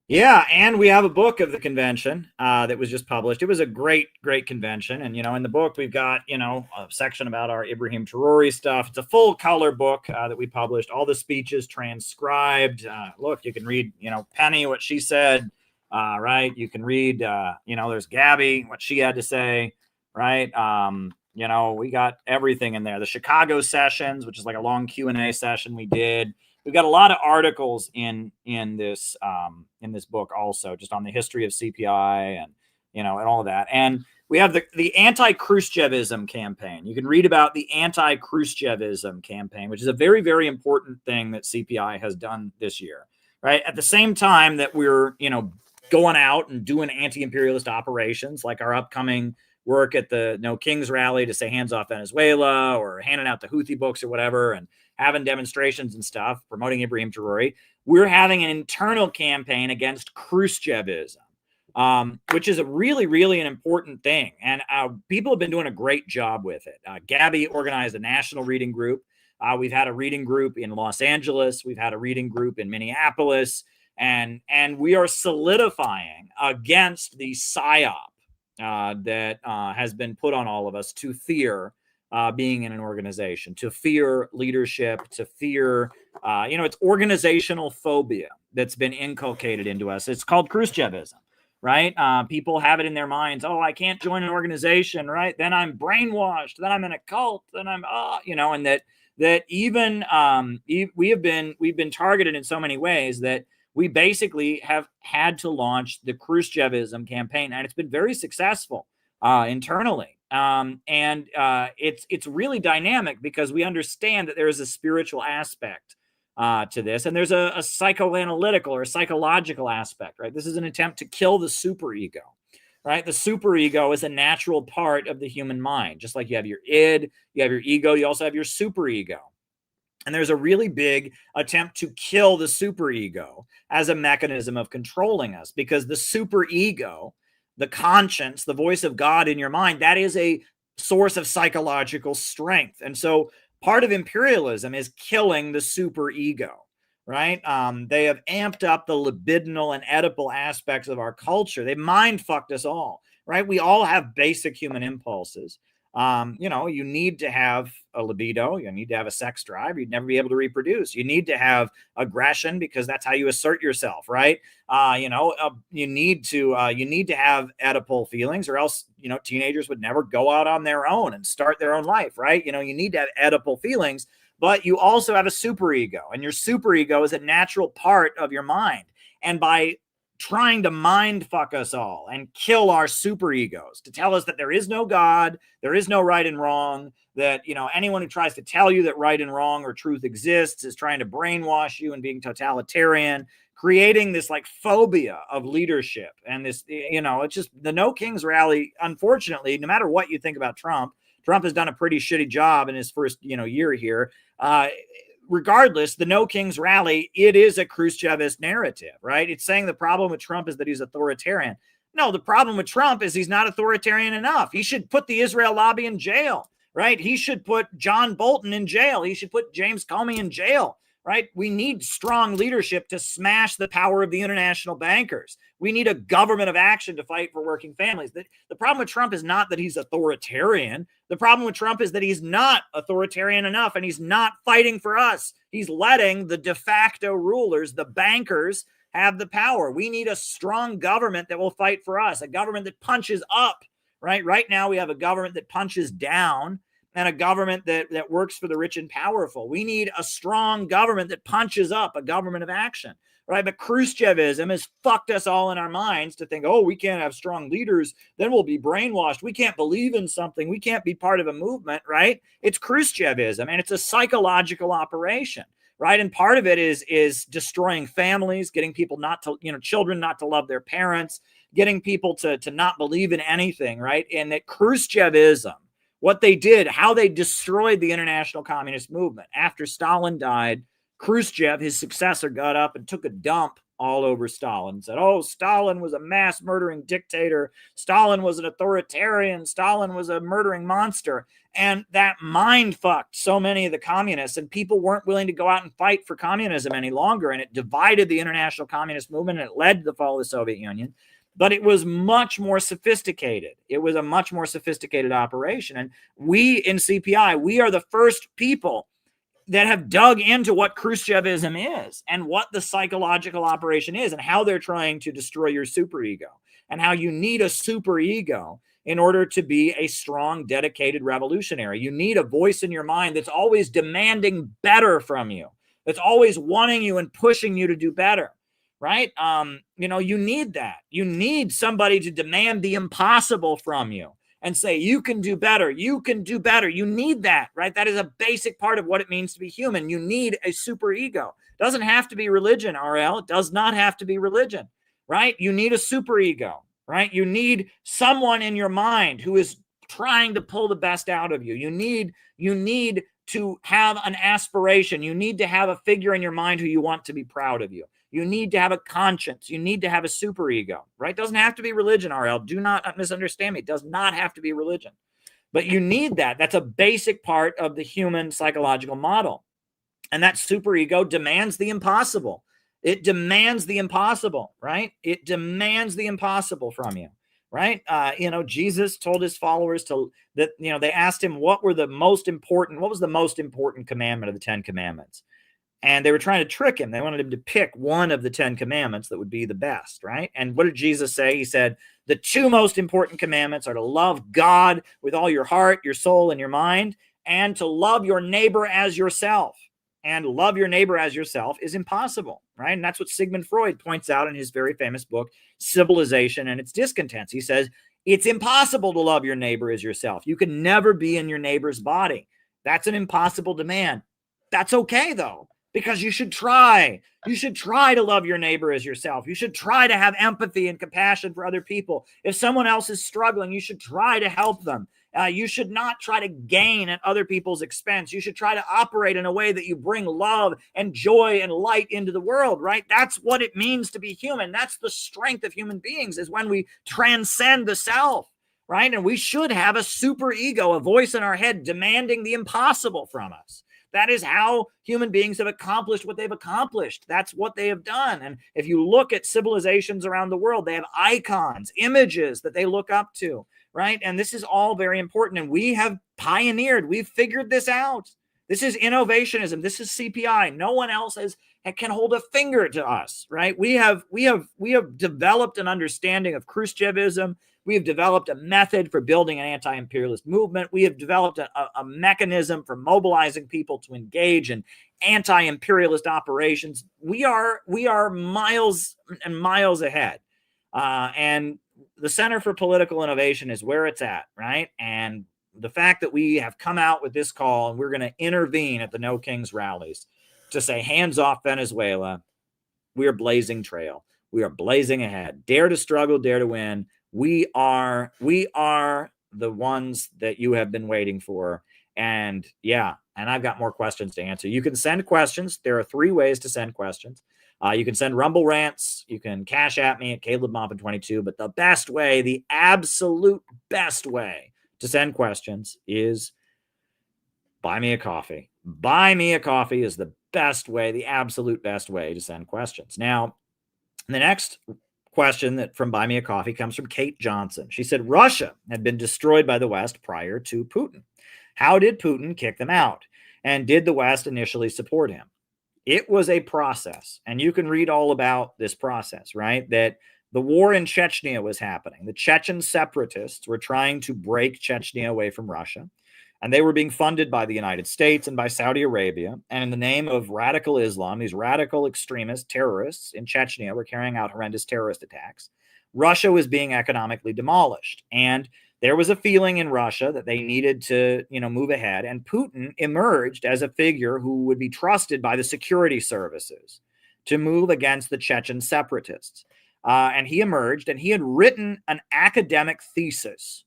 Speaker 1: Yeah, and we have a book of the convention that was just published. It was a great, great convention. And, in the book, we've got, a section about our Ibrahim Traore stuff. It's a full color book that we published, all the speeches transcribed. Look, you can read, Penny, what she said, right? You can read, there's Gabby, what she had to say, right? We got everything in there. The Chicago sessions, which is like a long Q&A session we did. We've got a lot of articles in this book also, just on the history of CPI and all of that. And we have the anti-Khrushchevism campaign. You can read about the anti-Khrushchevism campaign, which is a very, very important thing that CPI has done this year. Right at the same time that we're going out and doing anti-imperialist operations, like our upcoming work at the No Kings rally to say hands off Venezuela, or handing out the Houthi books or whatever, and having demonstrations and stuff, promoting Ibrahim Traore, we're having an internal campaign against Khrushchevism, which is a really, really an important thing. And people have been doing a great job with it. Gabby organized a national reading group. We've had a reading group in Los Angeles. We've had a reading group in Minneapolis. And we are solidifying against the PSYOP that has been put on all of us to fear being in an organization, to fear leadership, to fear, it's organizational phobia that's been inculcated into us. It's called Khrushchevism, right? People have it in their minds. Oh, I can't join an organization, right? Then I'm brainwashed. Then I'm in a cult. Then I'm, and that even we've been targeted in so many ways that we basically have had to launch the Khrushchevism campaign, and it's been very successful internally. It's really dynamic because we understand that there is a spiritual aspect to this, and there's a psychoanalytical or a psychological aspect, right? This is an attempt to kill the superego, right? The superego is a natural part of the human mind. Just like you have your id, you have your ego, you also have your superego. And there's a really big attempt to kill the superego as a mechanism of controlling us, because the superego, the conscience, the voice of God in your mind, that is a source of psychological strength. And so part of imperialism is killing the superego, right? They have amped up the libidinal and Oedipal aspects of our culture. They mind fucked us all, right? We all have basic human impulses. You need to have a libido. You need to have a sex drive. You'd never be able to reproduce. You need to have aggression because that's how you assert yourself, right? You need to have Oedipal feelings, or else, teenagers would never go out on their own and start their own life, right? You need to have Oedipal feelings, but you also have a superego, and your superego is a natural part of your mind. And by trying to mind fuck us all and kill our superegos, to tell us that there is no God, there is no right and wrong, that anyone who tries to tell you that right and wrong or truth exists is trying to brainwash you and being totalitarian, creating this like phobia of leadership. And this, it's just the No Kings rally. Unfortunately, no matter what you think about Trump has done a pretty shitty job in his first year here. Regardless, the No Kings rally, it is a Khrushchevist narrative, right? It's saying the problem with Trump is that he's authoritarian. No, the problem with Trump is he's not authoritarian enough. He should put the Israel lobby in jail, right? He should put John Bolton in jail. He should put James Comey in jail, right? We need strong leadership to smash the power of the international bankers. We need a government of action to fight for working families. The problem with Trump is not that he's authoritarian. The problem with Trump is that he's not authoritarian enough, and he's not fighting for us. He's letting the de facto rulers, the bankers, have the power. We need a strong government that will fight for us, a government that punches up, right? Right now we have a government that punches down, and a government that works for the rich and powerful. We need a strong government that punches up, a government of action, right? But Khrushchevism has fucked us all in our minds to think, oh, we can't have strong leaders, then we'll be brainwashed. We can't believe in something. We can't be part of a movement, right? It's Khrushchevism, and it's a psychological operation, right? And part of it is destroying families, getting people not to, children not to love their parents, getting people to not believe in anything, right? And that Khrushchevism, what they did, how they destroyed the international communist movement. After Stalin died, Khrushchev, his successor, got up and took a dump all over Stalin, said, oh, Stalin was a mass murdering dictator. Stalin was an authoritarian. Stalin was a murdering monster. And that mind fucked so many of the communists, and people weren't willing to go out and fight for communism any longer. And it divided the international communist movement, and it led to the fall of the Soviet Union. But it was much more sophisticated. It was a much more sophisticated operation. And we in CPI, we are the first people that have dug into what Khrushchevism is and what the psychological operation is and how they're trying to destroy your superego and how you need a superego in order to be a strong, dedicated revolutionary. You need a voice in your mind that's always demanding better from you, that's always wanting you and pushing you to do better, right? You need that. You need somebody to demand the impossible from you and say, you can do better. You can do better. You need that, right? That is a basic part of what it means to be human. You need a superego. It doesn't have to be religion, RL. It does not have to be religion, right? You need a superego, right? You need someone in your mind who is trying to pull the best out of you. You need to have an aspiration. You need to have a figure in your mind who you want to be proud of you. You need to have a conscience. You need to have a superego, right? It doesn't have to be religion, RL. Do not misunderstand me. It does not have to be religion. But you need that. That's a basic part of the human psychological model. And that superego demands the impossible. It demands the impossible, right? It demands the impossible from you, right? Jesus told his followers they asked him what was the most important commandment of the 10 commandments. And they were trying to trick him. They wanted him to pick one of the 10 commandments that would be the best, right? And what did Jesus say? He said, the 2 most important commandments are to love God with all your heart, your soul, and your mind, and to love your neighbor as yourself. And love your neighbor as yourself is impossible, right? And that's what Sigmund Freud points out in his very famous book, Civilization and Its Discontents. He says, it's impossible to love your neighbor as yourself. You can never be in your neighbor's body. That's an impossible demand. That's okay, though, because you should try. You should try to love your neighbor as yourself. You should try to have empathy and compassion for other people. If someone else is struggling, you should try to help them. You should not try to gain at other people's expense. You should try to operate in a way that you bring love and joy and light into the world, right? That's what it means to be human. That's the strength of human beings, is when we transcend the self, right? And we should have a super ego, a voice in our head demanding the impossible from us. That is how human beings have accomplished what they've accomplished. That's what they have done. And if you look at civilizations around the world, they have icons, images that they look up to, right? And this is all very important. And we have pioneered, we've figured this out. This is innovationism. This is CPI. No one else can hold a finger to us, right? We have developed an understanding of Khrushchevism. We have developed a method for building an anti-imperialist movement. We have developed a mechanism for mobilizing people to engage in anti-imperialist operations. We are miles and miles ahead. And the Center for Political Innovation is where it's at, right? And the fact that we have come out with this call and we're going to intervene at the No Kings rallies to say, hands off Venezuela, we are blazing trail. We are blazing ahead. Dare to struggle, dare to win. We are the ones that you have been waiting for. And I've got more questions to answer. You can send questions. There are 3 ways to send questions. You can send Rumble Rants. You can cash at me at CalebMoffin22. But the best way, the absolute best way to send questions is buy me a coffee. Buy me a coffee is the best way, the absolute best way to send questions. Now, the next question that from Buy Me a Coffee comes from Kate Johnson. She said Russia had been destroyed by the West prior to Putin. How did Putin kick them out? And did the West initially support him? It was a process, and you can read all about this process, right? That the war in Chechnya was happening. The Chechen separatists were trying to break Chechnya away from Russia, and they were being funded by the United States and by Saudi Arabia. And in the name of radical Islam, these radical extremist terrorists in Chechnya were carrying out horrendous terrorist attacks. Russia was being economically demolished, and there was a feeling in Russia that they needed to, move ahead. And Putin emerged as a figure who would be trusted by the security services to move against the Chechen separatists. And he emerged, and he had written an academic thesis.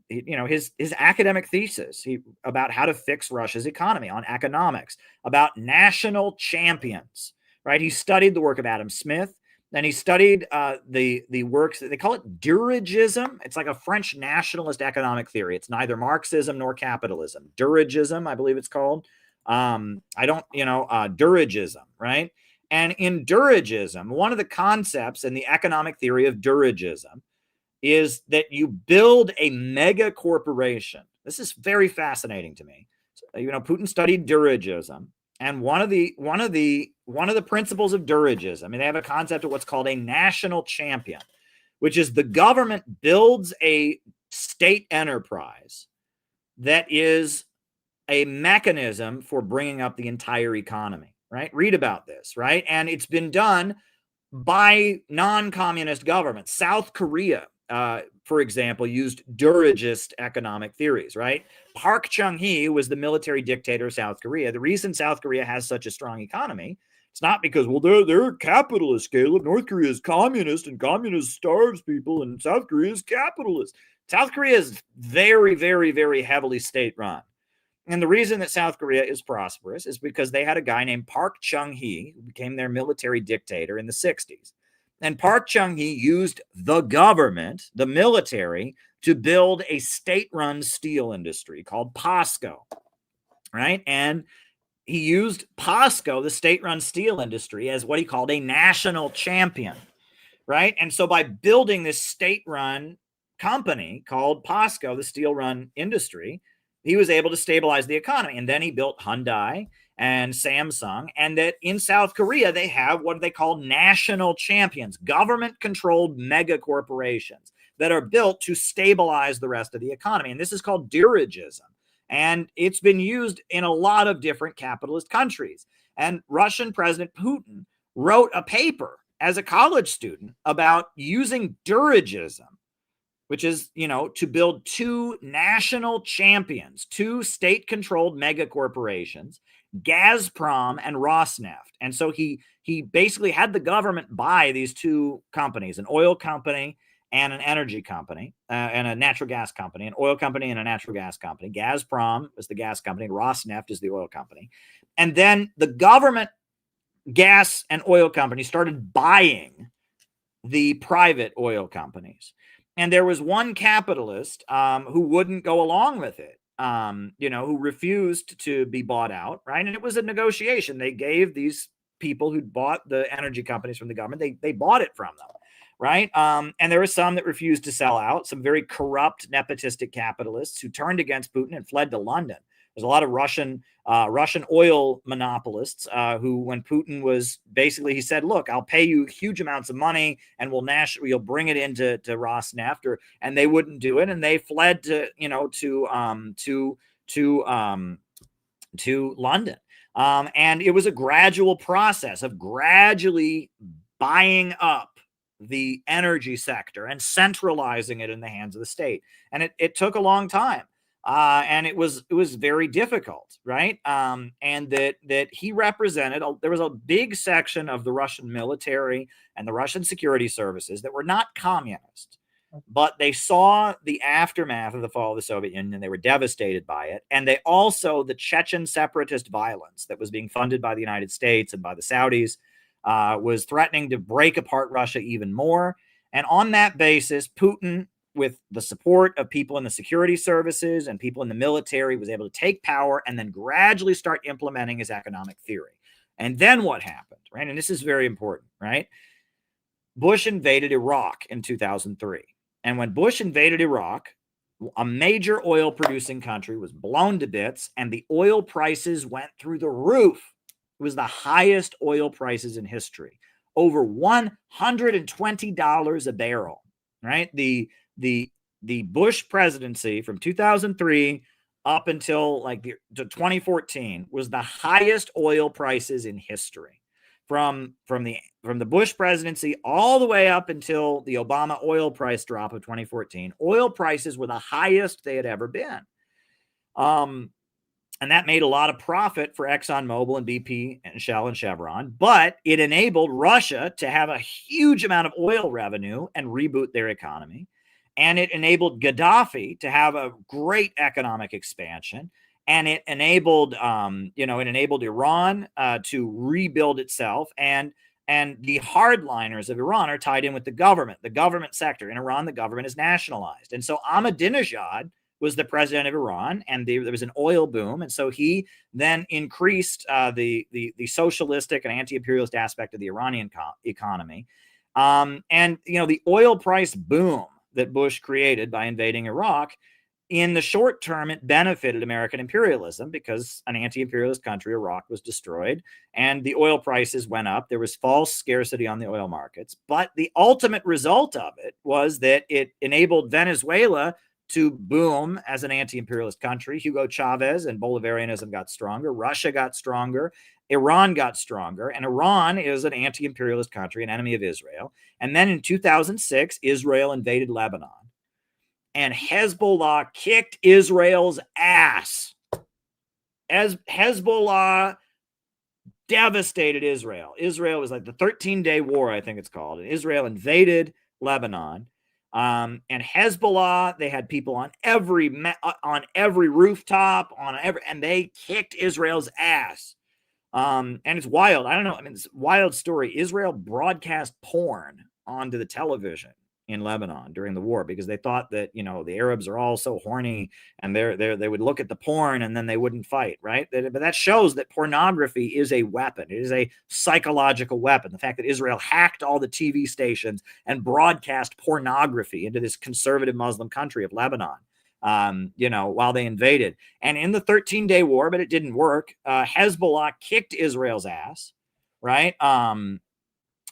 Speaker 1: His academic thesis about how to fix Russia's economy on economics, about national champions, right? He studied the work of Adam Smith. Then he studied the works, they call it dirigism. It's like a French nationalist economic theory. It's neither Marxism nor capitalism. Dirigism, I believe it's called. Dirigism, right? And in dirigism, one of the concepts in the economic theory of dirigism is that you build a mega corporation. This is very fascinating to me. So, Putin studied dirigism, and one of the principles of dirigism, I mean, they have a concept of what's called a national champion, which is the government builds a state enterprise that is a mechanism for bringing up the entire economy, right? Read about this, right? And it's been done by non-communist governments. South Korea, for example, used dirigist economic theories, right? Park Chung-hee was the military dictator of South Korea. The reason South Korea has such a strong economy, it's not because, well, they're a capitalist, Caleb. North Korea is communist, and communist starves people, and South Korea is capitalist. South Korea is very, very, very heavily state-run. And the reason that South Korea is prosperous is because they had a guy named Park Chung-hee who became their military dictator in the 60s. And Park Chung-hee used the government, the military, to build a state-run steel industry called POSCO, right? And he used POSCO, the state-run steel industry, as what he called a national champion, right? And so by building this state-run company called POSCO, the steel-run industry, he was able to stabilize the economy. And then he built Hyundai and Samsung, and that in South Korea, they have what they call national champions, government-controlled mega corporations that are built to stabilize the rest of the economy. And this is called dirigism. And it's been used in a lot of different capitalist countries. And Russian President Putin wrote a paper as a college student about using dirigism, which is, to build two national champions, two state-controlled mega corporations, Gazprom and Rosneft. And so he basically had the government buy these two companies, an oil company and an energy company, and a natural gas company, an oil company and a natural gas company. Gazprom is the gas company, and Rosneft is the oil company. And then the government gas and oil companies started buying the private oil companies. And there was one capitalist who wouldn't go along with it, who refused to be bought out, right? And it was a negotiation. They gave these people who bought the energy companies from the government, they bought it from them, right? And there were some that refused to sell out, some very corrupt, nepotistic capitalists who turned against Putin and fled to London. There's a lot of Russian oil monopolists who, when Putin was basically, he said, "Look, I'll pay you huge amounts of money, and you'll bring it into Rosneft," and they wouldn't do it, and they fled to London. And it was a gradual process of gradually buying up the energy sector and centralizing it in the hands of the state, and it took a long time. And it was very difficult, right? And that he represented, there was a big section of the Russian military and the Russian security services that were not communist, but they saw the aftermath of the fall of the Soviet Union. They were devastated by it. And they also, the Chechen separatist violence that was being funded by the United States and by the Saudis was threatening to break apart Russia even more. And on that basis, Putin, with the support of people in the security services and people in the military, was able to take power and then gradually start implementing his economic theory. And then what happened, right? And this is very important, right? Bush invaded Iraq in 2003. And when Bush invaded Iraq, a major oil producing country was blown to bits, and the oil prices went through the roof. It was the highest oil prices in history, over $120 a barrel, right? The Bush presidency from 2003 up until to 2014 was the highest oil prices in history. From the Bush presidency all the way up until the Obama oil price drop of 2014, oil prices were the highest they had ever been. And that made a lot of profit for ExxonMobil and BP and Shell and Chevron, but it enabled Russia to have a huge amount of oil revenue and reboot their economy. And it enabled Gaddafi to have a great economic expansion. and it enabled, it enabled Iran to rebuild itself. And the hardliners of Iran are tied in with the government sector. In Iran, the government is nationalized. And so Ahmadinejad was the president of Iran, and there was an oil boom. And so he then increased the socialistic and anti-imperialist aspect of the Iranian economy. The oil price boom that Bush created by invading Iraq, in the short term, it benefited American imperialism because an anti-imperialist country, Iraq, was destroyed and the oil prices went up. There was false scarcity on the oil markets. But the ultimate result of it was that it enabled Venezuela to boom as an anti-imperialist country. Hugo Chavez and Bolivarianism got stronger. Russia got stronger. Iran got stronger. And Iran is an anti-imperialist country, an enemy of Israel. And then in 2006, Israel invaded Lebanon. And Hezbollah kicked Israel's ass. As Hezbollah devastated Israel. Israel was like the 13-day war, I think it's called. And Israel invaded Lebanon. And Hezbollah, they had people on every rooftop, and they kicked Israel's ass. And it's wild. I don't know. I mean, it's a wild story. Israel broadcast porn onto the television in Lebanon during the war because they thought that, the Arabs are all so horny and they would look at the porn and then they wouldn't fight, right? But that shows that pornography is a weapon. It is a psychological weapon. The fact that Israel hacked all the TV stations and broadcast pornography into this conservative Muslim country of Lebanon, while they invaded. And in the 13-day war, but it didn't work, Hezbollah kicked Israel's ass, right?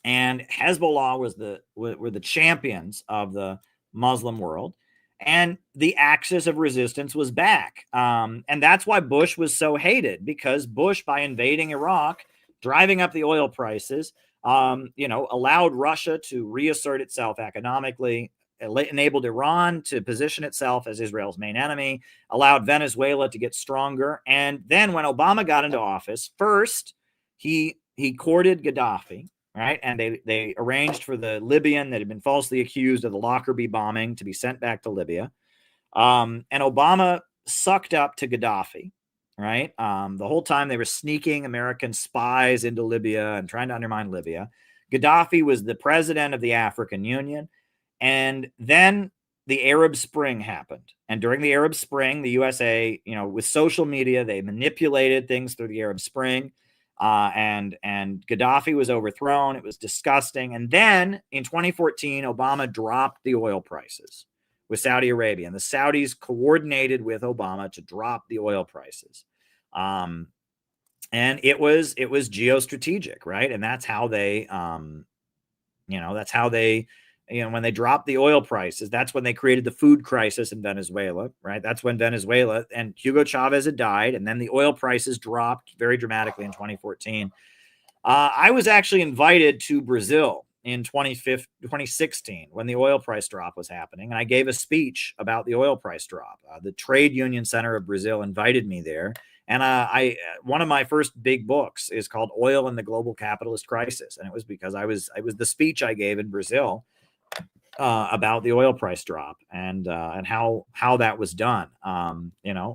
Speaker 1: And Hezbollah were the champions of the Muslim world, and the axis of resistance was back. And that's why Bush was so hated, because Bush, by invading Iraq, driving up the oil prices, allowed Russia to reassert itself economically, enabled Iran to position itself as Israel's main enemy, allowed Venezuela to get stronger. And then when Obama got into office, first he courted Gaddafi. Right. And they arranged for the Libyan that had been falsely accused of the Lockerbie bombing to be sent back to Libya. And Obama sucked up to Gaddafi. Right. The whole time they were sneaking American spies into Libya and trying to undermine Libya. Gaddafi was the president of the African Union. And then the Arab Spring happened. And during the Arab Spring, the USA, with social media, they manipulated things through the Arab Spring. And Gaddafi was overthrown. It was disgusting. And then in 2014, Obama dropped the oil prices with Saudi Arabia, and the Saudis coordinated with Obama to drop the oil prices. And it was geostrategic, right? And that's how they, when they dropped the oil prices, that's when they created the food crisis in Venezuela, right? That's when Venezuela and Hugo Chavez had died, and then the oil prices dropped very dramatically in 2014. I was actually invited to Brazil in 2016 when the oil price drop was happening, and I gave a speech about the oil price drop. The Trade Union Center of Brazil invited me there, and one of my first big books is called Oil and the Global Capitalist Crisis, and it was because it was the speech I gave in Brazil about the oil price drop and how that was done.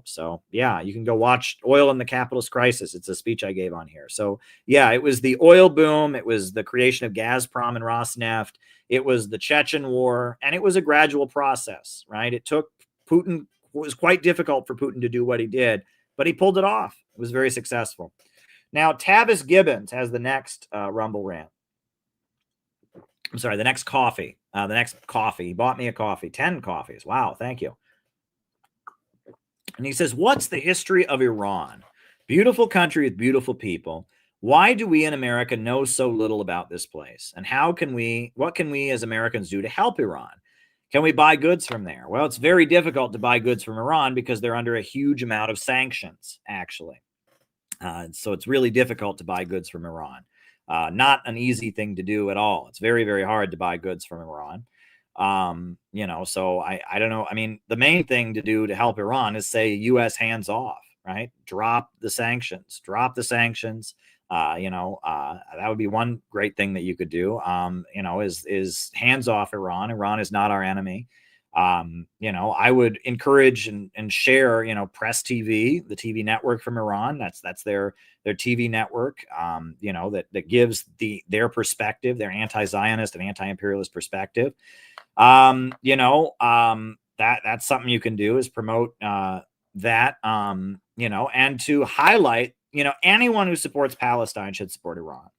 Speaker 1: So yeah, you can go watch Oil and the Capitalist Crisis. It's a speech I gave on here. So yeah, it was the oil boom. It was the creation of Gazprom and Rosneft. It was the Chechen war, and it was a gradual process, right? It took Putin. It was quite difficult for Putin to do what he did, but he pulled it off. It was very successful. Now, Tavis Gibbons has the next Rumble rant. I'm sorry, the next coffee. He bought me a coffee, 10 coffees. Wow, thank you. And he says, what's the history of Iran? Beautiful country with beautiful people. Why do we in America know so little about this place? And what can we as Americans do to help Iran? Can we buy goods from there? Well, it's very difficult to buy goods from Iran because they're under a huge amount of sanctions, actually. So it's really difficult to buy goods from Iran. Not an easy thing to do at all. It's very, very hard to buy goods from Iran. So I don't know. I mean, the main thing to do to help Iran is say U.S. hands off, right? Drop the sanctions. That would be one great thing that you could do, is hands off Iran. Iran is not our enemy. I would encourage and share, Press TV, the TV network from Iran. That's their TV network, that gives their perspective, their anti-Zionist and anti-imperialist perspective. That's something you can do, is promote that, and to highlight, anyone who supports Palestine should support Iran.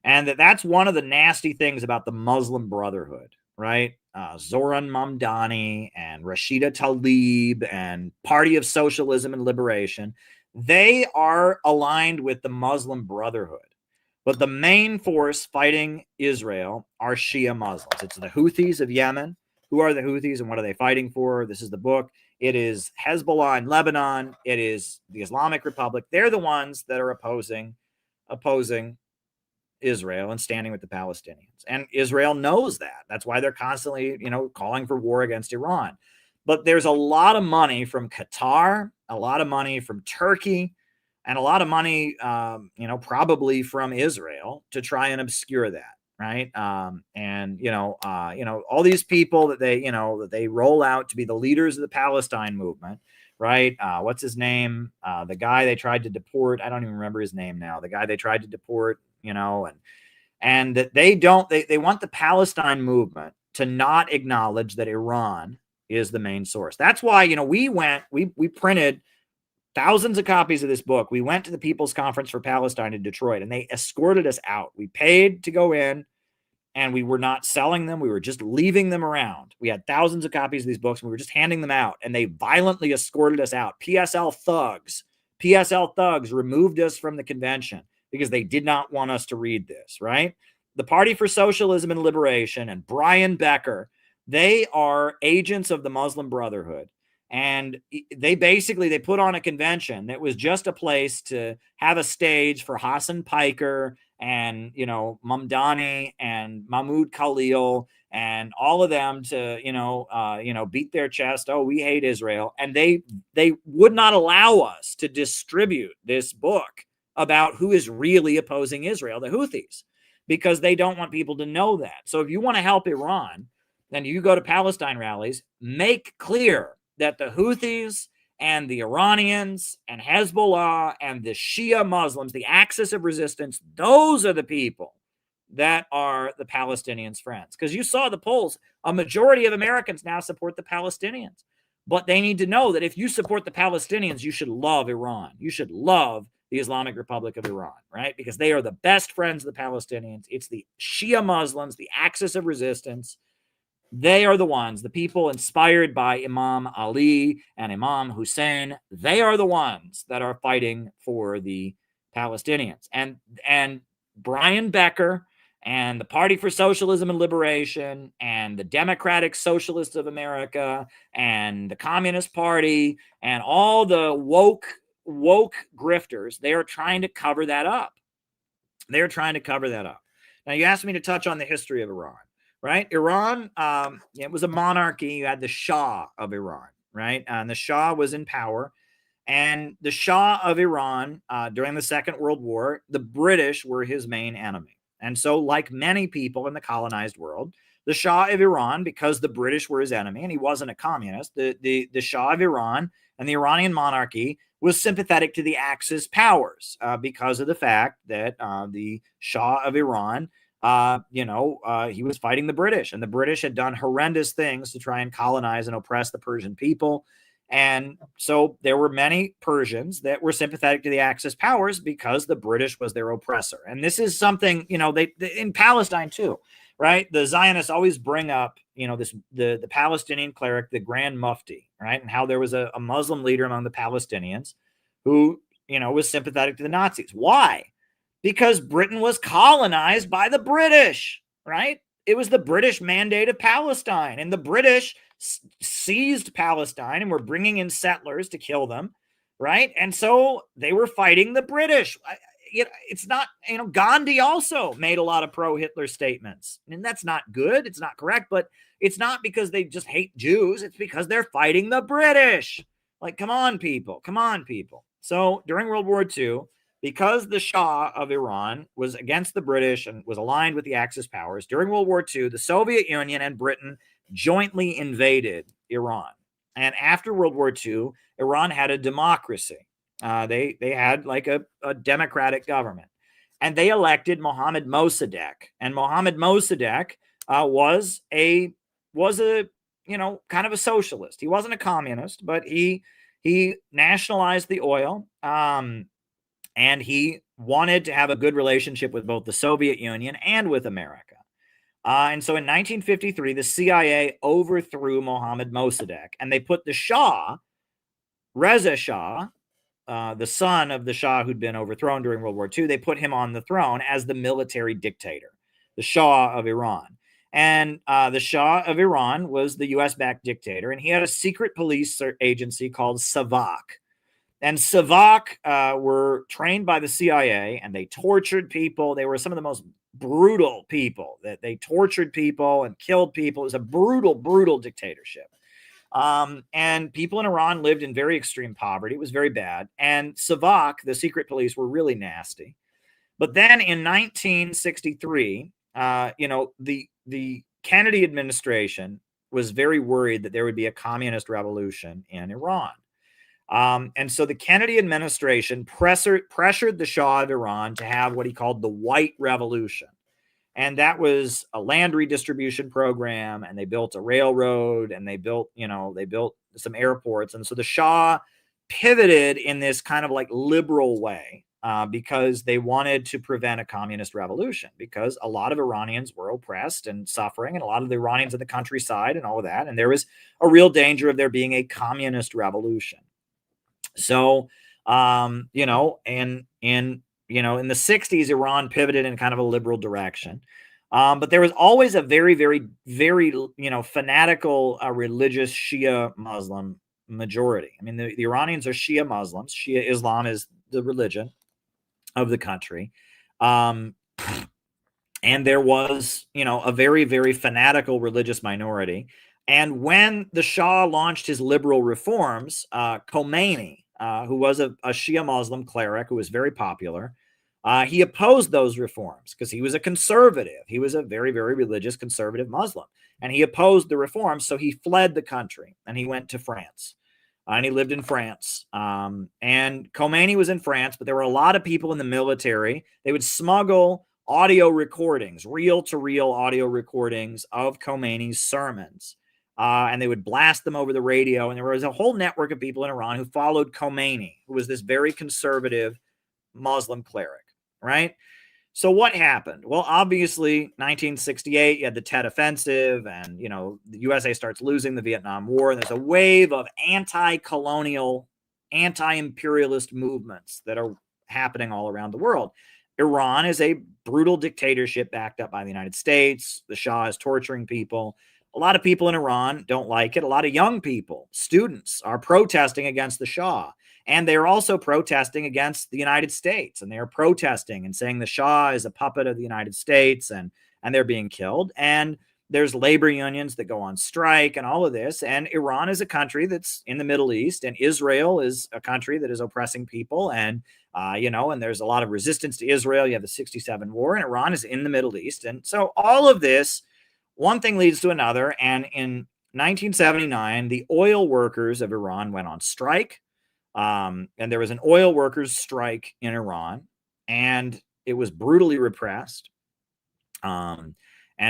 Speaker 1: And that's one of the nasty things about the Muslim Brotherhood, right? Zoran Mamdani and Rashida Tlaib and Party of Socialism and Liberation, they are aligned with the Muslim Brotherhood. But the main force fighting Israel are Shia Muslims. It's the Houthis of Yemen. Who are the Houthis and what are they fighting for? This is the book. It is Hezbollah in Lebanon. It is the Islamic Republic. They're the ones that are opposing Israel and standing with the Palestinians. And Israel knows that. That's why they're constantly, calling for war against Iran. But there's a lot of money from Qatar, a lot of money from Turkey, and a lot of money, probably from Israel to try and obscure that, right? All these people that they roll out to be the leaders of the Palestine movement, right? What's his name? The guy they tried to deport. I don't even remember his name now. The guy they tried to deport, and that they want the Palestine movement to not acknowledge that Iran is the main source. That's why, we printed thousands of copies of this book. We went to the People's Conference for Palestine in Detroit, and they escorted us out. We paid to go in, and we were not selling them. We were just leaving them around. We had thousands of copies of these books, and we were just handing them out, and they violently escorted us out. PSL thugs removed us from the convention because they did not want us to read this, right? The Party for Socialism and Liberation and Brian Becker, they are agents of the Muslim Brotherhood. And they put on a convention that was just a place to have a stage for Hassan Piker and, Mamdani and Mahmoud Khalil and all of them to, beat their chest. Oh, we hate Israel. And they would not allow us to distribute this book about who is really opposing Israel, the Houthis, because they don't want people to know that. So if you want to help Iran, then you go to Palestine rallies, make clear that the Houthis and the Iranians and Hezbollah and the Shia Muslims, the axis of resistance, those are the people that are the Palestinians' friends. Because you saw the polls, a majority of Americans now support the Palestinians. But they need to know that if you support the Palestinians, you should love Iran. You should love the Islamic Republic of Iran, right? Because they are the best friends of the Palestinians. It's the Shia Muslims, the axis of resistance. They are the ones, the people inspired by Imam Ali and Imam Hussein. They are the ones that are fighting for the Palestinians. And Brian Becker and the Party for Socialism and Liberation and the Democratic Socialists of America and the Communist Party and all the woke grifters, they are trying to cover that up. They're trying to cover that up. Now, you asked me to touch on the history of Iran. Right? Iran, it was a monarchy. You had the Shah of Iran, right? And the Shah was in power. And the Shah of Iran, during the Second World War, the British were his main enemy. And so, like many people in the colonized world, the Shah of Iran, because the British were his enemy, and he wasn't a communist, the Shah of Iran and the Iranian monarchy was sympathetic to the Axis powers because of the fact that the Shah of Iran, he was fighting the British, and the British had done horrendous things to try and colonize and oppress the Persian people. And so there were many Persians that were sympathetic to the Axis powers because the British was their oppressor. And this is something, they in Palestine too, right? The Zionists always bring up, the Palestinian cleric, the Grand Mufti, right? And how there was a Muslim leader among the Palestinians who, was sympathetic to the Nazis. Why? Because Britain was colonized by the British, right? It was the British mandate of Palestine, and the British seized Palestine and were bringing in settlers to kill them, right? And so they were fighting the British. It's not, Gandhi also made a lot of pro-Hitler statements, and that's not good. It's not correct, but it's not because they just hate Jews. It's because they're fighting the British. Like, come on, people. So during World War II, because the Shah of Iran was against the British and was aligned with the Axis powers, during World War II, the Soviet Union and Britain jointly invaded Iran. And after World War II, Iran had a democracy. They had like a democratic government, and they elected Mohammad Mossadegh. And Mohammad Mossadegh was a kind of a socialist. He wasn't a communist, but he nationalized the oil, and he wanted to have a good relationship with both the Soviet Union and with America. And so in 1953, the CIA overthrew Mohammad Mossadegh, and they put the Shah, Reza Shah, the son of the Shah who'd been overthrown during World War II, they put him on the throne as the military dictator, the Shah of Iran. And the Shah of Iran was the US-backed dictator, and he had a secret police agency called Savak. And Savak were trained by the CIA, and they tortured people. They were some of the most brutal people. That they tortured people and killed people. It was a brutal, brutal dictatorship. And people in Iran lived in very extreme poverty. It was very bad. And Savak, the secret police, were really nasty. But then in 1963, the Kennedy administration was very worried that there would be a communist revolution in Iran. And so the Kennedy administration pressured the Shah of Iran to have what he called the White Revolution. And that was a land redistribution program, and they built a railroad, and they built some airports. And so the Shah pivoted in this kind of like liberal way because they wanted to prevent a communist revolution, because a lot of Iranians were oppressed and suffering, and a lot of the Iranians in the countryside and all of that. And there was a real danger of there being a communist revolution. So, in the 60s, Iran pivoted in kind of a liberal direction. But there was always a very, very, very, fanatical religious Shia Muslim majority. I mean, the Iranians are Shia Muslims. Shia Islam is the religion of the country. And there was, a very, very fanatical religious minority. And when the Shah launched his liberal reforms, Khomeini, who was a Shia Muslim cleric who was very popular, he opposed those reforms because he was a conservative. He was a very, very religious conservative Muslim, and he opposed the reforms. So he fled the country and he went to France, and he lived in France. And Khomeini was in France, but there were a lot of people in the military. They would smuggle audio recordings, reel-to-reel audio recordings of Khomeini's sermons. And they would blast them over the radio. And there was a whole network of people in Iran who followed Khomeini, who was this very conservative Muslim cleric, right? So what happened? Well, obviously, 1968, you had the Tet Offensive, and, the USA starts losing the Vietnam War. And there's a wave of anti-colonial, anti-imperialist movements that are happening all around the world. Iran is a brutal dictatorship backed up by the United States. The Shah is torturing people. A lot of people in Iran don't like it. A lot of young people, students, are protesting against the Shah. And they're also protesting against the United States. And they're protesting and saying the Shah is a puppet of the United States, and they're being killed. And there's labor unions that go on strike and all of this. And Iran is a country that's in the Middle East, and Israel is a country that is oppressing people. And, and there's a lot of resistance to Israel. You have the 67 war, and Iran is in the Middle East. And so all of this, one thing leads to another, and in 1979, the oil workers of Iran went on strike, and there was an oil workers' strike in Iran, and it was brutally repressed, and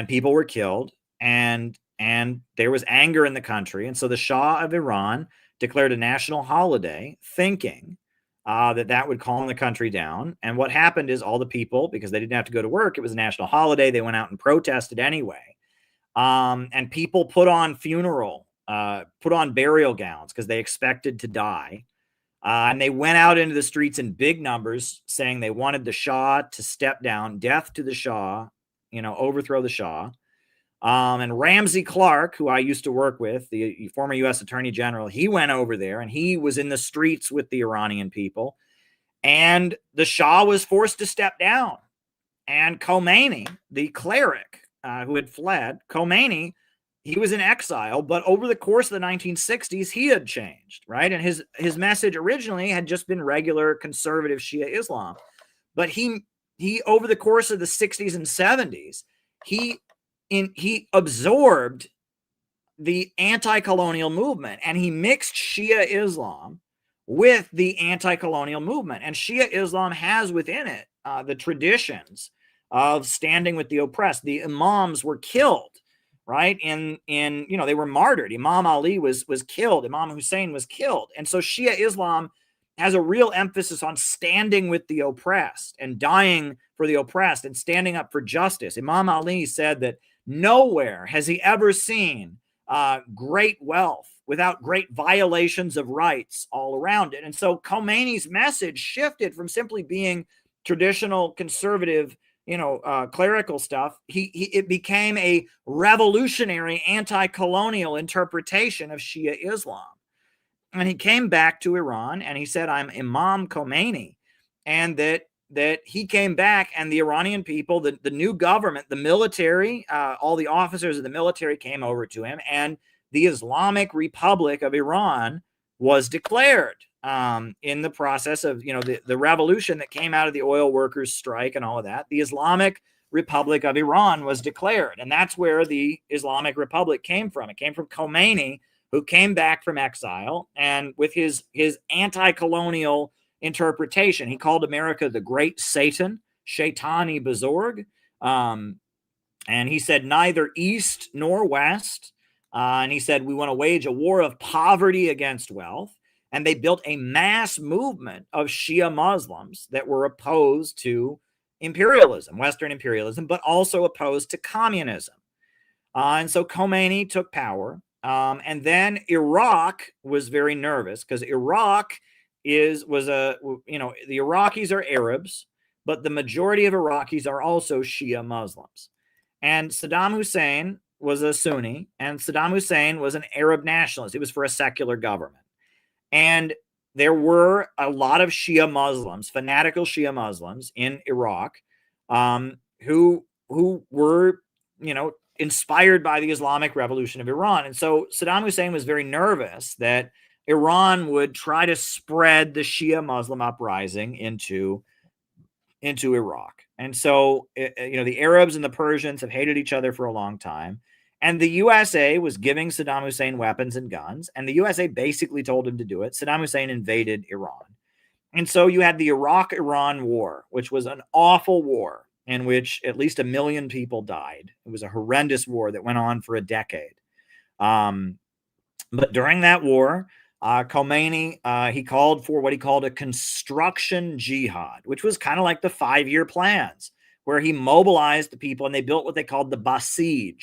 Speaker 1: people were killed, and there was anger in the country, and so the Shah of Iran declared a national holiday, thinking that would calm the country down. And what happened is all the people, because they didn't have to go to work, it was a national holiday, they went out and protested anyway. And people put on burial gowns because they expected to die. And they went out into the streets in big numbers saying they wanted the Shah to step down, death to the Shah, overthrow the Shah. And Ramsey Clark, who I used to work with, the former U.S. Attorney General, he went over there and he was in the streets with the Iranian people. And the Shah was forced to step down. And Khomeini, the cleric, who had fled, Khomeini, he was in exile, but over the course of the 1960s, he had changed, right? And his message originally had just been regular conservative Shia Islam. But he over the course of the 60s and 70s, he absorbed the anti-colonial movement, and he mixed Shia Islam with the anti-colonial movement. And Shia Islam has within it the traditions of standing with the oppressed. The imams were killed, right? They were martyred. Imam Ali was killed. Imam Hussein was killed. And so Shia Islam has a real emphasis on standing with the oppressed and dying for the oppressed and standing up for justice. Imam Ali said that nowhere has he ever seen great wealth without great violations of rights all around it. And so Khomeini's message shifted from simply being traditional conservative, clerical stuff. It became a revolutionary anti-colonial interpretation of Shia Islam. And he came back to Iran and he said, I'm Imam Khomeini. And that he came back, and the Iranian people, the new government, the military, all the officers of the military came over to him, and the Islamic Republic of Iran was declared in the process of, the revolution that came out of the oil workers' strike and all of that. The Islamic Republic of Iran was declared, and that's where the Islamic Republic came from. It came from Khomeini, who came back from exile, and with his anti-colonial interpretation, he called America the Great Satan, Shaitani Bezorg, and he said neither east nor west, and he said we want to wage a war of poverty against wealth, and they built a mass movement of Shia Muslims that were opposed to imperialism, Western imperialism, but also opposed to communism. And so Khomeini took power, and then Iraq was very nervous because Iraq the Iraqis are Arabs, but the majority of Iraqis are also Shia Muslims. And Saddam Hussein was a Sunni, and Saddam Hussein was an Arab nationalist. He was for a secular government. And there were a lot of Shia Muslims, fanatical Shia Muslims in Iraq, who were, inspired by the Islamic Revolution of Iran. And so Saddam Hussein was very nervous that Iran would try to spread the Shia Muslim uprising into Iraq. And so, the Arabs and the Persians have hated each other for a long time. And the USA was giving Saddam Hussein weapons and guns. And the USA basically told him to do it. Saddam Hussein invaded Iran. And so you had the Iraq-Iran war, which was an awful war in which at least 1 million people died. It was a horrendous war that went on for a decade. But during that war, Khomeini, he called for what he called a construction jihad, which was kind of like the 5-year plans, where he mobilized the people and they built what they called the Basij,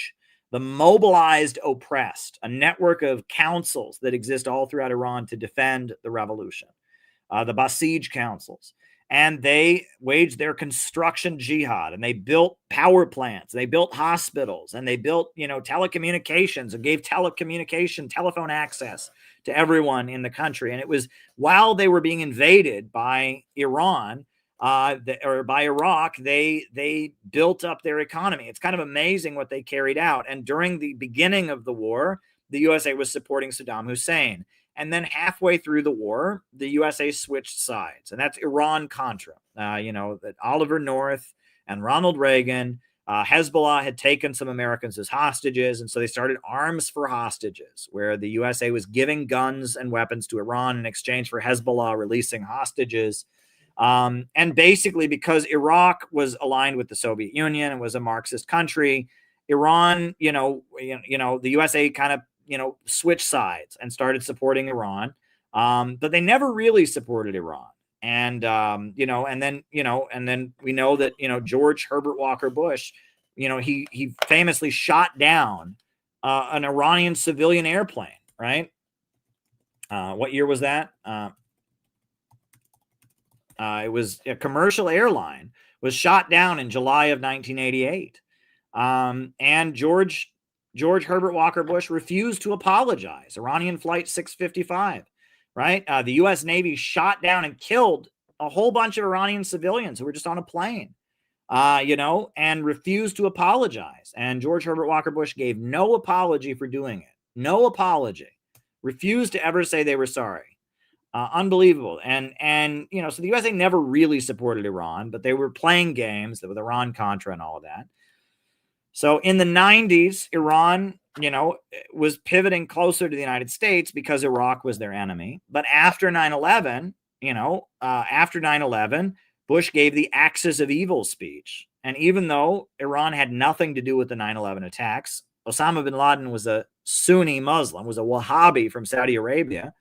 Speaker 1: the mobilized oppressed, a network of councils that exist all throughout Iran to defend the revolution, the Basij councils. And they waged their construction jihad, and they built power plants, they built hospitals, and they built, telecommunications, and gave telephone access to everyone in the country. And it was while they were being invaded by Iran or by Iraq, they built up their economy. It's kind of amazing what they carried out. And during the beginning of the war, the USA was supporting Saddam Hussein. And then halfway through the war, the USA switched sides, and that's Iran-Contra. That Oliver North and Ronald Reagan, Hezbollah had taken some Americans as hostages, and so they started arms for hostages, where the USA was giving guns and weapons to Iran in exchange for Hezbollah releasing hostages. And basically, because Iraq was aligned with the Soviet Union and was a Marxist country, Iran, the USA kind of switched sides and started supporting Iran. But they never really supported Iran. And, and then we know that, George Herbert Walker Bush, he famously shot down an Iranian civilian airplane, right? What year was that? It was a commercial airline was shot down in July of 1988. And George Herbert Walker Bush refused to apologize. Iranian Flight 655, right? The U.S. Navy shot down and killed a whole bunch of Iranian civilians who were just on a plane, and refused to apologize. And George Herbert Walker Bush gave no apology for doing it. No apology. Refused to ever say they were sorry. Unbelievable. And so the USA never really supported Iran, but they were playing games with Iran-Contra and all of that. So in the 90s, Iran was pivoting closer to the United States because Iraq was their enemy. But after 9/11, after 9/11, Bush gave the axis of evil speech. And even though Iran had nothing to do with the 9/11 attacks, Osama bin Laden was a Sunni Muslim, was a Wahhabi from Saudi Arabia.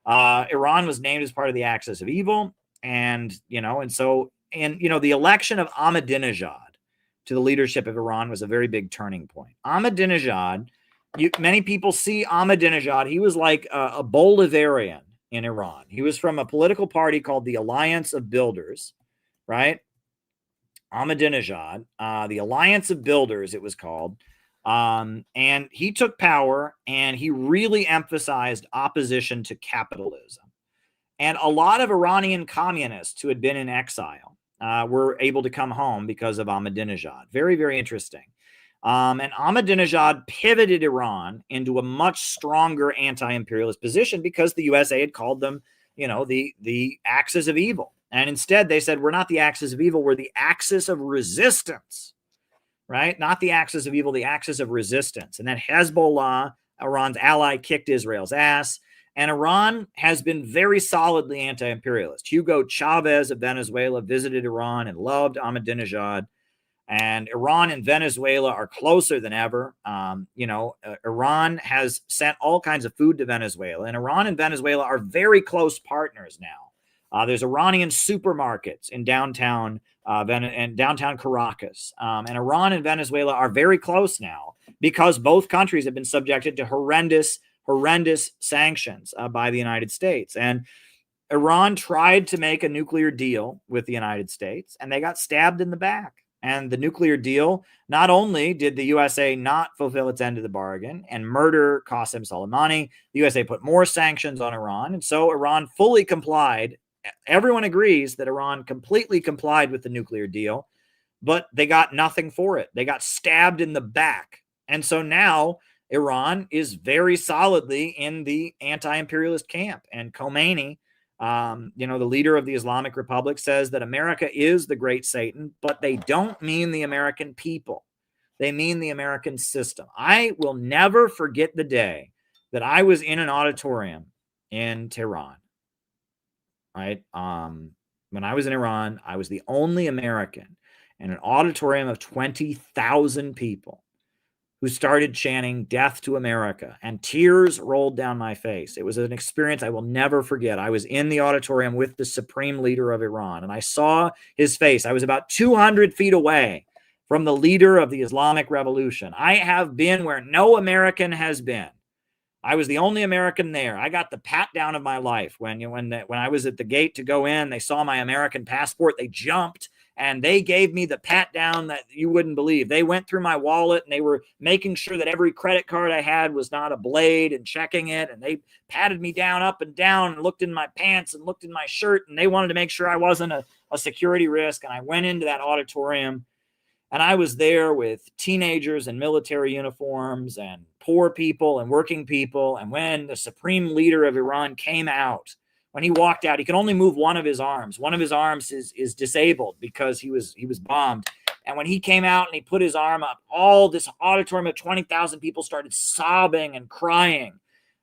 Speaker 1: Iran was named as part of the axis of evil. And, the election of Ahmadinejad to the leadership of Iran was a very big turning point. Ahmadinejad, many people see Ahmadinejad, he was like a Bolivarian in Iran. He was from a political party called the Alliance of Builders, right? Ahmadinejad, the Alliance of Builders, it was called. And he took power and he really emphasized opposition to capitalism. And a lot of Iranian communists who had been in exile were able to come home because of Ahmadinejad. Very, very interesting. And Ahmadinejad pivoted Iran into a much stronger anti-imperialist position because the USA had called them, the axis of evil. And instead they said, we're not the axis of evil, we're the axis of resistance, right? Not the axis of evil, the axis of resistance. And then Hezbollah, Iran's ally, kicked Israel's ass. And Iran has been very solidly anti-imperialist. Hugo Chavez of Venezuela visited Iran and loved Ahmadinejad. And Iran and Venezuela are closer than ever. Iran has sent all kinds of food to Venezuela. And Iran and Venezuela are very close partners now. There's Iranian supermarkets in downtown Caracas. And Iran and Venezuela are very close now because both countries have been subjected to horrendous sanctions by the United States. And Iran tried to make a nuclear deal with the United States, and they got stabbed in the back. And the nuclear deal, not only did the USA not fulfill its end of the bargain and murder Qasem Soleimani, the USA put more sanctions on Iran. And so Iran fully complied. Everyone agrees that Iran completely complied with the nuclear deal, but they got nothing for it. They got stabbed in the back. And so now Iran is very solidly in the anti-imperialist camp. And Khomeini, the leader of the Islamic Republic, says that America is the great Satan, but they don't mean the American people. They mean the American system. I will never forget the day that I was in an auditorium in Tehran, right? When I was in Iran, I was the only American in an auditorium of 20,000 people who started chanting "Death to America," and tears rolled down my face. It was an experience I will never forget. I was in the auditorium with the supreme leader of Iran, and I saw his face. I was about 200 feet away from the leader of the Islamic Revolution. I have been where no American has been. I was the only American there. I got the pat down of my life. When I was at the gate to go in, they saw my American passport. They jumped. And they gave me the pat down that you wouldn't believe. They went through my wallet and they were making sure that every credit card I had was not a blade and checking it. And they patted me down, up and down, and looked in my pants and looked in my shirt. And they wanted to make sure I wasn't a security risk. And I went into that auditorium and I was there with teenagers in military uniforms and poor people and working people. And when the supreme leader of Iran came out, when he walked out, he could only move one of his arms. One of his arms is disabled because he was bombed. And when he came out and he put his arm up, all this auditorium of 20,000 people started sobbing and crying.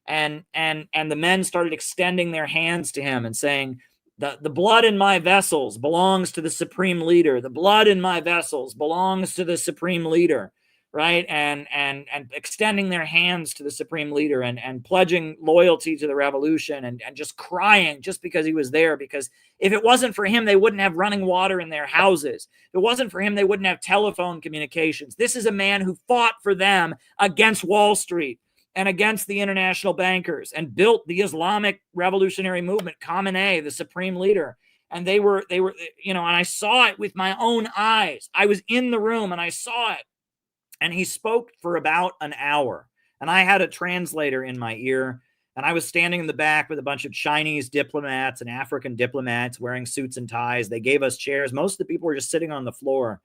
Speaker 1: And the men started extending their hands to him and saying, the blood in my vessels belongs to the supreme leader. The blood in my vessels belongs to the supreme leader. Right. And extending their hands to the supreme leader and pledging loyalty to the revolution and just crying just because he was there. Because if it wasn't for him, they wouldn't have running water in their houses. If it wasn't for him, they wouldn't have telephone communications. This is a man who fought for them against Wall Street and against the international bankers and built the Islamic revolutionary movement, Khamenei, the supreme leader. And they were, and I saw it with my own eyes. I was in the room and I saw it. And he spoke for about an hour. And I had a translator in my ear. And I was standing in the back with a bunch of Chinese diplomats and African diplomats wearing suits and ties. They gave us chairs. Most of the people were just sitting on the floor.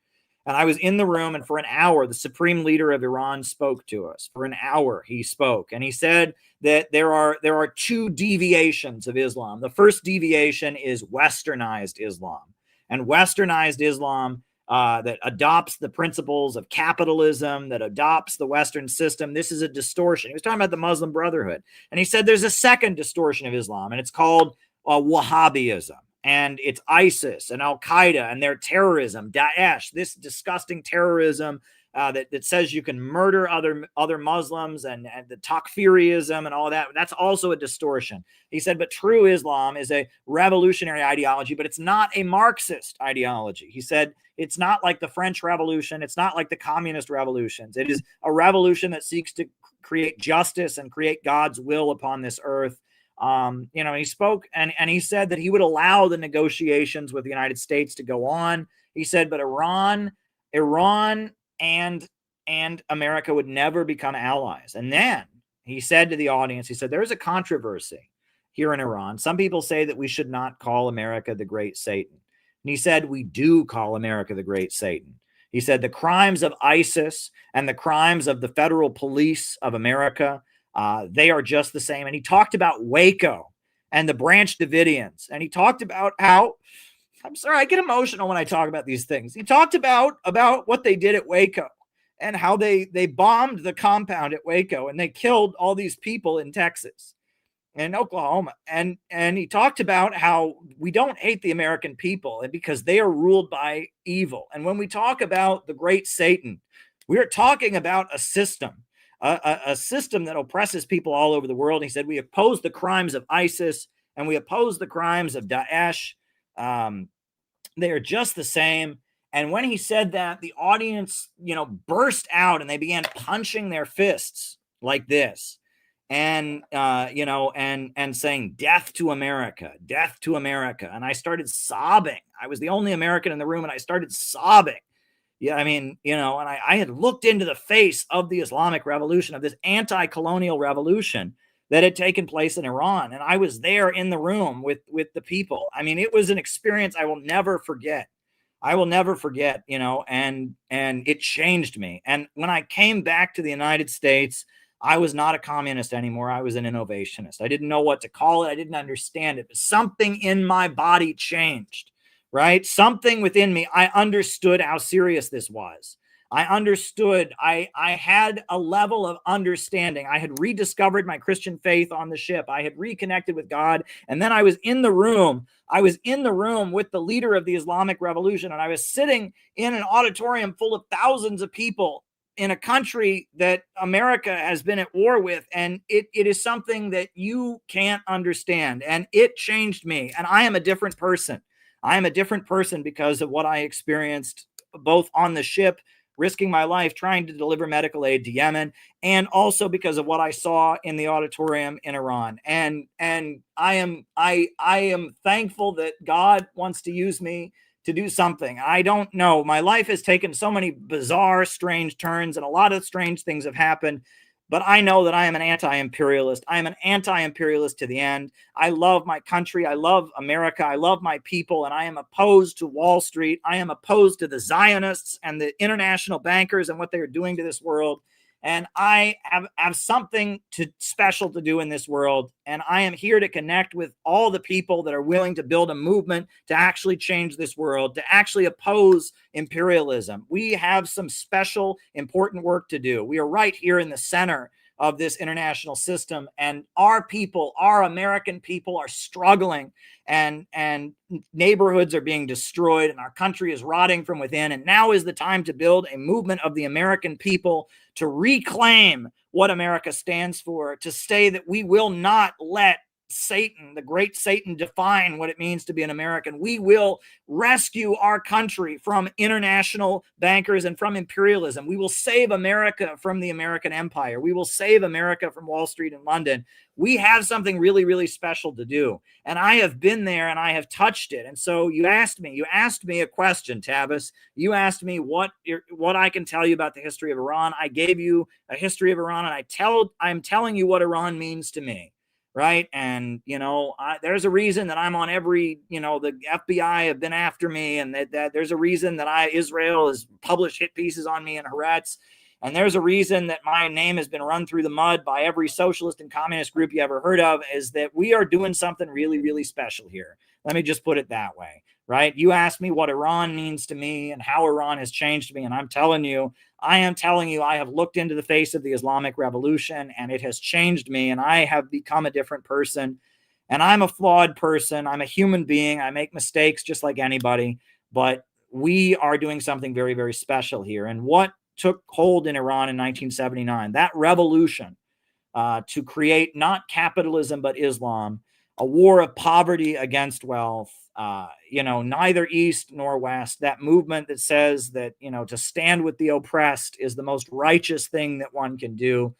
Speaker 1: And I was in the room. And for an hour, the supreme leader of Iran spoke to us. For an hour, he spoke. And he said that there are two deviations of Islam. The first deviation is westernized Islam. And westernized Islam that adopts the principles of capitalism, that adopts the Western system. This is a distortion. He was talking about the Muslim Brotherhood. And he said there's a second distortion of Islam, and it's called Wahhabism. And it's ISIS and Al-Qaeda and their terrorism, Daesh, this disgusting terrorism that says you can murder other Muslims, and the Takfirism and all that. That's also a distortion. He said, but true Islam is a revolutionary ideology, but it's not a Marxist ideology. He said, it's not like the French Revolution. It's not like the communist revolutions. It is a revolution that seeks to create justice and create God's will upon this earth. He spoke and he said that he would allow the negotiations with the United States to go on. He said, but Iran and America would never become allies. And then he said to the audience, he said, there's a controversy here in Iran. Some people say that we should not call America the Great Satan. And he said, we do call America the Great Satan. He said, the crimes of ISIS and the crimes of the federal police of America, they are just the same. And he talked about Waco and the Branch Davidians. And he talked about how, I'm sorry, I get emotional when I talk about these things. He talked about what they did at Waco and how they bombed the compound at Waco and they killed all these people in Texas and Oklahoma. And he talked about how we don't hate the American people because they are ruled by evil. And when we talk about the Great Satan, we are talking about a system. A system that oppresses people all over the world. He said, we oppose the crimes of ISIS and we oppose the crimes of Daesh. They are just the same. And when he said that, the audience, burst out and they began punching their fists like this and saying, death to America, death to America. And I started sobbing. I was the only American in the room and I started sobbing. Yeah, I mean, and I had looked into the face of the Islamic Revolution, of this anti-colonial revolution that had taken place in Iran. And I was there in the room with the people. I mean, it was an experience I will never forget. I will never forget, and it changed me. And when I came back to the United States, I was not a communist anymore. I was an innovationist. I didn't know what to call it. I didn't understand it, but something in my body changed. Right? Something within me, I understood how serious this was. I understood. I had a level of understanding. I had rediscovered my Christian faith on the ship. I had reconnected with God. And then I was in the room. I was in the room with the leader of the Islamic Revolution. And I was sitting in an auditorium full of thousands of people in a country that America has been at war with. And it is something that you can't understand. And it changed me. And I am a different person. I am a different person because of what I experienced both on the ship, risking my life trying to deliver medical aid to Yemen, and also because of what I saw in the auditorium in Iran. And I am thankful that God wants to use me to do something. I don't know. My life has taken so many bizarre, strange turns, and a lot of strange things have happened. But I know that I am an anti-imperialist. I am an anti-imperialist to the end. I love my country. I love America. I love my people. And I am opposed to Wall Street. I am opposed to the Zionists and the international bankers and what they are doing to this world. And I have something special to do in this world. And I am here to connect with all the people that are willing to build a movement to actually change this world, to actually oppose imperialism. We have some special, important work to do. We are right here in the center of this international system, and our people, our American people, are struggling, and neighborhoods are being destroyed, and our country is rotting from within. And now is the time to build a movement of the American people to reclaim what America stands for, to say that we will not let Satan, the great Satan, define what it means to be an American. We will rescue our country from international bankers and from imperialism. We will save America from the American empire. We will save America from Wall Street and London. We have something really, really special to do. And I have been there and I have touched it. And so you asked me a question, Tavis. You asked me what I can tell you about the history of Iran. I gave you a history of Iran, and I'm telling you what Iran means to me. Right. And, there's a reason that I'm on every, the FBI have been after me, and that there's a reason that Israel has published hit pieces on me in Haaretz. And there's a reason that my name has been run through the mud by every socialist and communist group you ever heard of, is that we are doing something really, really special here. Let me just put it that way. right? You asked me what Iran means to me and how Iran has changed me, and I am telling you, I have looked into the face of the Islamic Revolution, and it has changed me, and I have become a different person. And I'm a flawed person. I'm a human being. I make mistakes just like anybody, but we are doing something very, very special here. And what took hold in Iran in 1979, that revolution to create not capitalism, but Islam, a war of poverty against wealth, neither East nor West, that movement that says that, to stand with the oppressed is the most righteous thing that one can do.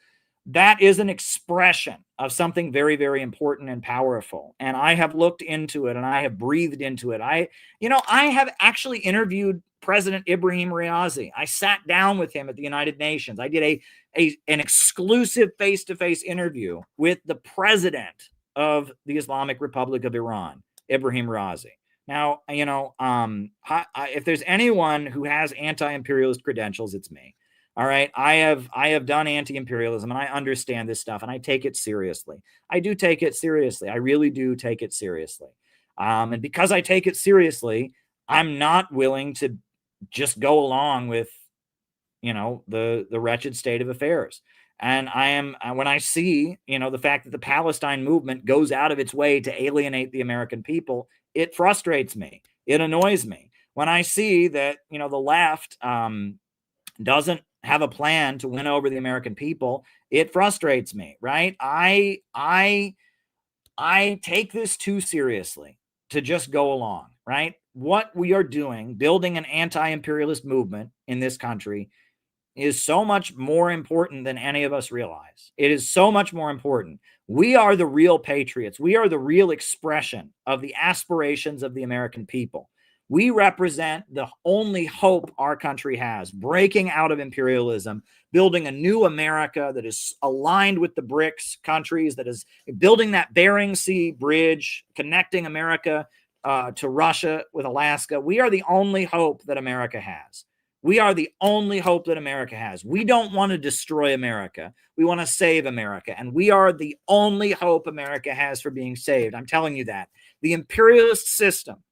Speaker 1: That is an expression of something very, very important and powerful. And I have looked into it and I have breathed into it. I have actually interviewed President Ibrahim Raisi. I sat down with him at the United Nations. I did an exclusive face-to-face interview with the president of the Islamic Republic of Iran, Ibrahim Raisi. Now, if there's anyone who has anti-imperialist credentials, it's me. All right. I have done anti-imperialism and I understand this stuff and I take it seriously. I do take it seriously. I really do take it seriously. And because I take it seriously, I'm not willing to just go along with, the wretched state of affairs. And when I see, the fact that the Palestine movement goes out of its way to alienate the American people, it frustrates me. It annoys me. When I see that, the left doesn't have a plan to win over the American people, it frustrates me, right? I take this too seriously to just go along, right? What we are doing, building an anti-imperialist movement in this country, is so much more important than any of us realize. It is so much more important. We are the real patriots. We are the real expression of the aspirations of the American people. We represent the only hope our country has, breaking out of imperialism, building a new America that is aligned with the BRICS countries, that is building that Bering Sea bridge, connecting America to Russia with Alaska. We are the only hope that America has. We are the only hope that America has. We don't want to destroy America. We want to save America. And we are the only hope America has for being saved. I'm telling you that. The imperialist system,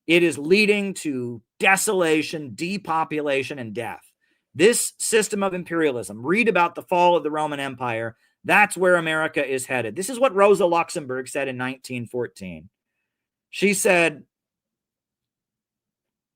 Speaker 1: it is leading to desolation, depopulation, and death. This system of imperialism, read about the fall of the Roman Empire. That's where America is headed. This is what Rosa Luxemburg said in 1914. She said,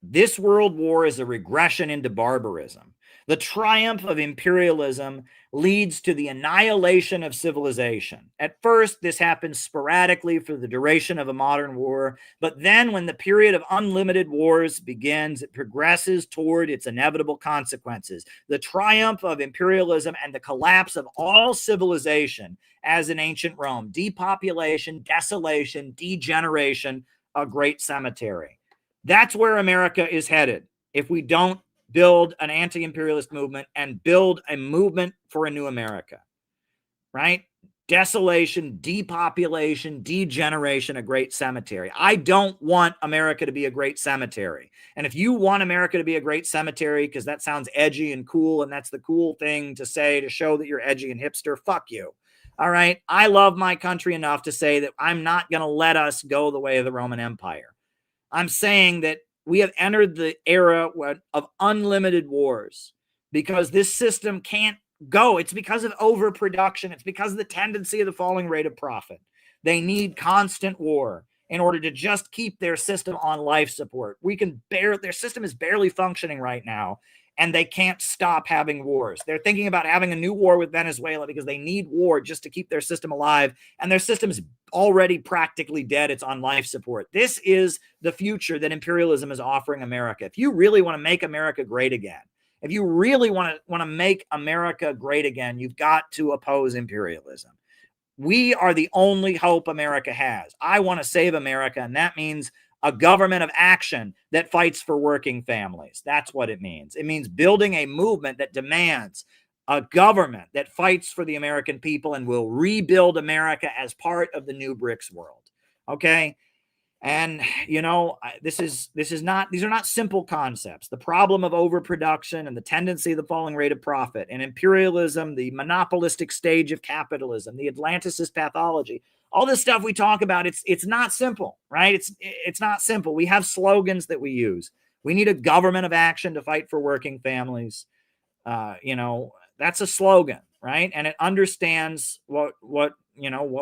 Speaker 1: "This world war is a regression into barbarism. The triumph of imperialism leads to the annihilation of civilization. At first, this happens sporadically for the duration of a modern war, but then when the period of unlimited wars begins, it progresses toward its inevitable consequences. The triumph of imperialism and the collapse of all civilization, as in ancient Rome, depopulation, desolation, degeneration, a great cemetery." That's where America is headed if we don't build an anti-imperialist movement and build a movement for a new America, right? Desolation, depopulation, degeneration, a great cemetery. I don't want America to be a great cemetery. And if you want America to be a great cemetery because that sounds edgy and cool and that's the cool thing to say to show that you're edgy and hipster, fuck you. All right? I love my country enough to say that I'm not going to let us go the way of the Roman Empire. I'm saying that we have entered the era of unlimited wars because this system can't go. It's because of overproduction. It's because of the tendency of the falling rate of profit. They need constant war in order to just keep their system on life support. Their system is barely functioning right now, and they can't stop having wars. They're thinking about having a new war with Venezuela because they need war just to keep their system alive, and their system is already practically dead. It's on life support. This is the future that imperialism is offering America. If you really want to make America great again, if you really want to make America great again, you've got to oppose imperialism. We are the only hope America has. I want to save America, and that means a government of action that fights for working families. That's what it means. It means building a movement that demands a government that fights for the American people and will rebuild America as part of the new BRICS world. Okay? And these are not simple concepts. The problem of overproduction and the tendency of the falling rate of profit, and imperialism, the monopolistic stage of capitalism, the Atlanticist pathology, all this stuff we talk about, it's not simple, right? It's not simple. We have slogans that we use. We need a government of action to fight for working families. That's a slogan, right? And it understands what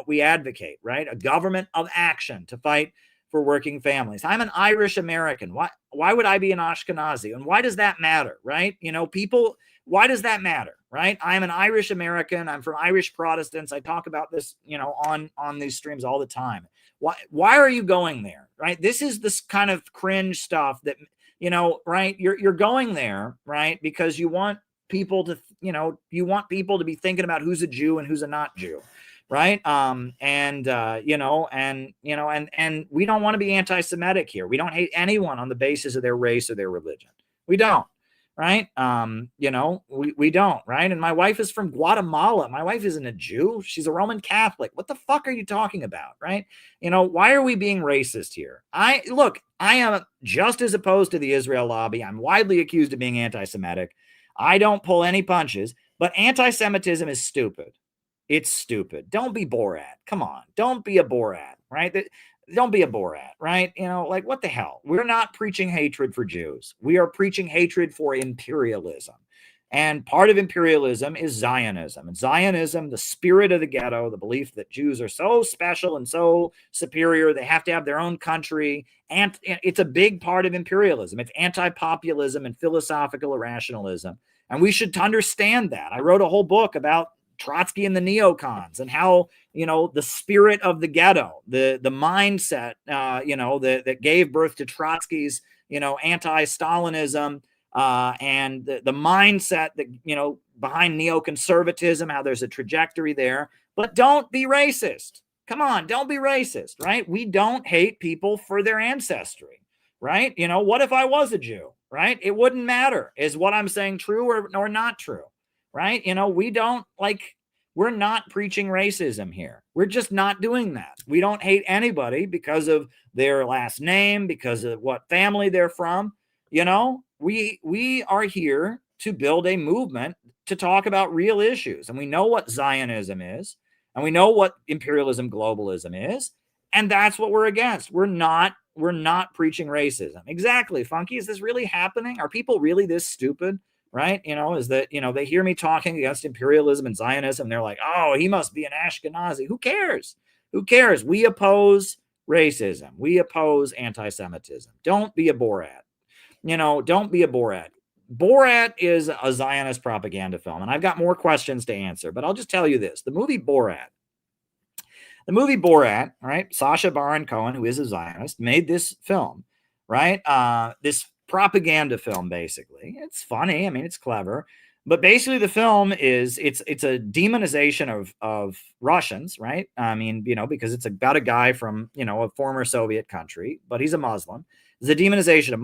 Speaker 1: we advocate, right? A government of action to fight for working families. I'm an Irish American. Why would I be an Ashkenazi? And why does that matter, right? Why does that matter, right? I'm an Irish American. I'm from Irish Protestants. I talk about this, on these streams all the time. Why are you going there, right? This is this kind of cringe stuff that, right? You're going there, right? Because you want people to, be thinking about who's a Jew and who's a not Jew. Right. And we don't want to be anti-Semitic here. We don't hate anyone on the basis of their race or their religion. We don't. Right. We don't. Right. And my wife is from Guatemala. My wife isn't a Jew. She's a Roman Catholic. What the fuck are you talking about? Right. Why are we being racist here? I am just as opposed to the Israel lobby. I'm widely accused of being anti-Semitic. I don't pull any punches, but anti-Semitism is stupid. It's stupid. Don't be Borat. Come on. Don't be a Borat, right? Don't be a Borat, right? What the hell? We're not preaching hatred for Jews. We are preaching hatred for imperialism. And part of imperialism is Zionism. And Zionism, the spirit of the ghetto, the belief that Jews are so special and so superior, they have to have their own country. And it's a big part of imperialism. It's anti-populism and philosophical irrationalism. And we should understand that. I wrote a whole book about Trotsky and the neocons and how, the spirit of the ghetto, the mindset, that gave birth to Trotsky's, anti-Stalinism, and the mindset that, behind neoconservatism, how there's a trajectory there. But don't be racist. Come on, don't be racist, right? We don't hate people for their ancestry, right? What if I was a Jew, right? It wouldn't matter. Is what I'm saying true or not true? Right? We're not preaching racism here. We're just not doing that. We don't hate anybody because of their last name, because of what family they're from. We are here to build a movement to talk about real issues. And we know what Zionism is, and we know what imperialism, globalism is. And that's what we're against. We're not preaching racism. Exactly. Funky, is this really happening? Are people really this stupid? Right? Is that, they hear me talking against imperialism and Zionism. And they're like, oh, he must be an Ashkenazi. Who cares? Who cares? We oppose racism. We oppose anti-Semitism. Don't be a Borat. Don't be a Borat. Borat is a Zionist propaganda film. And I've got more questions to answer, but I'll just tell you this. The movie Borat, right? Sacha Baron Cohen, who is a Zionist, made this film, right? This propaganda film, basically. It's funny. I mean, it's clever. But basically the film is, it's a demonization of Russians, right? I mean, because it's about a guy from, a former Soviet country, but he's a Muslim. It's a demonization of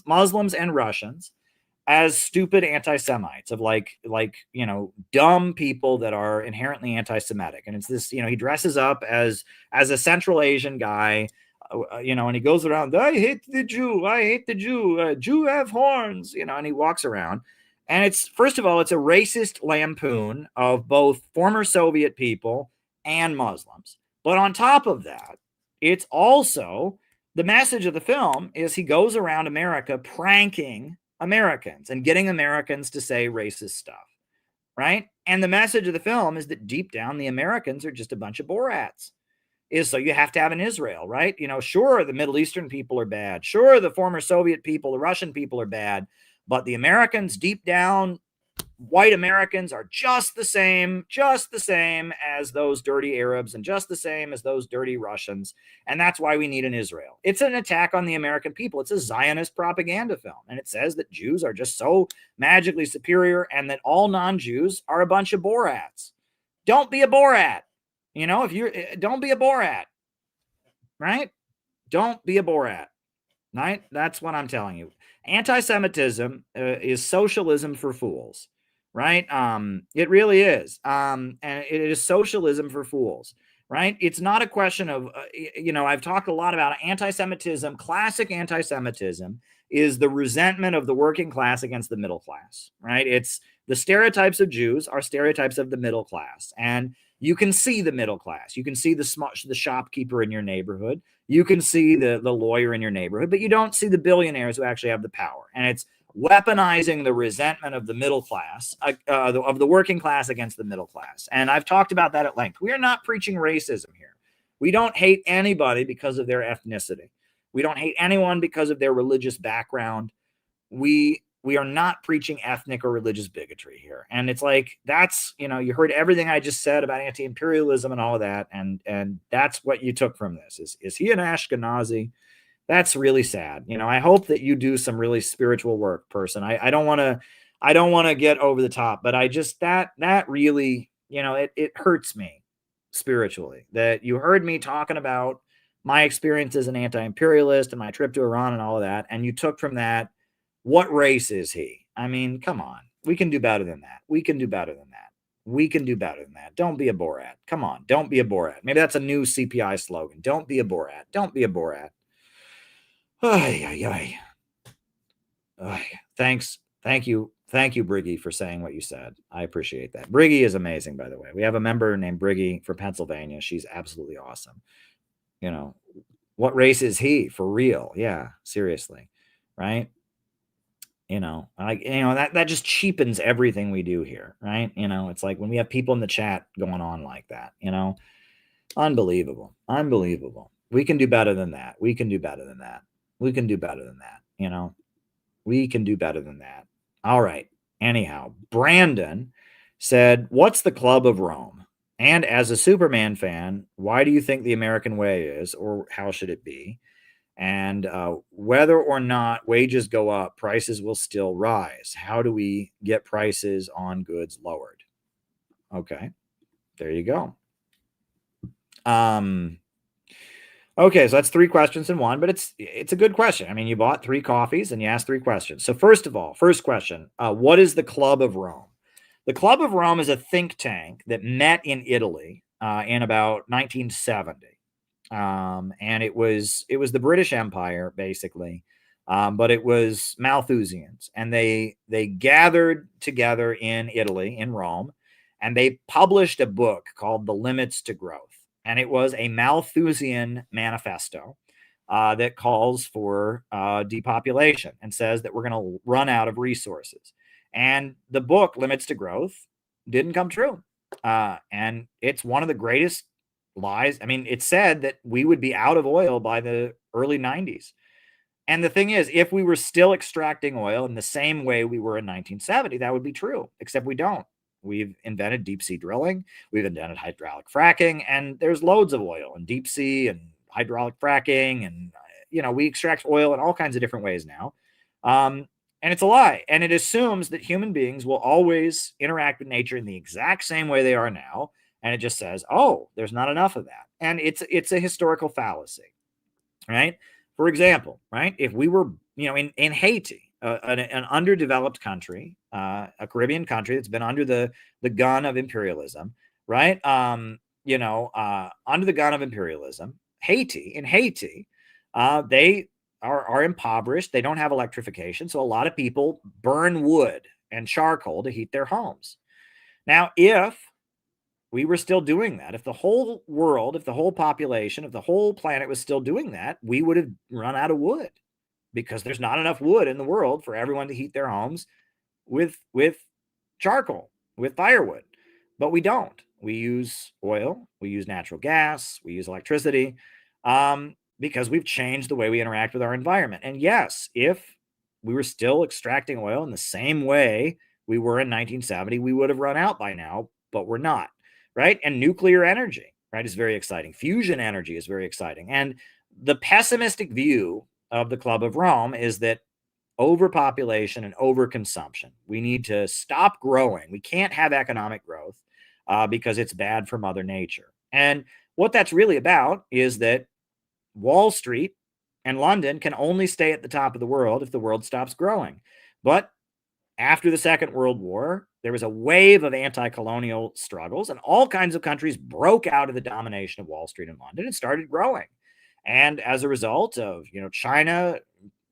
Speaker 1: Muslims and Russians as stupid anti-Semites, of dumb people that are inherently anti-Semitic. And it's this, he dresses up as a Central Asian guy, and he goes around, I hate the Jew, Jew have horns, and he walks around. And it's, first of all, it's a racist lampoon of both former Soviet people and Muslims. But on top of that, it's also, the message of the film is he goes around America pranking Americans and getting Americans to say racist stuff, right? And the message of the film is that deep down, the Americans are just a bunch of Borats. So you have to have an Israel, right? Sure, the Middle Eastern people are bad. Sure, the former Soviet people, the Russian people are bad. But the Americans, deep down, white Americans are just the same as those dirty Arabs and just the same as those dirty Russians. And that's why we need an Israel. It's an attack on the American people. It's a Zionist propaganda film. And it says that Jews are just so magically superior and that all non-Jews are a bunch of Borats. Don't be a Borat. Don't be a Borat, right? Don't be a Borat, right? That's what I'm telling you. Anti-Semitism is socialism for fools, right? It really is. And it is socialism for fools. right? It's not a question of, I've talked a lot about anti-Semitism. Classic anti-Semitism is the resentment of the working class against the middle class, right? It's the stereotypes of Jews are stereotypes of the middle class. And you can see the middle class. You can see the shopkeeper in your neighborhood. You can see the lawyer in your neighborhood, but you don't see the billionaires who actually have the power. And it's weaponizing the resentment of the middle class, of the working class against the middle class. And I've talked about that at length. We are not preaching racism here. We don't hate anybody because of their ethnicity. We don't hate anyone because of their religious background. We are not preaching ethnic or religious bigotry here. And it's like, that's, you heard everything I just said about anti-imperialism and all of that. And that's what you took from this. Is he an Ashkenazi? That's really sad. I hope that you do some really spiritual work, person. I don't want to get over the top, but I just, that really, it hurts me spiritually that you heard me talking about my experience as an anti-imperialist and my trip to Iran and all of that. And you took from that, what race is he? I mean, come on. We can do better than that. We can do better than that. We can do better than that. Don't be a Borat. Come on. Don't be a Borat. Maybe that's a new CPI slogan. Don't be a Borat. Don't be a Borat. Thanks. Thank you, Briggy, for saying what you said. I appreciate that. Briggy is amazing, by the way. We have a member named Briggy for Pennsylvania. She's absolutely awesome. What race is he for real? Yeah, seriously, right? That just cheapens everything we do here, right? It's like when we have people in the chat going on like that, unbelievable. We can do better than that. We can do better than that. We can do better than that. We can do better than that. All right. Anyhow, Brandon said, what's the Club of Rome? And as a Superman fan, why do you think the American way is, or how should it be? And whether or not wages go up, prices will still rise. How do we get prices on goods lowered? Okay, there you go. Okay, so that's 3 questions in one, but it's a good question. I mean, you bought 3 coffees and you asked 3 questions. So first of all, first question, what is the Club of Rome? The Club of Rome is a think tank that met in Italy in about 1970. And it was the British Empire, basically, but it was Malthusians. And they gathered together in Italy, in Rome, and they published a book called The Limits to Growth. And it was a Malthusian manifesto that calls for depopulation and says that we're going to run out of resources. And the book, Limits to Growth, didn't come true. And it's one of the greatest lies. I mean, it said that we would be out of oil by the early 90s. And the thing is, if we were still extracting oil in the same way we were in 1970, that would be true, except we don't. We've invented deep sea drilling. We've invented hydraulic fracking, and there's loads of oil in deep sea and hydraulic fracking. And, we extract oil in all kinds of different ways now. And it's a lie. And it assumes that human beings will always interact with nature in the exact same way they are now. And it just says, oh, there's not enough of that. And it's a historical fallacy, right? For example, right, if we were, in Haiti, an underdeveloped country, a Caribbean country that's been under the gun of imperialism, right? Under the gun of imperialism, Haiti, they are impoverished. They don't have electrification. So a lot of people burn wood and charcoal to heat their homes. Now, if we were still doing that, if the whole world, if the whole population, if the whole planet was still doing that, we would have run out of wood, because there's not enough wood in the world for everyone to heat their homes with charcoal, with firewood. But we don't. We use oil, we use natural gas, we use electricity, because we've changed the way we interact with our environment. And yes, if we were still extracting oil in the same way we were in 1970, we would have run out by now, but we're not, right? And nuclear energy, right, is very exciting. Fusion energy is very exciting. And the pessimistic view of the Club of Rome is that overpopulation and overconsumption, we need to stop growing. We can't have economic growth because it's bad for Mother Nature. And what that's really about is that Wall Street and London can only stay at the top of the world if the world stops growing. But after the Second World War, there was a wave of anti-colonial struggles, and all kinds of countries broke out of the domination of Wall Street and London and started growing. And as a result of, China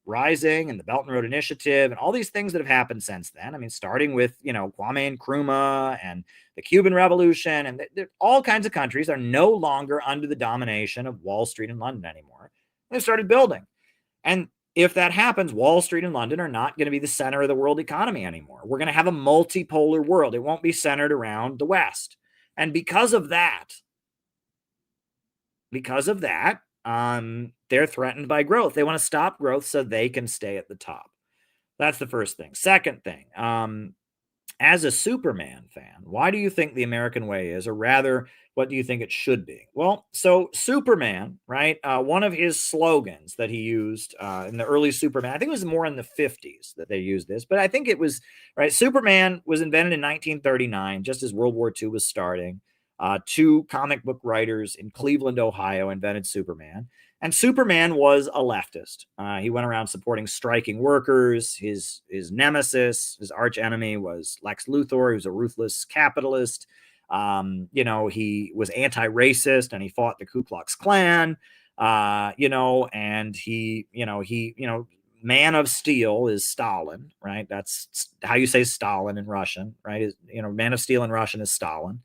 Speaker 1: rising and the Belt and Road Initiative and all these things that have happened since then. I mean, starting with, Kwame Nkrumah and the Cuban Revolution, and all kinds of countries are no longer under the domination of Wall Street and London anymore. They started building. And if that happens, Wall Street and London are not going to be the center of the world economy anymore. We're going to have a multipolar world. It won't be centered around the West. And because of that, they're threatened by growth. They want to stop growth so they can stay at the top. That's the first thing. Second thing, as a Superman fan, why do you think the American way is, or rather, what do you think it should be? Well, so Superman, right? One of his slogans that he used in the early Superman, I think it was more in the 50s that they used this, but I think it was, right? Superman was invented in 1939, just as World War II was starting. Two comic book writers in Cleveland, Ohio, invented Superman. And Superman was a leftist. He went around supporting striking workers. His nemesis, his arch enemy, was Lex Luthor. He was a ruthless capitalist. He was anti-racist, and he fought the Ku Klux Klan. And he Man of Steel is Stalin, right? That's how you say Stalin in Russian, right? Man of Steel in Russian is Stalin.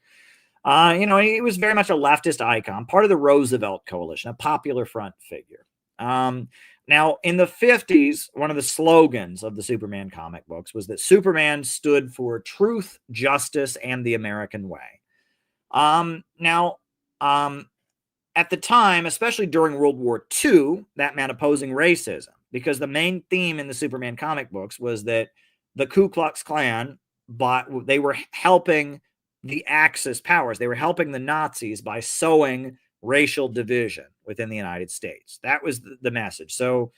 Speaker 1: He was very much a leftist icon, part of the Roosevelt coalition, a popular front figure. Now, in the 50s, one of the slogans of the Superman comic books was that Superman stood for truth, justice, and the American way. At the time, especially during World War II, that meant opposing racism, because the main theme in the Superman comic books was that the Ku Klux Klan, they were helping the Axis powers. They were helping the Nazis by sowing racial division within the United States. That was the message. So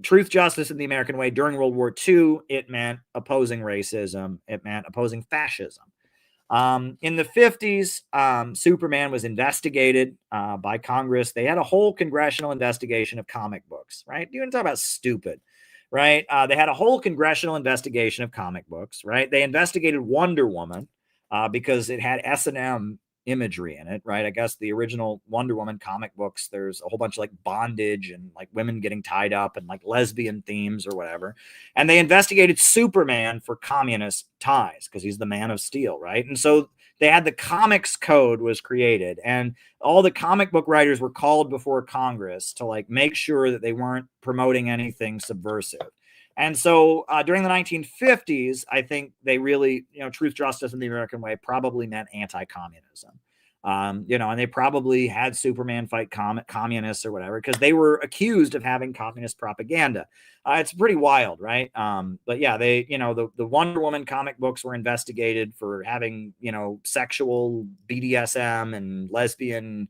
Speaker 1: truth, justice, and the American way during World War II, it meant opposing racism. It meant opposing fascism. In the 50s, Superman was investigated by Congress. They had a whole congressional investigation of comic books, right? You want to talk about stupid, right? They had a whole congressional investigation of comic books, right? They investigated Wonder Woman, because it had S&M imagery in it, right? I guess the original Wonder Woman comic books, there's a whole bunch of like bondage and like women getting tied up and like lesbian themes or whatever. And they investigated Superman for communist ties because he's the Man of Steel, right? And so they had the comics code was created, and all the comic book writers were called before Congress to like make sure that they weren't promoting anything subversive. And so during the 1950s, I think they really, truth, justice, and the American way probably meant anti-communism. And they probably had Superman fight communists or whatever, because they were accused of having communist propaganda. It's pretty wild, right? But yeah, they, the Wonder Woman comic books were investigated for having, sexual BDSM and lesbian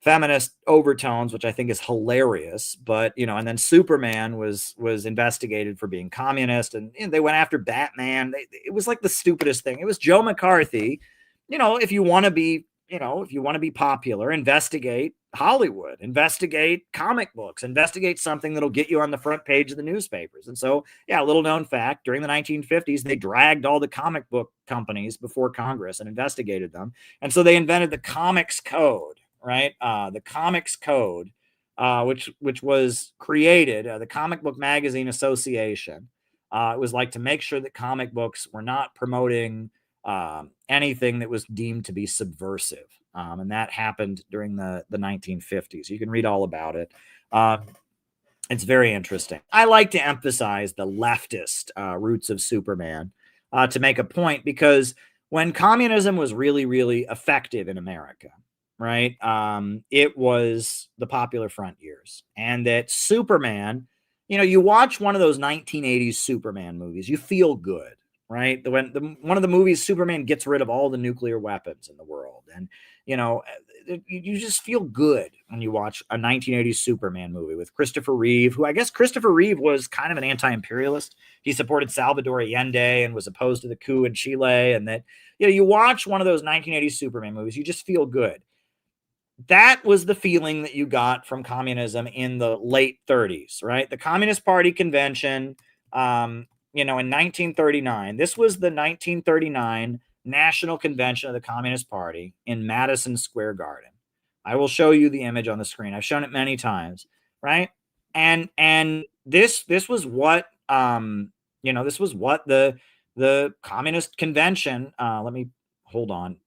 Speaker 1: feminist overtones, which I think is hilarious. But, and then Superman was investigated for being communist, and they went after Batman. It was like the stupidest thing. It was Joe McCarthy. If you want to be popular, investigate Hollywood, investigate comic books, investigate something that'll get you on the front page of the newspapers. And so, yeah, little known fact, during the 1950s, they dragged all the comic book companies before Congress and investigated them. And so they invented the Comics Code, right? The Comics Code, which was created, the Comic Book Magazine Association. It was like to make sure that comic books were not promoting anything that was deemed to be subversive. And that happened during the 1950s. You can read all about it. It's very interesting. I like to emphasize the leftist roots of Superman to make a point, because when communism was really, really effective in America, right? It was the Popular Front years. And that Superman, you watch one of those 1980s Superman movies, you feel good, right? One of the movies, Superman gets rid of all the nuclear weapons in the world. And, you just feel good when you watch a 1980s Superman movie with Christopher Reeve, who I guess Christopher Reeve was kind of an anti-imperialist. He supported Salvador Allende and was opposed to the coup in Chile. And that, you watch one of those 1980s Superman movies, you just feel good. That was the feeling that you got from communism in the late 30s, right? The Communist Party convention, in 1939, this was the 1939 National Convention of the Communist Party in Madison Square Garden. I will show you the image on the screen. I've shown it many times, right? And this was what this was what the Communist Convention. Let me hold on.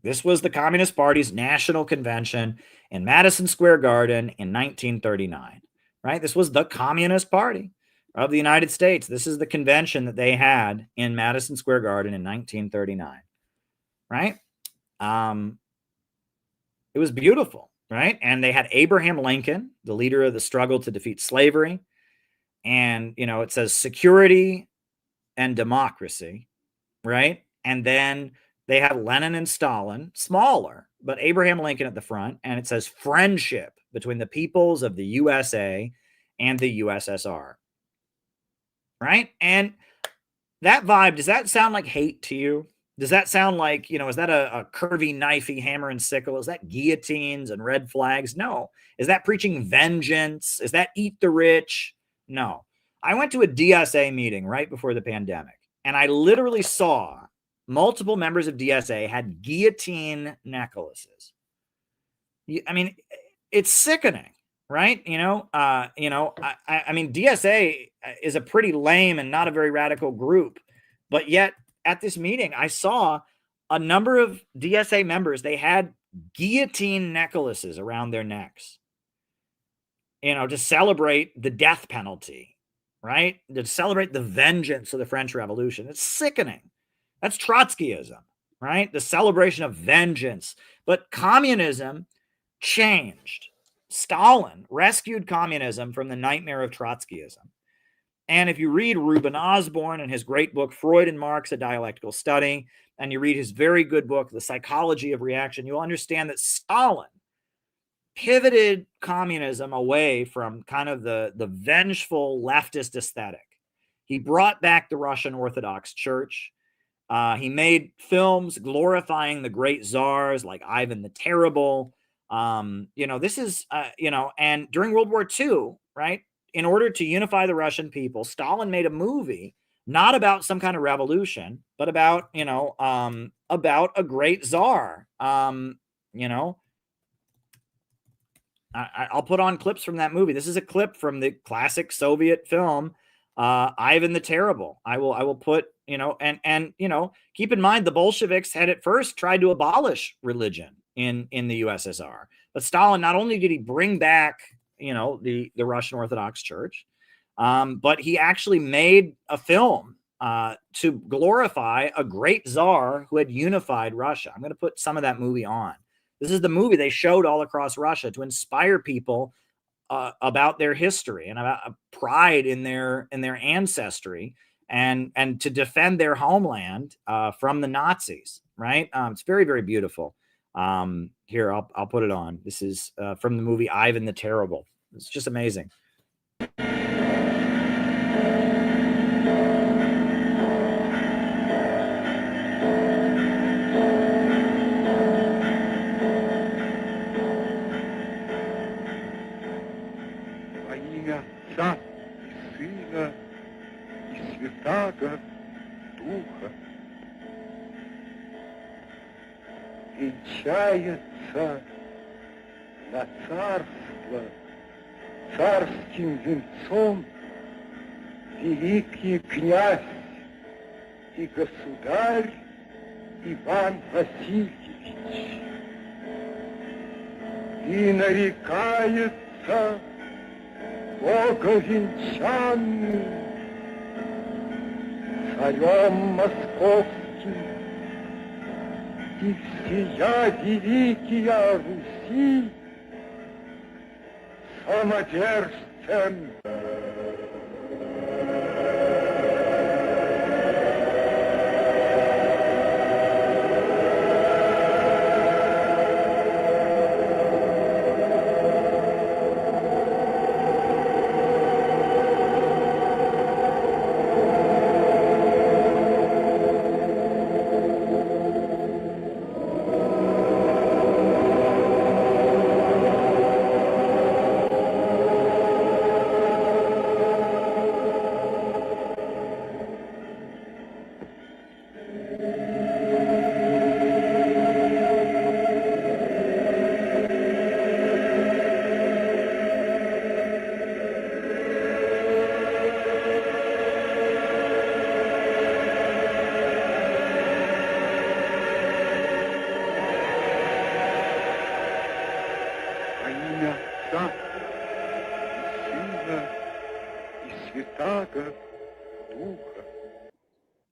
Speaker 1: This was the Communist Party's National Convention in Madison Square Garden in 1939, right? This was the Communist Party of the United States. This is the convention that they had in Madison Square Garden in 1939, right? It was beautiful, right? And they had Abraham Lincoln, the leader of the struggle to defeat slavery. And, it says security and democracy, right? And then they have Lenin and Stalin, smaller, but Abraham Lincoln at the front. And it says friendship between the peoples of the USA and the USSR, right? And that vibe, does that sound like hate to you? Does that sound like, is that a curvy, knifey hammer and sickle? Is that guillotines and red flags? No. Is that preaching vengeance? Is that eat the rich? No. I went to a DSA meeting right before the pandemic, and I literally saw multiple members of DSA had guillotine necklaces. I mean, it's sickening, right? I mean, DSA is a pretty lame and not a very radical group, but yet at this meeting, I saw a number of DSA members, they had guillotine necklaces around their necks, to celebrate the death penalty, right? To celebrate the vengeance of the French Revolution. It's sickening. That's Trotskyism, right? The celebration of vengeance. But communism changed. Stalin rescued communism from the nightmare of Trotskyism. And if you read Reuben Osborne and his great book, Freud and Marx, A Dialectical Study, and you read his very good book, The Psychology of Reaction, you'll understand that Stalin pivoted communism away from kind of the vengeful leftist aesthetic. He brought back the Russian Orthodox Church. He made films glorifying the great czars like Ivan the Terrible. This is, and during World War II, right? In order to unify the Russian people, Stalin made a movie, not about some kind of revolution, but about, about a great czar. I'll put on clips from that movie. This is a clip from the classic Soviet film, Ivan the Terrible. I will put, keep in mind the Bolsheviks had at first tried to abolish religion in the USSR, but Stalin, not only did he bring back, the Russian Orthodox Church, but he actually made a film to glorify a great czar who had unified Russia. I'm going to put some of that movie on. This is the movie they showed all across Russia to inspire people about their history and about pride in their ancestry and to defend their homeland from the Nazis. Right? It's very, very beautiful. Here, I'll put it on. This is from the movie Ivan the Terrible. It's just amazing.
Speaker 2: Отца и Сына и Святаго Духа. Венчается на царство царским венцом великий князь и государь Иван Васильевич. И нарекается Боговенчанным царем московским и всея великия Руси самодержцем.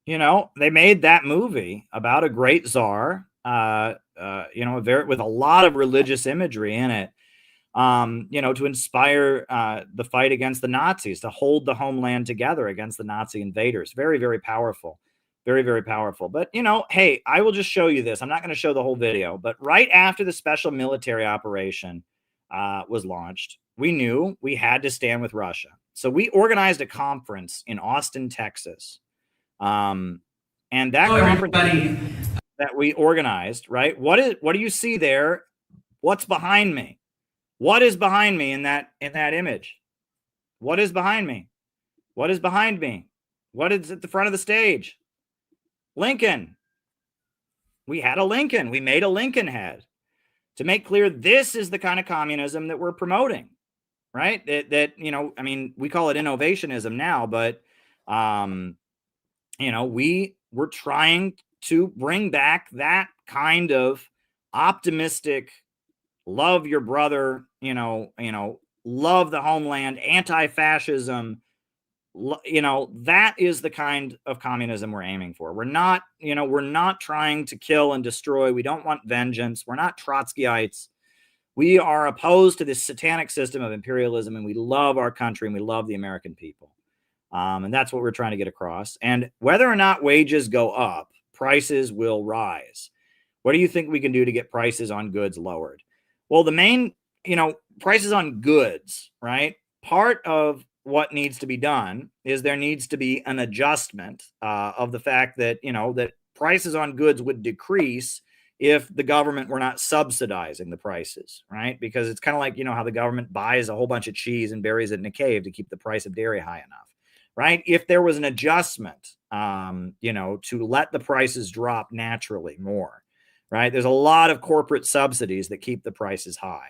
Speaker 1: You know, they made that movie about a great czar, you know, with a lot of religious imagery in it, you know, to inspire the fight against the Nazis, to hold the homeland together against the Nazi invaders. Very, very powerful. Very, very powerful. But, you know, hey, I will just show you this. I'm not going to show the whole video, but right after the special military operation was launched, we knew we had to stand with Russia. So we organized a conference in Austin, Texas. And that conference that we organized, right? What do you see there? What's behind me? What is behind me in that image? What is behind me? What is behind me? What is at the front of the stage? Lincoln. We had a Lincoln. We made a Lincoln head to make clear this is the kind of communism that we're promoting, right? That you know, I mean, we call it innovationism now, but you know, we're trying to bring back that kind of optimistic, love your brother, you know, love the homeland, anti-fascism. You know, that is the kind of communism we're aiming for. We're not, you know, we're not trying to kill and destroy. We don't want vengeance. We're not Trotskyites. We are opposed to this satanic system of imperialism, and we love our country and we love the American people. And that's what we're trying to get across. And whether or not wages go up, prices will rise. What do you think we can do to get prices on goods lowered? Well, the main, you know, prices on goods, right? Part of what needs to be done is there needs to be an adjustment of the fact that, you know, that prices on goods would decrease if the government were not subsidizing the prices, right? Because it's kind of like, you know, how the government buys a whole bunch of cheese and buries it in a cave to keep the price of dairy high enough, right? If there was an adjustment, you know, to let the prices drop naturally more, right? There's a lot of corporate subsidies that keep the prices high.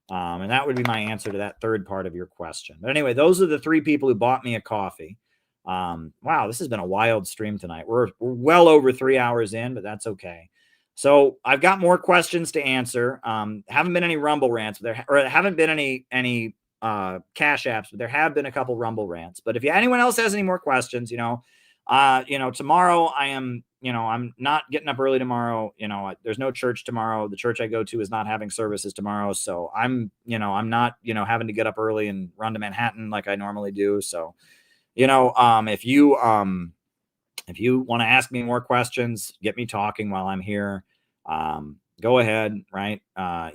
Speaker 1: And that would be my answer to that third part of your question. But anyway, those are the three people who bought me a coffee. Wow, this has been a wild stream tonight. We're well over 3 hours in, but that's okay. So I've got more questions to answer. Haven't been any Rumble rants, but there haven't been any Cash Apps, but there have been a couple Rumble rants. But if anyone else has any more questions, you know, tomorrow I am, you know, I'm not getting up early tomorrow. You know, there's no church tomorrow. The church I go to is not having services tomorrow. So I'm, you know, I'm not, you know, having to get up early and run to Manhattan like I normally do. So, you know, if you want to ask me more questions, get me talking while I'm here. Go ahead, right?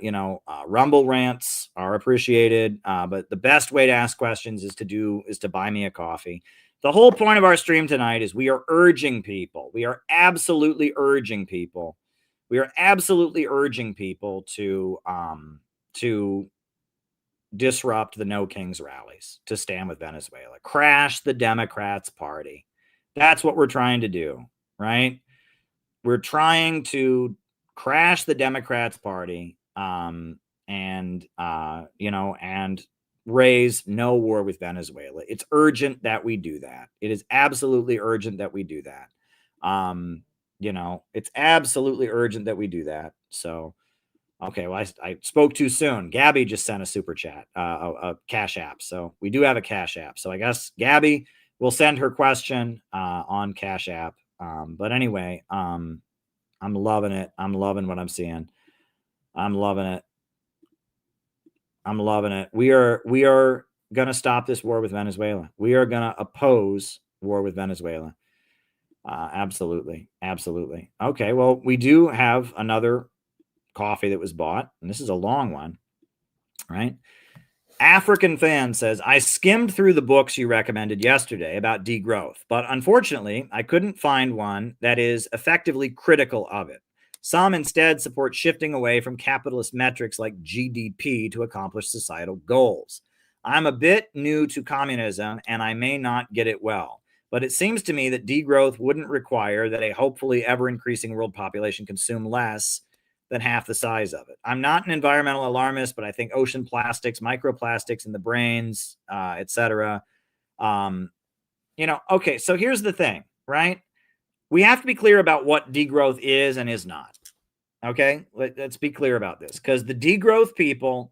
Speaker 1: You know, Rumble rants are appreciated. But the best way to ask questions is to buy me a coffee. The whole point of our stream tonight is we are urging people. We are absolutely urging people. We are absolutely urging people to disrupt the No Kings rallies, to stand with Venezuela, crash the Democrats' party. That's what we're trying to do, right? We're trying to crash the Democrats' party, and you know, and raise no war with Venezuela. It's urgent that we do that. It is absolutely urgent that we do that. You know, it's absolutely urgent that we do that. So, okay, well, I spoke too soon. Gabby just sent a super chat, a Cash App. So we do have a Cash App. So I guess Gabby will send her question on Cash App. But anyway, I'm loving it. I'm loving what I'm seeing. I'm loving it. I'm loving it. We are going to stop this war with Venezuela. We are going to oppose war with Venezuela. Absolutely. Absolutely. Okay. Well, we do have another coffee that was bought, and this is a long one, right? African Fan says, I skimmed through the books you recommended yesterday about degrowth, but unfortunately, I couldn't find one that is effectively critical of it. Some instead support shifting away from capitalist metrics like GDP to accomplish societal goals. I'm a bit new to communism, and I may not get it well, but it seems to me that degrowth wouldn't require that a hopefully ever-increasing world population consume less than half the size of it. I'm not an environmental alarmist, but I think ocean plastics, microplastics in the brains, etc. You know, okay, so here's the thing, right? We have to be clear about what degrowth is and is not. Okay, let's be clear about this, because the degrowth people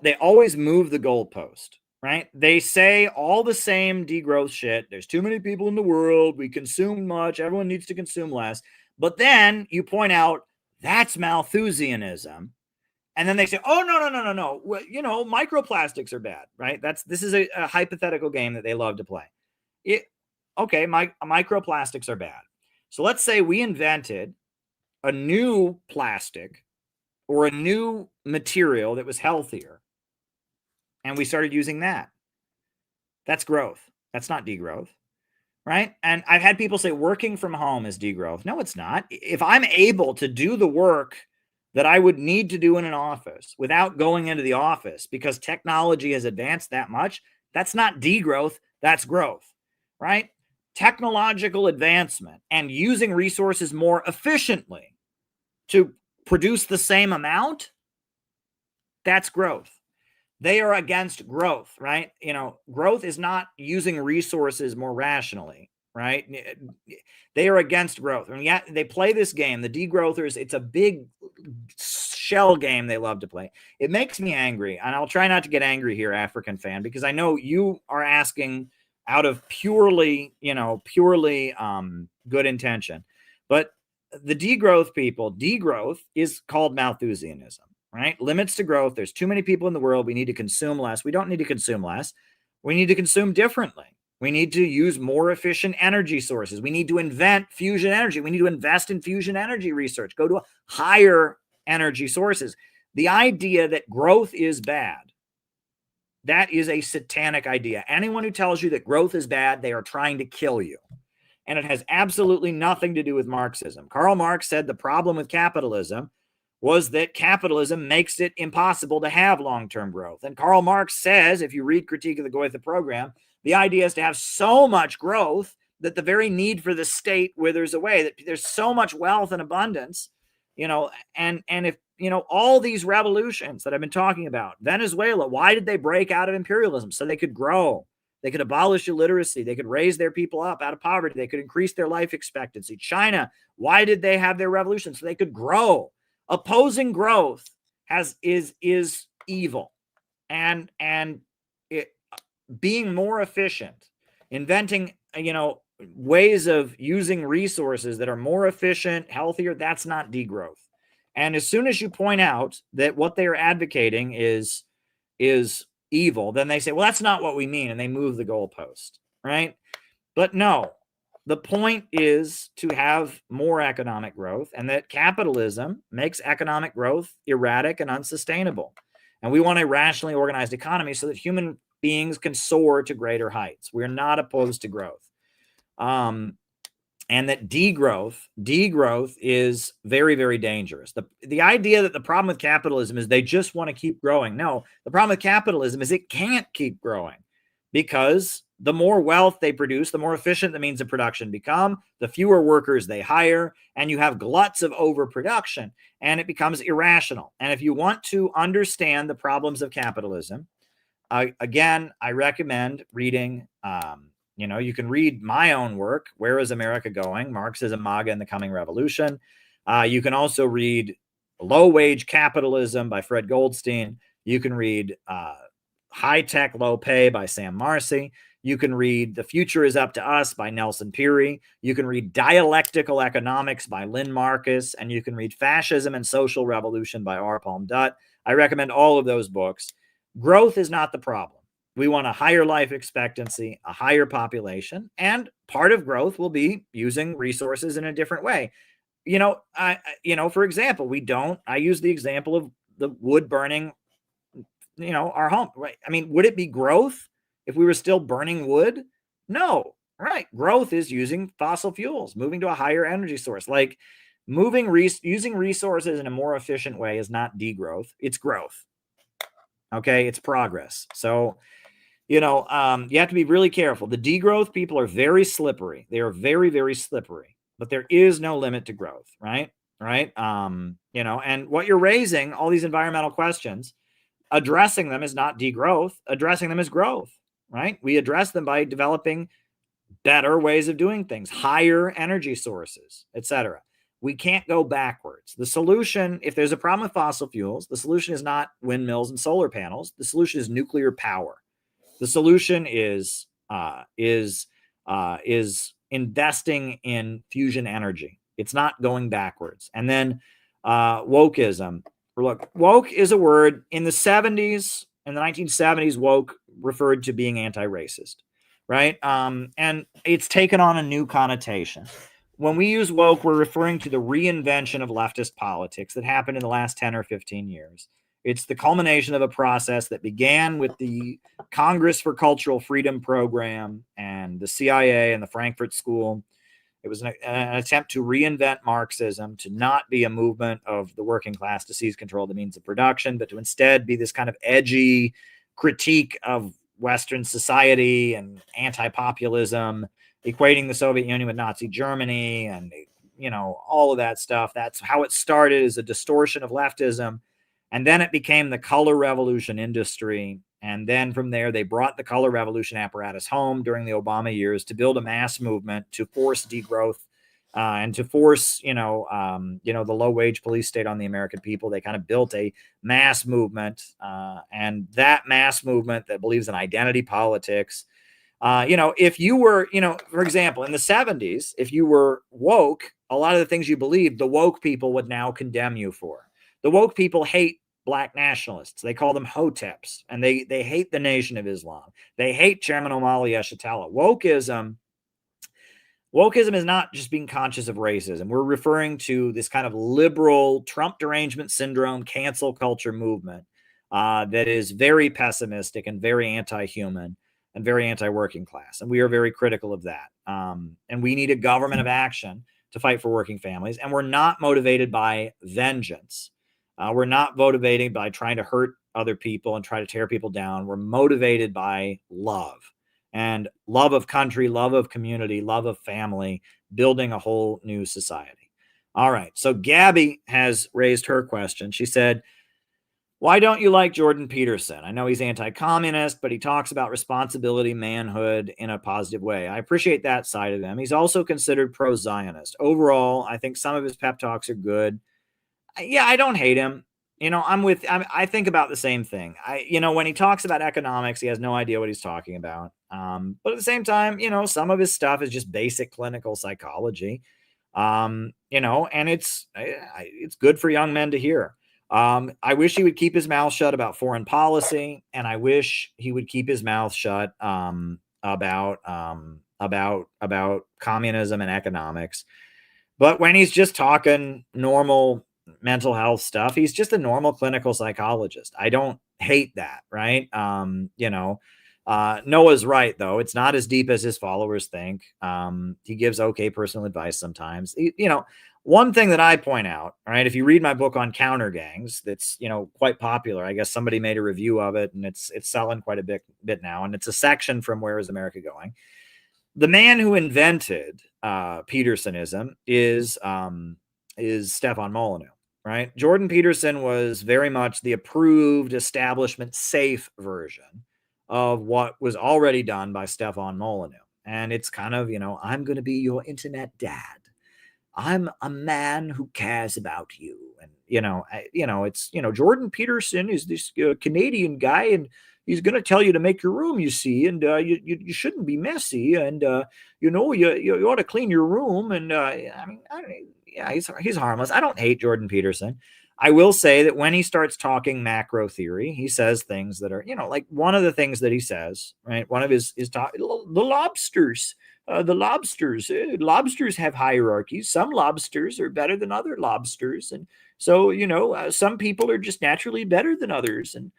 Speaker 1: they always move the goalpost. right? They say all the same degrowth shit. There's too many people in the world. We consume much. Everyone needs to consume less. But then you point out that's Malthusianism. And then they say, oh, no. Well, you know, microplastics are bad, right? This is a hypothetical game that they love to play. Microplastics are bad. So let's say we invented a new plastic or a new material that was healthier, and we started using that. That's growth. That's not degrowth, right? And I've had people say working from home is degrowth. No, it's not. If I'm able to do the work that I would need to do in an office without going into the office because technology has advanced that much, that's not degrowth, that's growth, right? Technological advancement and using resources more efficiently to produce the same amount, that's growth. They are against growth, right? You know, growth is not using resources more rationally, right? They are against growth. And yet they play this game, the degrowthers. It's a big shell game they love to play. It makes me angry. And I'll try not to get angry here, African fan, because I know you are asking out of purely good intention. But the degrowth people, degrowth is called Malthusianism. Right? Limits to growth. There's too many people in the world. We need to consume less. We don't need to consume less. We need to consume differently. We need to use more efficient energy sources. We need to invent fusion energy. We need to invest in fusion energy research. Go to higher energy sources. The idea that growth is bad, that is a satanic idea. Anyone who tells you that growth is bad, they are trying to kill you. And it has absolutely nothing to do with Marxism. Karl Marx said the problem with capitalism was that capitalism makes it impossible to have long-term growth. And Karl Marx says, if you read Critique of the Goethe Program, the idea is to have so much growth that the very need for the state withers away, that there's so much wealth and abundance, and if, all these revolutions that I've been talking about, Venezuela, why did they break out of imperialism? So they could grow. They could abolish illiteracy. They could raise their people up out of poverty. They could increase their life expectancy. China, why did they have their revolution? So they could grow. Opposing growth is evil, and being more efficient, inventing ways of using resources that are more efficient, healthier, that's not degrowth. And as soon as you point out that what they are advocating is evil, then they say, well, that's not what we mean, and they move the goalpost, right? But no. The point is to have more economic growth, and that capitalism makes economic growth erratic and unsustainable. And we want a rationally organized economy so that human beings can soar to greater heights. We're not opposed to growth. And that degrowth is very, very dangerous. The idea that the problem with capitalism is they just want to keep growing. No, the problem with capitalism is it can't keep growing, because the more wealth they produce, the more efficient the means of production become, the fewer workers they hire, and you have gluts of overproduction, and it becomes irrational. And if you want to understand the problems of capitalism, again, I recommend reading, you can read my own work, Where is America Going? Marxism, MAGA, and the Coming Revolution. You can also read Low Wage Capitalism by Fred Goldstein. You can read High Tech, Low Pay by Sam Marcy. You can read The Future is Up to Us by Nelson Peary. You can read Dialectical Economics by Lynn Marcus. And you can read Fascism and Social Revolution by R. Palm Dutt. I recommend all of those books. Growth is not the problem. We want a higher life expectancy, a higher population, and part of growth will be using resources in a different way. For example, I use the example of the wood burning, our home, right? I mean, would it be growth if we were still burning wood? No, right? Growth is using fossil fuels, moving to a higher energy source. Like using resources in a more efficient way is not degrowth, it's growth. Okay, it's progress. So, you have to be really careful. The degrowth people are very slippery. They are very, very slippery, but there is no limit to growth, right? Right. And what you're raising, all these environmental questions, addressing them is not degrowth. Addressing them is growth, right? We address them by developing better ways of doing things, higher energy sources, etc. We can't go backwards. The solution, if there's a problem with fossil fuels, the solution is not windmills and solar panels. The solution is nuclear power. The solution is investing in fusion energy. It's not going backwards. And then wokeism. Look, woke is a word in the 70s, in the 1970s, woke referred to being anti-racist, right? And it's taken on a new connotation. When we use woke, we're referring to the reinvention of leftist politics that happened in the last 10 or 15 years. It's the culmination of a process that began with the Congress for Cultural Freedom program and the CIA and the Frankfurt School. It was an attempt to reinvent Marxism, to not be a movement of the working class to seize control of the means of production, but to instead be this kind of edgy critique of Western society and anti-populism, equating the Soviet Union with Nazi Germany and, you know, all of that stuff. That's how it started, as a distortion of leftism. And then it became the color revolution industry. And then from there, they brought the color revolution apparatus home during the Obama years to build a mass movement to force degrowth and to force, the low wage police state on the American people. They kind of built a mass movement, and that mass movement that believes in identity politics. If you were, for example, in the 70s, if you were woke, a lot of the things you believed, the woke people would now condemn you for. The woke people hate Black nationalists. They call them hoteps, and they hate the Nation of Islam. They hate Chairman Omali Yeshitela. Wokeism is not just being conscious of racism. We're referring to this kind of liberal Trump derangement syndrome, cancel culture movement that is very pessimistic and very anti-human and very anti-working class. And we are very critical of that. And we need a government of action to fight for working families. And we're not motivated by vengeance. We're not motivated by trying to hurt other people and try to tear people down. We're motivated by love, and love of country, love of community, love of family, building a whole new society. All right. So Gabby has raised her question. She said, why don't you like Jordan Peterson? I know he's anti-communist, but he talks about responsibility, manhood in a positive way. I appreciate that side of him. He's also considered pro-Zionist. Overall, I think some of his pep talks are good. Yeah, I don't hate him. I think about the same thing. When he talks about economics, he has no idea what he's talking about. But at the same time, some of his stuff is just basic clinical psychology. And it's good for young men to hear. I wish he would keep his mouth shut about foreign policy, and I wish he would keep his mouth shut about communism and economics. But when he's just talking normal mental health stuff, he's just a normal clinical psychologist. I don't hate that, right? Noah's right, though. It's not as deep as his followers think. He gives okay personal advice sometimes. One thing that I point out, right, if you read my book on counter gangs, that's, quite popular. I guess somebody made a review of it, and it's selling quite a bit now. And it's a section from Where is America Going? The man who invented Petersonism is Stefan Molyneux, right? Jordan Peterson was very much the approved, establishment safe version of what was already done by Stefan Molyneux. And it's kind of, I'm going to be your internet dad. I'm a man who cares about you. And, Jordan Peterson is this Canadian guy, and he's going to tell you to make your room, you see, and you shouldn't be messy, and you ought to clean your room. And he's harmless. I don't hate Jordan Peterson. I will say that when he starts talking macro theory, he says things that are, like one of the things that he says, right? One of his talk, the lobsters. Lobsters have hierarchies. Some lobsters are better than other lobsters, and so some people are just naturally better than others. And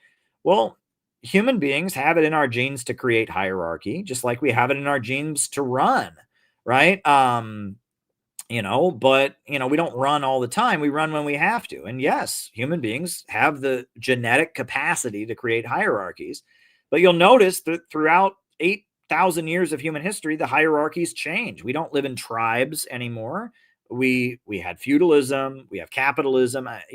Speaker 1: well, human beings have it in our genes to create hierarchy, just like we have it in our genes to run, right? But we don't run all the time. We run when we have to. And yes, human beings have the genetic capacity to create hierarchies, but you'll notice that throughout 8,000 years of human history, the hierarchies change. We don't live in tribes anymore. We had feudalism, we have capitalism. That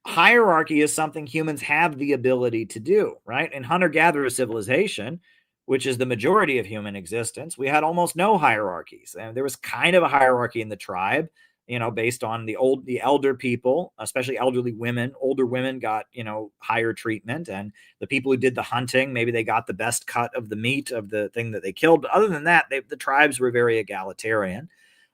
Speaker 1: hierarchy is something humans have the ability to do, right? In hunter-gatherer civilization, which is the majority of human existence, we had almost no hierarchies. And there was kind of a hierarchy in the tribe, based on the elder people, especially elderly women. Older women got, higher treatment, and the people who did the hunting, maybe they got the best cut of the meat of the thing that they killed. But other than that, the tribes were very egalitarian.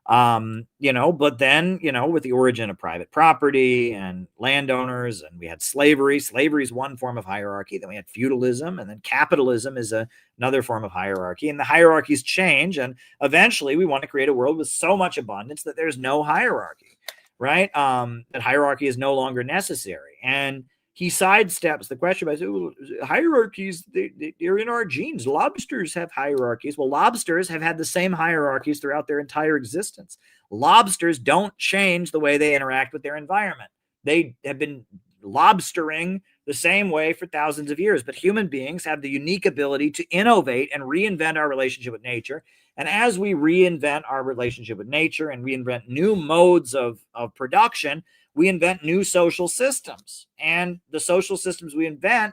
Speaker 1: But then, with the origin of private property and landowners, and we had slavery. Slavery is one form of hierarchy. Then we had feudalism, and then capitalism is another form of hierarchy. And the hierarchies change, and eventually we want to create a world with so much abundance that there's no hierarchy, right? That hierarchy is no longer necessary. And he sidesteps the question by saying, hierarchies, they're in our genes. Lobsters have hierarchies. Well, lobsters have had the same hierarchies throughout their entire existence. Lobsters don't change the way they interact with their environment. They have been lobstering the same way for thousands of years. But human beings have the unique ability to innovate and reinvent our relationship with nature. And as we reinvent our relationship with nature and reinvent new modes of production, we invent new social systems, and the social systems we invent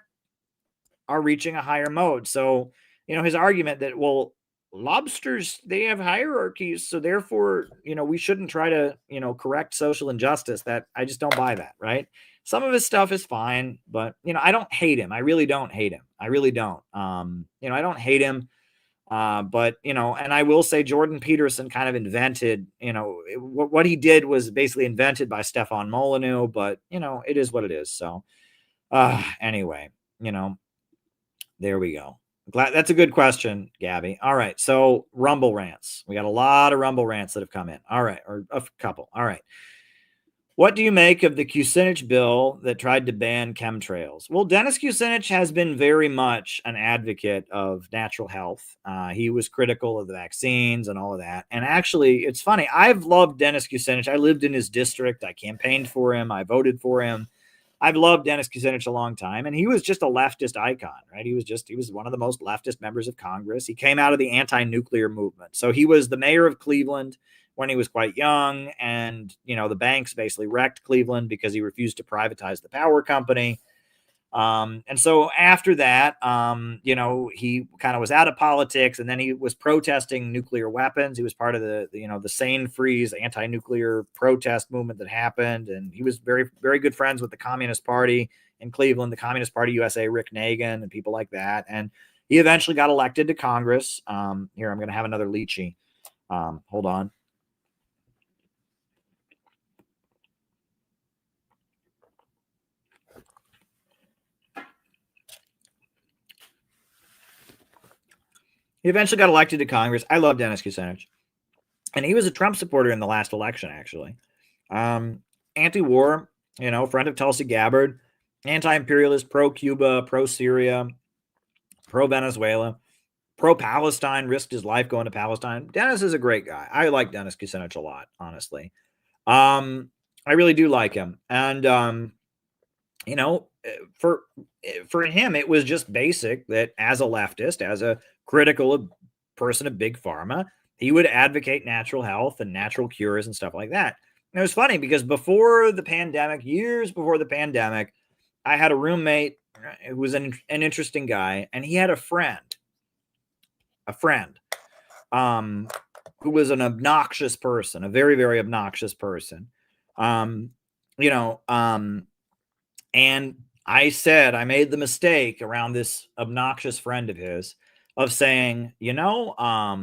Speaker 1: are reaching a higher mode. So, his argument that, well, lobsters, they have hierarchies, so therefore, we shouldn't try to, correct social injustice. That I just don't buy that, right? Some of his stuff is fine, but, I don't hate him. I really don't hate him. I really don't. I don't hate him. But, and I will say Jordan Peterson kind of invented, what he did was basically invented by Stefan Molyneux, but, it is what it is. So, anyway, there we go. Glad that's a good question, Gabby. All right. So Rumble rants. We got a lot of Rumble rants that have come in. All right. Or a couple. All right. What do you make of the Kucinich bill that tried to ban chemtrails? Well, Dennis Kucinich has been very much an advocate of natural health. He was critical of the vaccines and all of that. And actually, it's funny. I've loved Dennis Kucinich. I lived in his district. I campaigned for him. I voted for him. I've loved Dennis Kucinich a long time. And he was just a leftist icon, right? He was one of the most leftist members of Congress. He came out of the anti-nuclear movement. So he was the mayor of Cleveland when he was quite young, and the banks basically wrecked Cleveland because he refused to privatize the power company. And so after that, he kind of was out of politics, and then he was protesting nuclear weapons. He was part of the Sane Freeze anti-nuclear protest movement that happened, and he was very, very good friends with the Communist Party in Cleveland, the Communist Party USA, Rick Nagin, and people like that. And he eventually got elected to Congress. Here, I'm going to have another lychee. Hold on. He eventually got elected to Congress. I love Dennis Kucinich. And he was a Trump supporter in the last election, actually. Anti-war, friend of Tulsi Gabbard, anti-imperialist, pro-Cuba, pro-Syria, pro-Venezuela, pro-Palestine, risked his life going to Palestine. Dennis is a great guy. I like Dennis Kucinich a lot, honestly. I really do like him. And, for him, it was just basic that as a leftist, as a critical person of big pharma, he would advocate natural health and natural cures and stuff like that. And it was funny because before the pandemic, years before the pandemic, I had a roommate who was an interesting guy, and he had a friend who was an obnoxious person, a very, very obnoxious person. And I made the mistake around this obnoxious friend of his of saying, I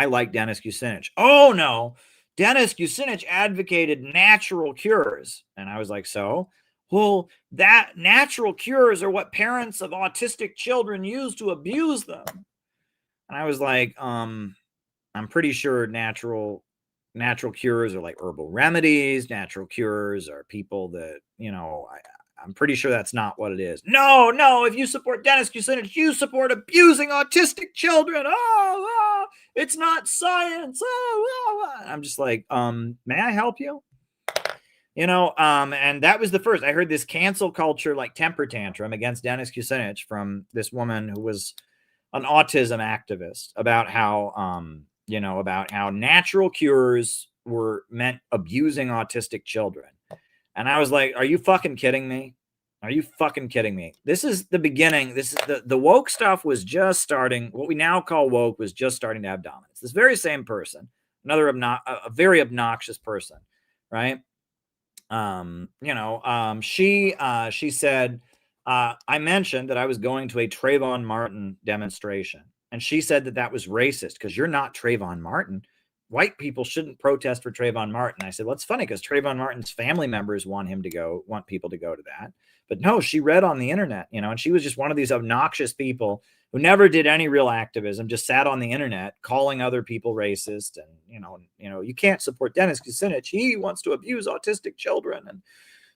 Speaker 1: like Dennis Kucinich. Oh no, Dennis Kucinich advocated natural cures. And I was like, so? Well, that natural cures are what parents of autistic children use to abuse them. And I was like, I'm pretty sure natural cures are like herbal remedies. Natural cures are people that, I'm pretty sure that's not what it is. No, if you support Dennis Kucinich, you support abusing autistic children. Oh, it's not science. I'm just like, may I help you? And that was the first. I heard this cancel culture, like temper tantrum against Dennis Kucinich from this woman who was an autism activist about how, about how natural cures were meant abusing autistic children. And I was like, are you fucking kidding me? Are you fucking kidding me? This is the beginning. This is the woke stuff was just starting. What we now call woke was just starting to have dominance. This very same person another a very obnoxious person, right? She said, I mentioned that I was going to a Trayvon Martin demonstration, and she said that that was racist because you're not Trayvon Martin. White people shouldn't protest for Trayvon Martin. I said, well, it's funny because Trayvon Martin's family members want people to go to that. But no, she read on the internet, and she was just one of these obnoxious people who never did any real activism, just sat on the internet calling other people racist. And, you can't support Dennis Kucinich. He wants to abuse autistic children. And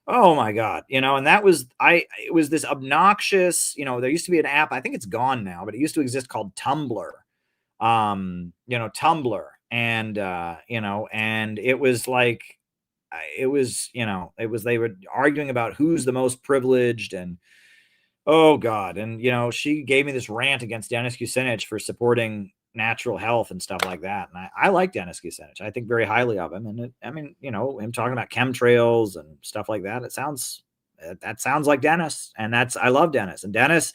Speaker 1: oh my God, and it was this obnoxious, there used to be an app, I think it's gone now, but it used to exist called Tumblr. Tumblr. And, and it was like, they were arguing about who's the most privileged and, oh God. And, she gave me this rant against Dennis Kucinich for supporting natural health and stuff like that. And I like Dennis Kucinich. I think very highly of him. And him talking about chemtrails and stuff like that, that sounds like Dennis. And I love Dennis. And Dennis,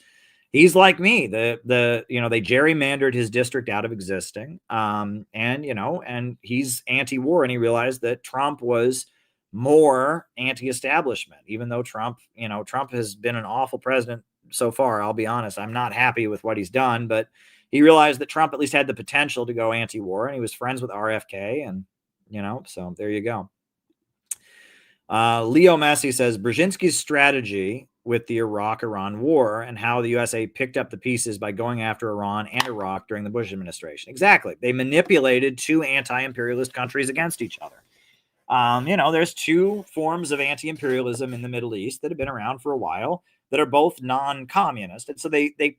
Speaker 1: he's like me. They gerrymandered his district out of existing. And he's anti-war, and he realized that Trump was more anti-establishment, even though Trump has been an awful president so far. I'll be honest. I'm not happy with what he's done, but he realized that Trump at least had the potential to go anti-war, and he was friends with RFK. And, so there you go. Leo Messi says Brzezinski's strategy with the Iraq-Iran war and how the USA picked up the pieces by going after Iran and Iraq during the Bush administration. Exactly. They manipulated two anti-imperialist countries against each other. There's two forms of anti-imperialism in the Middle East that have been around for a while that are both non-communist. And so they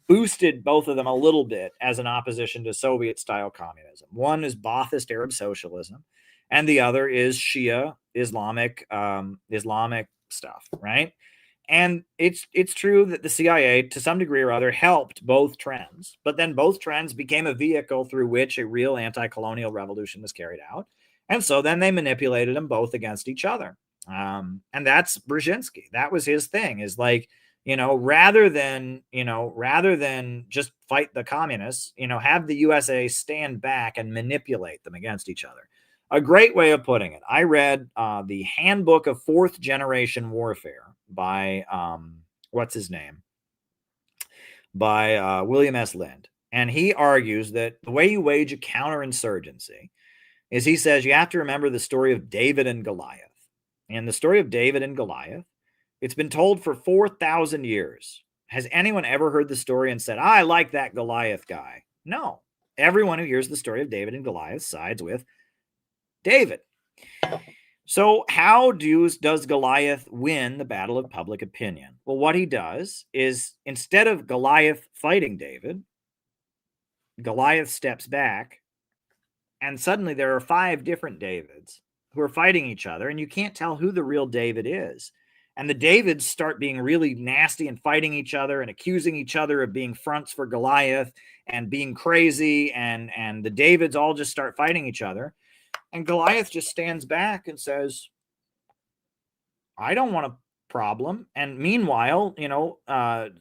Speaker 1: boosted both of them a little bit as an opposition to Soviet-style communism. One is Ba'athist Arab socialism, and the other is Shia Islamic stuff, right? And it's true that the CIA, to some degree or other, helped both trends, but then both trends became a vehicle through which a real anti-colonial revolution was carried out. And so then they manipulated them both against each other. And that's Brzezinski. That was his thing, is like, rather than just fight the communists, have the USA stand back and manipulate them against each other. A great way of putting it. I read the Handbook of Fourth Generation Warfare by what's his name? By William S. Lind. And he argues that the way you wage a counterinsurgency is, he says, you have to remember the story of David and Goliath. And the story of David and Goliath, it's been told for 4,000 years. Has anyone ever heard the story and said, I like that Goliath guy? No. Everyone who hears the story of David and Goliath sides with David. So how does Goliath win the battle of public opinion? Well, what he does is, instead of Goliath fighting David, Goliath steps back, and suddenly there are 5 different Davids who are fighting each other, and you can't tell who the real David is. And the Davids start being really nasty and fighting each other and accusing each other of being fronts for Goliath and being crazy, and the Davids all just start fighting each other. And Goliath just stands back and says, I don't want a problem. And meanwhile, the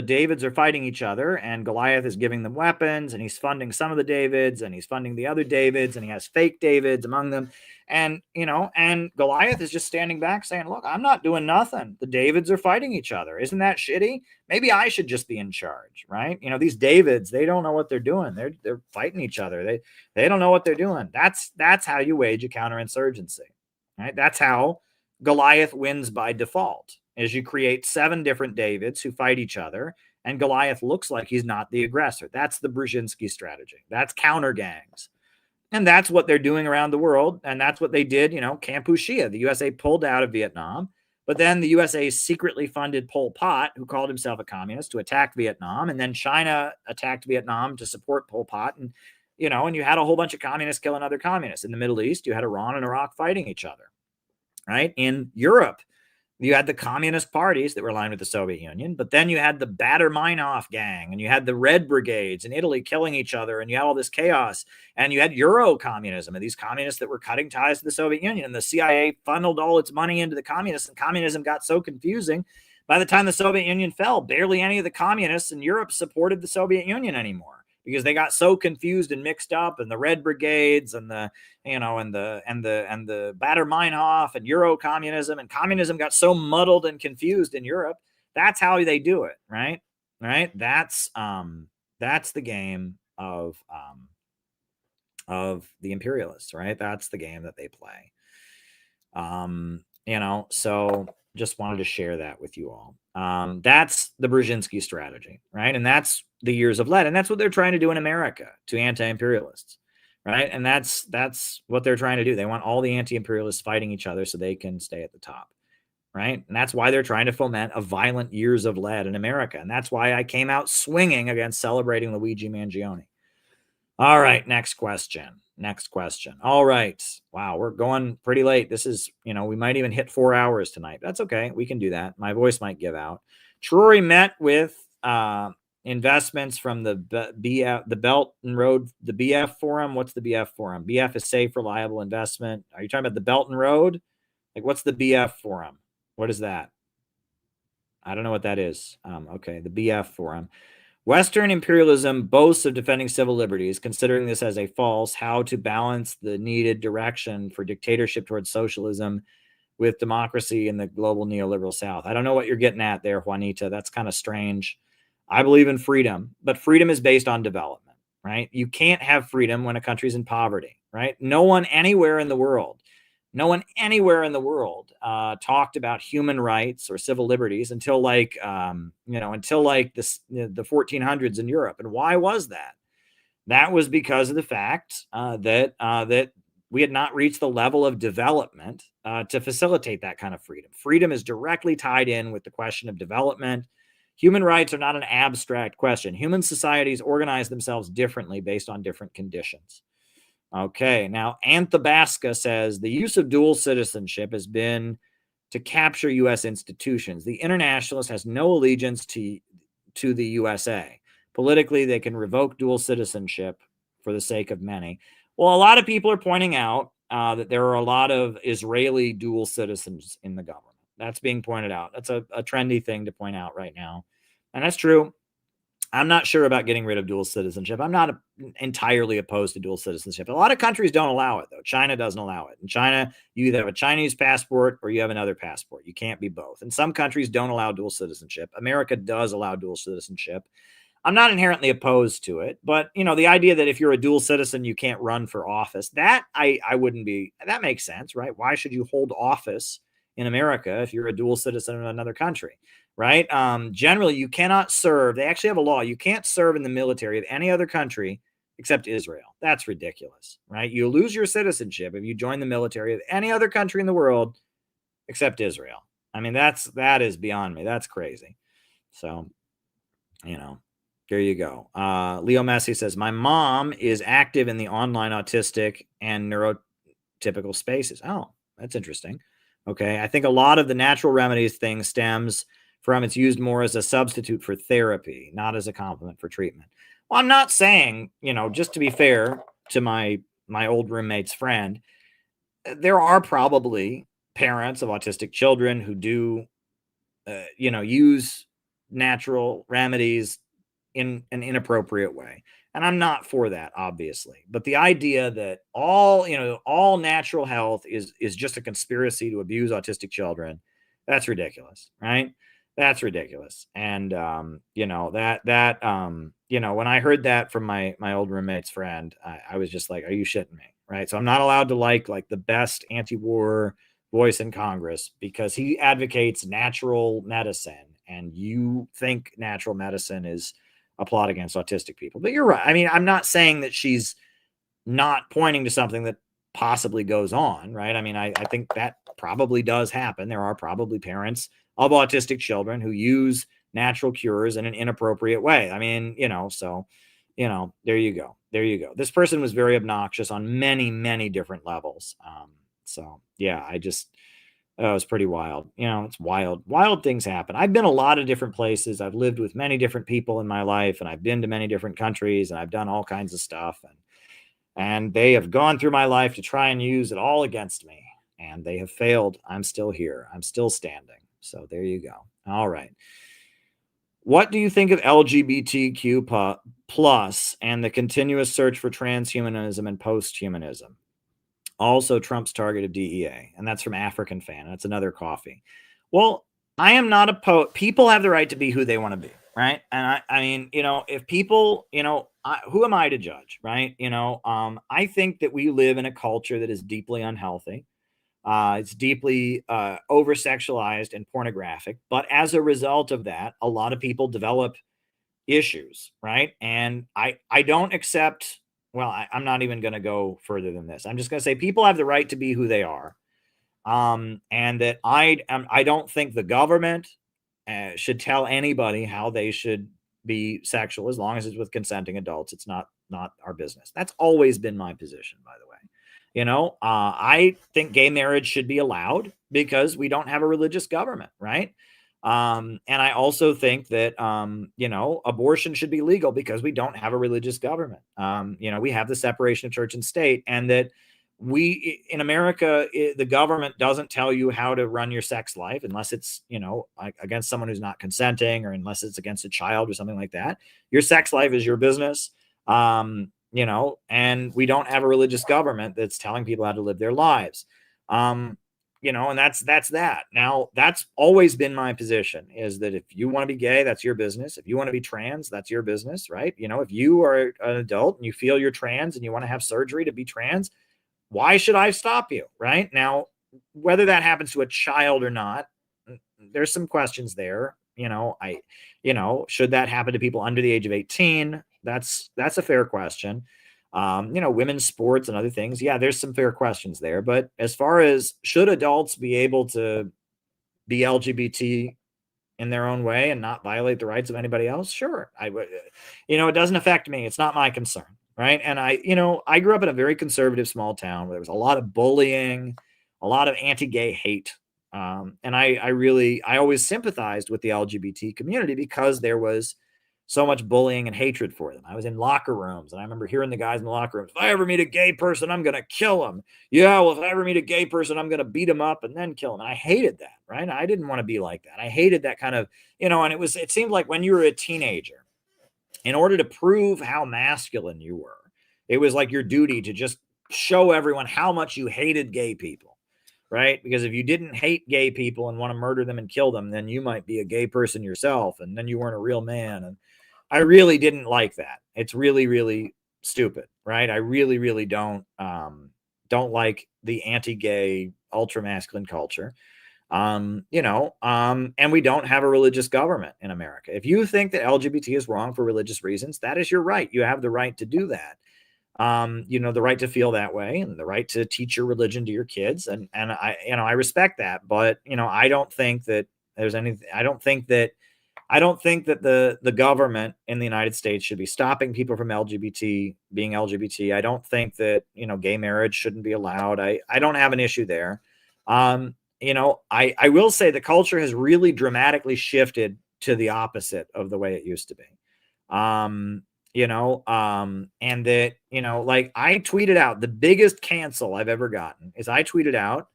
Speaker 1: Davids are fighting each other, and Goliath is giving them weapons, and he's funding some of the Davids, and he's funding the other Davids, and he has fake Davids among them. And, and Goliath is just standing back saying, look, I'm not doing nothing. The Davids are fighting each other. Isn't that shitty? Maybe I should just be in charge, right? These Davids, they don't know what they're doing. They're fighting each other. They don't know what they're doing. That's how you wage a counterinsurgency, right? That's how Goliath wins by default, is you create 7 different Davids who fight each other, and Goliath looks like he's not the aggressor. That's the Brzezinski strategy. That's counter gangs. And that's what they're doing around the world. And that's what they did, Kampuchea. The USA pulled out of Vietnam, but then the USA secretly funded Pol Pot, who called himself a communist, to attack Vietnam. And then China attacked Vietnam to support Pol Pot. And, and you had a whole bunch of communists killing other communists. In the Middle East, you had Iran and Iraq fighting each other. Right? In Europe, you had the communist parties that were aligned with the Soviet Union, but then you had the Baader-Meinhof gang, and you had the Red Brigades in Italy killing each other, and you had all this chaos, and you had Euro-communism, and these communists that were cutting ties to the Soviet Union, and the CIA funneled all its money into the communists, and communism got so confusing. By the time the Soviet Union fell, barely any of the communists in Europe supported the Soviet Union anymore, because they got so confused and mixed up, and the Red Brigades and the, you know, and the Baader Meinhof and Euro communism, and communism got so muddled and confused in Europe. That's how they do it, right? Right? That's the game of the imperialists, right? That's the game that they play. You know, so just wanted to share that with you all. That's the Brzezinski strategy, right? And that's the years of lead. And that's what they're trying to do in America to anti-imperialists, right? And that's what they're trying to do. They want all the anti-imperialists fighting each other so they can stay at the top, right? And that's why they're trying to foment a violent years of lead in America. And that's why I came out swinging against celebrating Luigi Mangione. All right, next question. Next question. All right. Wow, we're going pretty late. This is, you know, we might even hit 4 hours tonight. That's okay. We can do that. My voice might give out. Trury met with investments from the Belt and Road, the BF Forum. What's the BF Forum? BF is safe, reliable investment. Are you talking about the Belt and Road? Like, what's the BF Forum? What is that? I don't know what that is. Okay, the BF Forum. Western imperialism boasts of defending civil liberties, considering this as a false, how to balance the needed direction for dictatorship towards socialism with democracy in the global neoliberal South. I don't know what you're getting at there, Juanita. That's kind of strange. I believe in freedom, but freedom is based on development, right? You can't have freedom when a country's in poverty, right? No one anywhere in the world talked about human rights or civil liberties until like this, the 1400s in Europe. And why was that? That was because of the fact that we had not reached the level of development to facilitate that kind of freedom. Freedom is directly tied in with the question of development. Human rights are not an abstract question. Human societies organize themselves differently based on different conditions. Okay, now Anthabasca says the use of dual citizenship has been to capture U.S. institutions. The internationalist has no allegiance to the USA. Politically, they can revoke dual citizenship for the sake of many. Well, a lot of people are pointing out that there are a lot of Israeli dual citizens in the government. That's being pointed out. That's a trendy thing to point out right now. And that's true. I'm not sure about getting rid of dual citizenship. I'm not entirely opposed to dual citizenship. A lot of countries don't allow it, though. China doesn't allow it. In China, you either have a Chinese passport or you have another passport. You can't be both. And some countries don't allow dual citizenship. America does allow dual citizenship. I'm not inherently opposed to it, but you know, the idea that if you're a dual citizen, you can't run for office, that I wouldn't be, that makes sense, right? Why should you hold office in America if you're a dual citizen in another country? Right? Generally, you cannot serve. They actually have a law. You can't serve in the military of any other country except Israel. That's ridiculous, right? You lose your citizenship if you join the military of any other country in the world except Israel. I mean, that is beyond me. That's crazy. So, you know, there you go. Leo Messi says, my mom is active in the online autistic and neurotypical spaces. Oh, that's interesting. Okay. I think a lot of the natural remedies thing stems from it's used more as a substitute for therapy, not as a complement for treatment. Well, I'm not saying, you know, just to be fair to my old roommate's friend, there are probably parents of autistic children who do, use natural remedies in an inappropriate way. And I'm not for that, obviously. But the idea that all natural health is just a conspiracy to abuse autistic children, that's ridiculous, right? That's ridiculous. And, when I heard that from my old roommate's friend, I was just like, are you shitting me? Right. So I'm not allowed to like the best anti-war voice in Congress because he advocates natural medicine and you think natural medicine is a plot against autistic people. But you're right. I mean, I'm not saying that she's not pointing to something that possibly goes on, right? I mean, I think that probably does happen. There are probably parents of autistic children who use natural cures in an inappropriate way. I mean, there you go. There you go. This person was very obnoxious on many, many different levels. It was pretty wild. It's wild. Wild things happen. I've been a lot of different places. I've lived with many different people in my life, and I've been to many different countries, and I've done all kinds of stuff. And they have gone through my life to try and use it all against me, and they have failed. I'm still here. I'm still standing. So there you go. All right. What do you think of LGBTQ plus and the continuous search for transhumanism and posthumanism. Also Trump's target of DEA, and that's from African Fan. That's another coffee. Well, I am not opposed. People have the right to be who they want to be, right? And I mean, if people, who am I to judge, right? I think that we live in a culture that is deeply unhealthy. It's deeply over-sexualized and pornographic. But as a result of that, a lot of people develop issues, right? And I don't accept. Well, I'm not even going to go further than this. I'm just going to say people have the right to be who they are, and that I don't think the government should tell anybody how they should be sexual as long as it's with consenting adults. It's not our business. That's always been my position, by the way. I think gay marriage should be allowed because we don't have a religious government, right? And I also think that, abortion should be legal because we don't have a religious government. We have the separation of church and state, and that in America, the government doesn't tell you how to run your sex life unless it's, against someone who's not consenting, or unless it's against a child or something like that. Your sex life is your business. And we don't have a religious government that's telling people how to live their lives. And that's that. Now, that's always been my position, is that if you want to be gay, that's your business. If you want to be trans, that's your business, right? If you are an adult and you feel you're trans and you want to have surgery to be trans, why should I stop you, right? Now, whether that happens to a child or not, there's some questions there. Should that happen to people under the age of 18? That's a fair question. Women's sports and other things. Yeah, there's some fair questions there. But as far as should adults be able to be LGBT in their own way and not violate the rights of anybody else? Sure. I would, it doesn't affect me. It's not my concern. Right. And I grew up in a very conservative small town where there was a lot of bullying, a lot of anti-gay hate. And I always sympathized with the LGBT community because there was so much bullying and hatred for them. I was in locker rooms and I remember hearing the guys in the locker rooms, if I ever meet a gay person, I'm going to kill him. Yeah, well, if I ever meet a gay person, I'm going to beat him up and then kill him. And I hated that, right? I didn't want to be like that. I hated that kind of, and it seemed like when you were a teenager, in order to prove how masculine you were, it was like your duty to just show everyone how much you hated gay people, right? Because if you didn't hate gay people and want to murder them and kill them, then you might be a gay person yourself, and then you weren't a real man. And I really didn't like that. It's really, really stupid, right? I really, really don't like the anti-gay, ultra-masculine culture. And we don't have a religious government in America. If you think that LGBT is wrong for religious reasons, that is your right. You have the right to do that. The right to feel that way and the right to teach your religion to your kids. And I respect that, but, I don't think that there's anything, I don't think that the government in the United States should be stopping people from being LGBT. I don't think that, gay marriage shouldn't be allowed. I don't have an issue there. I will say the culture has really dramatically shifted to the opposite of the way it used to be. And that, like I tweeted out, the biggest cancel I've ever gotten is I tweeted out,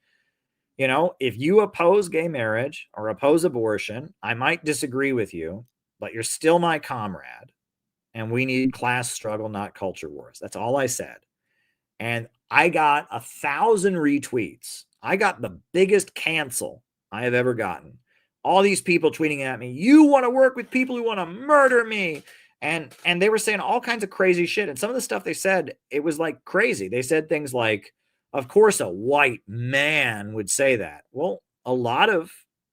Speaker 1: if you oppose gay marriage or oppose abortion, I might disagree with you, but you're still my comrade. And we need class struggle, not culture wars. That's all I said. And I got 1,000 retweets. I got the biggest cancel I have ever gotten. All these people tweeting at me, you want to work with people who want to murder me. And they were saying all kinds of crazy shit. And some of the stuff they said, it was like crazy. They said things like, of course, a white man would say that. Well, a lot of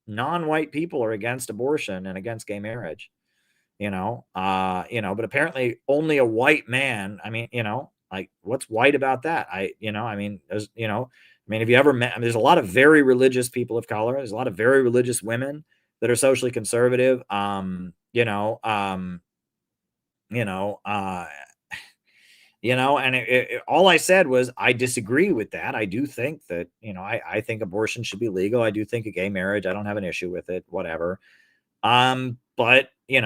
Speaker 1: non-white people are against abortion and against gay marriage, but apparently only a white man. I mean, like what's white about that? If you ever met, there's a lot of very religious people of color. There's a lot of very religious women that are socially conservative. And all I said was, I disagree with that. I do think that, I think abortion should be legal. I do think a gay marriage, I don't have an issue with it, whatever. But it's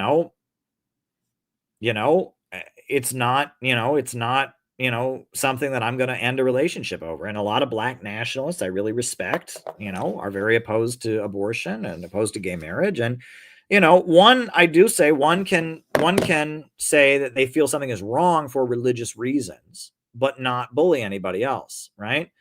Speaker 1: not, something that I'm going to end a relationship over. And a lot of black nationalists I really respect, are very opposed to abortion and opposed to gay marriage. And, I do say one can say that they feel something is wrong for religious reasons, but not bully anybody else, right?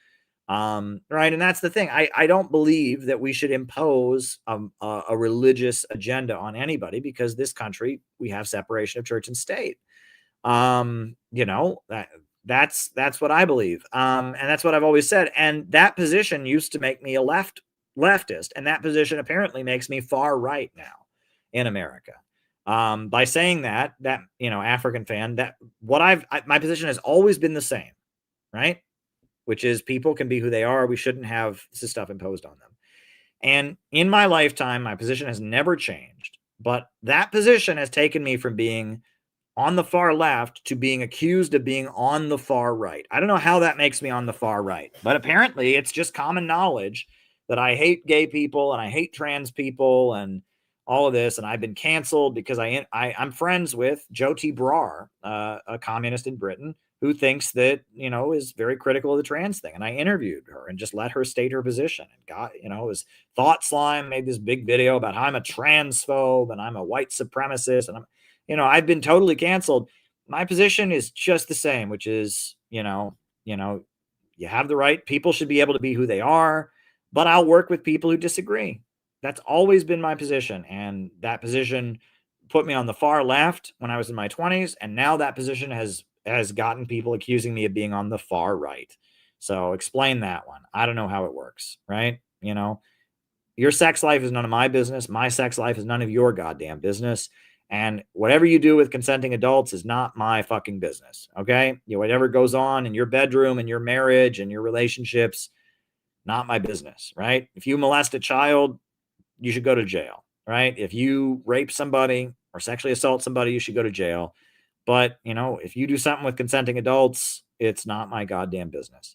Speaker 1: Right, and that's the thing. I don't believe that we should impose a religious agenda on anybody, because this country, we have separation of church and state. That's what I believe, and that's what I've always said. And that position used to make me a leftist, and that position apparently makes me far right now in America. By saying that African fan, my position has always been the same, right? Which is, people can be who they are. We shouldn't have this stuff imposed on them. And in my lifetime, my position has never changed. But that position has taken me from being on the far left to being accused of being on the far right. I don't know how that makes me on the far right, but apparently it's just common knowledge that I hate gay people and I hate trans people and all of this. And I've been canceled because I'm friends with Jyoti Brar, a communist in Britain, who thinks that, is very critical of the trans thing. And I interviewed her and just let her state her position, and got, it was Thought Slime made this big video about how I'm a transphobe and I'm a white supremacist. And I've been totally canceled. My position is just the same, which is, you have the right. People should be able to be who they are, but I'll work with people who disagree. That's always been my position. And that position put me on the far left when I was in my 20s. And now that position has gotten people accusing me of being on the far right. So explain that one. I don't know how it works, right? Your sex life is none of my business. My sex life is none of your goddamn business. And whatever you do with consenting adults is not my fucking business. Okay. Whatever goes on in your bedroom and your marriage and your relationships, not my business, right? If you molest a child, you should go to jail, right? If you rape somebody or sexually assault somebody, you should go to jail. But, if you do something with consenting adults, it's not my goddamn business.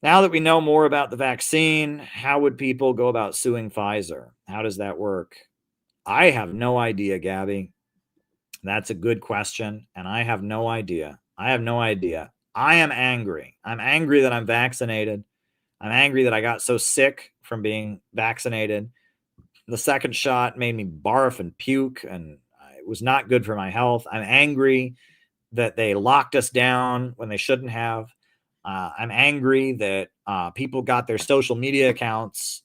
Speaker 1: Now that we know more about the vaccine, how would people go about suing Pfizer? How does that work? I have no idea, Gabby. That's a good question, and I have no idea. I am angry. I'm angry that I'm vaccinated. I'm angry that I got so sick from being vaccinated. The second shot made me barf and puke, and it was not good for my health. I'm angry that they locked us down when they shouldn't have. I'm angry that people got their social media accounts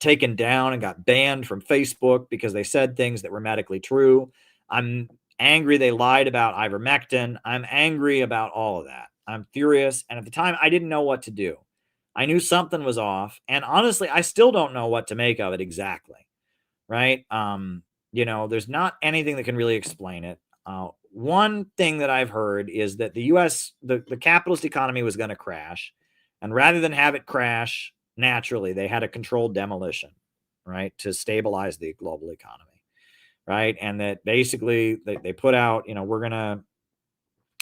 Speaker 1: taken down and got banned from Facebook because they said things that were medically true. I'm angry they lied about ivermectin. I'm angry about all of that. I'm furious. And at the time, I didn't know what to do. I knew something was off. And honestly, I still don't know what to make of it exactly. Right? There's not anything that can really explain it. One thing that I've heard is that the U.S., the capitalist economy was going to crash. And rather than have it crash naturally, they had a controlled demolition, right, to stabilize the global economy, right? And that basically they put out, we're going to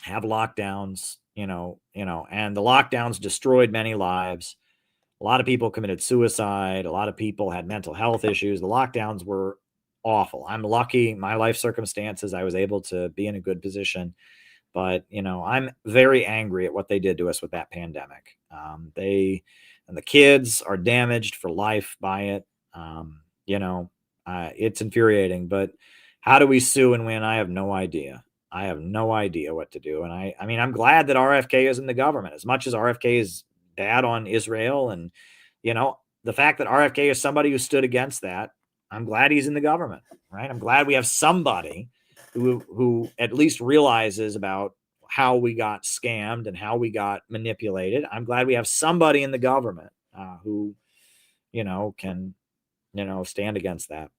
Speaker 1: have lockdowns, and the lockdowns destroyed many lives. A lot of people committed suicide. A lot of people had mental health issues. The lockdowns were awful. I'm lucky, my life circumstances, I was able to be in a good position. But, I'm very angry at what they did to us with that pandemic. And the kids are damaged for life by it. It's infuriating. But how do we sue and win? I have no idea. I have no idea what to do. And I'm glad that RFK is in the government. As much as RFK is bad on Israel, and the fact that RFK is somebody who stood against that, I'm glad he's in the government, right? I'm glad we have somebody who at least realizes about how we got scammed and how we got manipulated. I'm glad we have somebody in the government who can stand against that.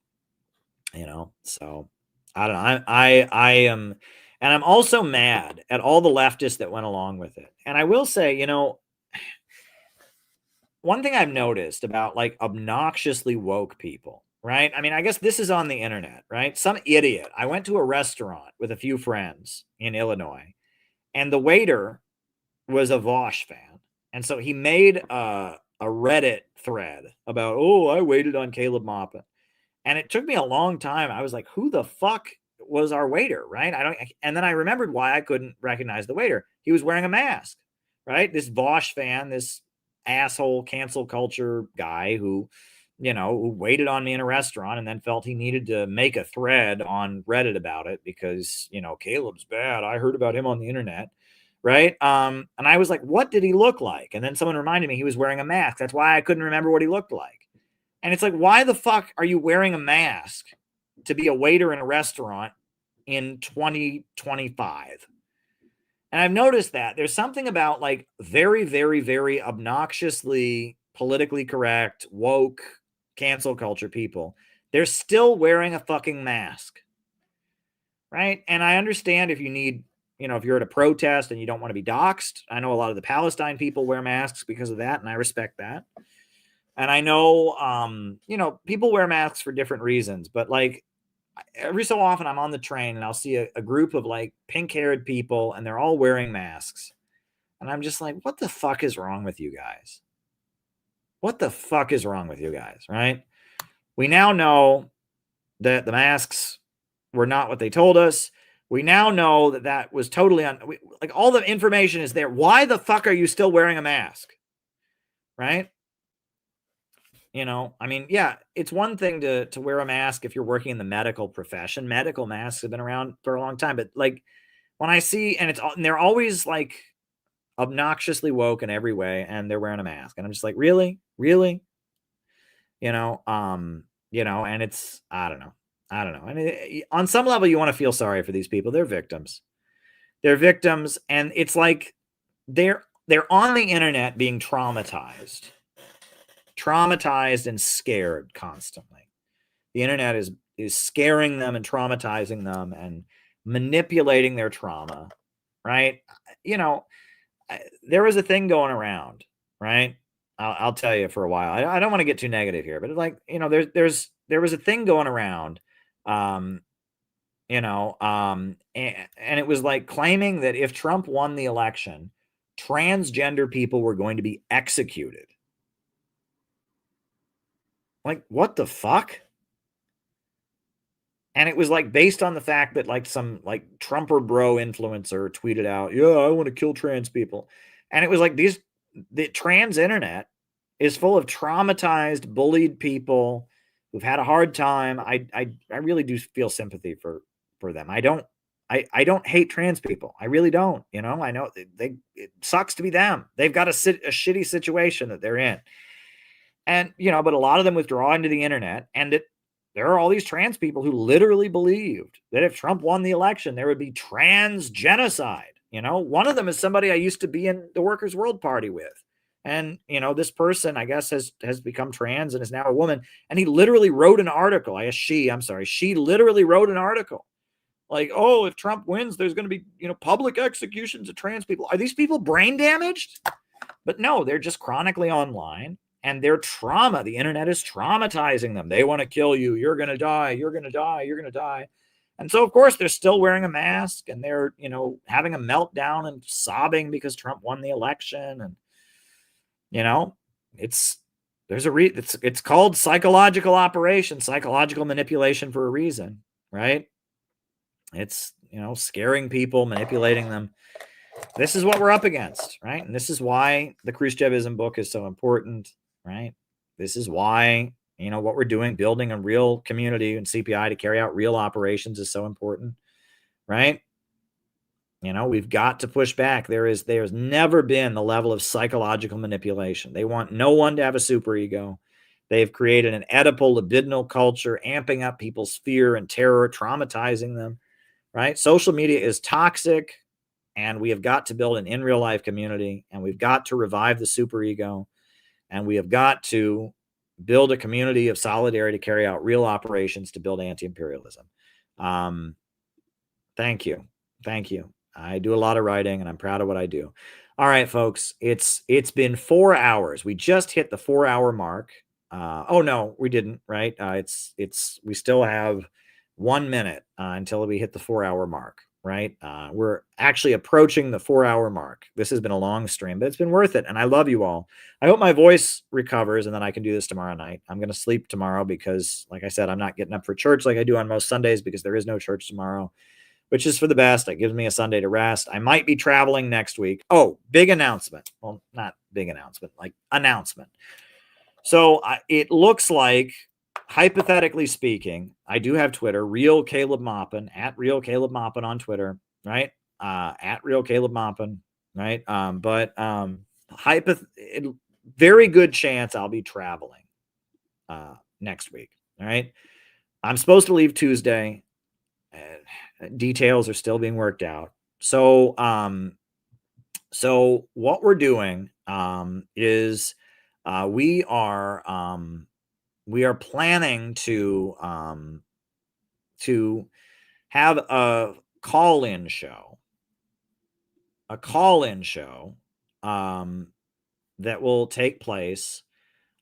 Speaker 1: So I don't know. I am, and I'm also mad at all the leftists that went along with it. And I will say, one thing I've noticed about like obnoxiously woke people, right? I guess this is on the internet, right? Some idiot. I went to a restaurant with a few friends in Illinois, and the waiter was a Vosh fan. And so he made a Reddit thread about, I waited on Caleb Maupin. And it took me a long time. I was like, who the fuck was our waiter, right? And then I remembered why I couldn't recognize the waiter. He was wearing a mask, right? This Vosh fan, this asshole cancel culture guy who who waited on me in a restaurant and then felt he needed to make a thread on Reddit about it because, Caleb's bad. I heard about him on the internet. Right. And I was like, what did he look like? And then someone reminded me he was wearing a mask. That's why I couldn't remember what he looked like. And it's like, why the fuck are you wearing a mask to be a waiter in a restaurant in 2025? And I've noticed that there's something about like very, very, very obnoxiously politically correct, woke, cancel culture people. They're still wearing a fucking mask. Right. And I understand if you need, if you're at a protest and you don't want to be doxxed. I know a lot of the Palestine people wear masks because of that, and I respect that. And I know, people wear masks for different reasons, but like every so often I'm on the train and I'll see a group of like pink-haired people and they're all wearing masks. And I'm just like, what the fuck is wrong with you guys? What the fuck is wrong with you guys, right? We now know that the masks were not what they told us. We now know that that was totally like all the information is there. Why the fuck are you still wearing a mask? Right? Yeah, it's one thing to wear a mask if you're working in the medical profession. Medical masks have been around for a long time, but like when I see, and they're always like obnoxiously woke in every way, and they're wearing a mask, and I'm just like, really? And it's, I don't know. And on some level, you want to feel sorry for these people. They're victims. And it's like they're on the internet being traumatized and scared constantly. The internet is scaring them and traumatizing them and manipulating their trauma, right? There was a thing going around, right? I'll tell you for a while. I don't want to get too negative here, but like, there was a thing going around, and it was like claiming that if Trump won the election, transgender people were going to be executed. Like, what the fuck? And it was like based on the fact that like some like Trumper bro influencer tweeted out, yeah, I want to kill trans people. And it was like the trans internet is full of traumatized, bullied people who've had a hard time. I really do feel sympathy for them. I don't hate trans people. I really don't. I know it sucks to be them. They've got a shitty situation that they're in. And, but a lot of them withdraw into the internet, and there are all these trans people who literally believed that if Trump won the election, there would be trans genocide. One of them is somebody I used to be in the Workers' World Party with. And, this person, I guess, has become trans and is now a woman. And he literally wrote an article. She literally wrote an article. Like, oh, if Trump wins, there's going to be, public executions of trans people. Are these people brain damaged? But no, they're just chronically online. And their trauma, the internet is traumatizing them. They want to kill you. You're going to die. You're going to die. You're going to die. And so, of course, they're still wearing a mask and they're, having a meltdown and sobbing because Trump won the election. And, it's called psychological operation, psychological manipulation for a reason, right? It's, scaring people, manipulating them. This is what we're up against, right? And this is why the Khrushchevism book is so important. Right. This is why, what we're doing, building a real community in CPI to carry out real operations is so important. Right. We've got to push back. There's never been the level of psychological manipulation. They want no one to have a superego. They've created an Oedipal libidinal culture, amping up people's fear and terror, traumatizing them. Right. Social media is toxic, and we have got to build an in real life community, and we've got to revive the superego. And we have got to build a community of solidarity to carry out real operations to build anti-imperialism. Thank you. I do a lot of writing, and I'm proud of what I do. All right, folks, it's been 4 hours. We just hit the 4-hour mark. Oh no, we didn't. Right? We still have 1 minute until we hit the 4-hour mark. Right? We're actually approaching the 4-hour mark. This has been a long stream, but it's been worth it. And I love you all. I hope my voice recovers and then I can do this tomorrow night. I'm going to sleep tomorrow because, like I said, I'm not getting up for church like I do on most Sundays because there is no church tomorrow, which is for the best. It gives me a Sunday to rest. I might be traveling next week. Oh, big announcement. Well, not big announcement, like announcement. So it looks like, hypothetically speaking, I do have Twitter, Real Caleb Maupin, at Real Caleb Maupin on Twitter, right? At Real Caleb Maupin, right? Very good chance I'll be traveling next week, all right? I'm supposed to leave Tuesday. Details are still being worked out. So what we're doing is we are planning to have a call-in show, that will take place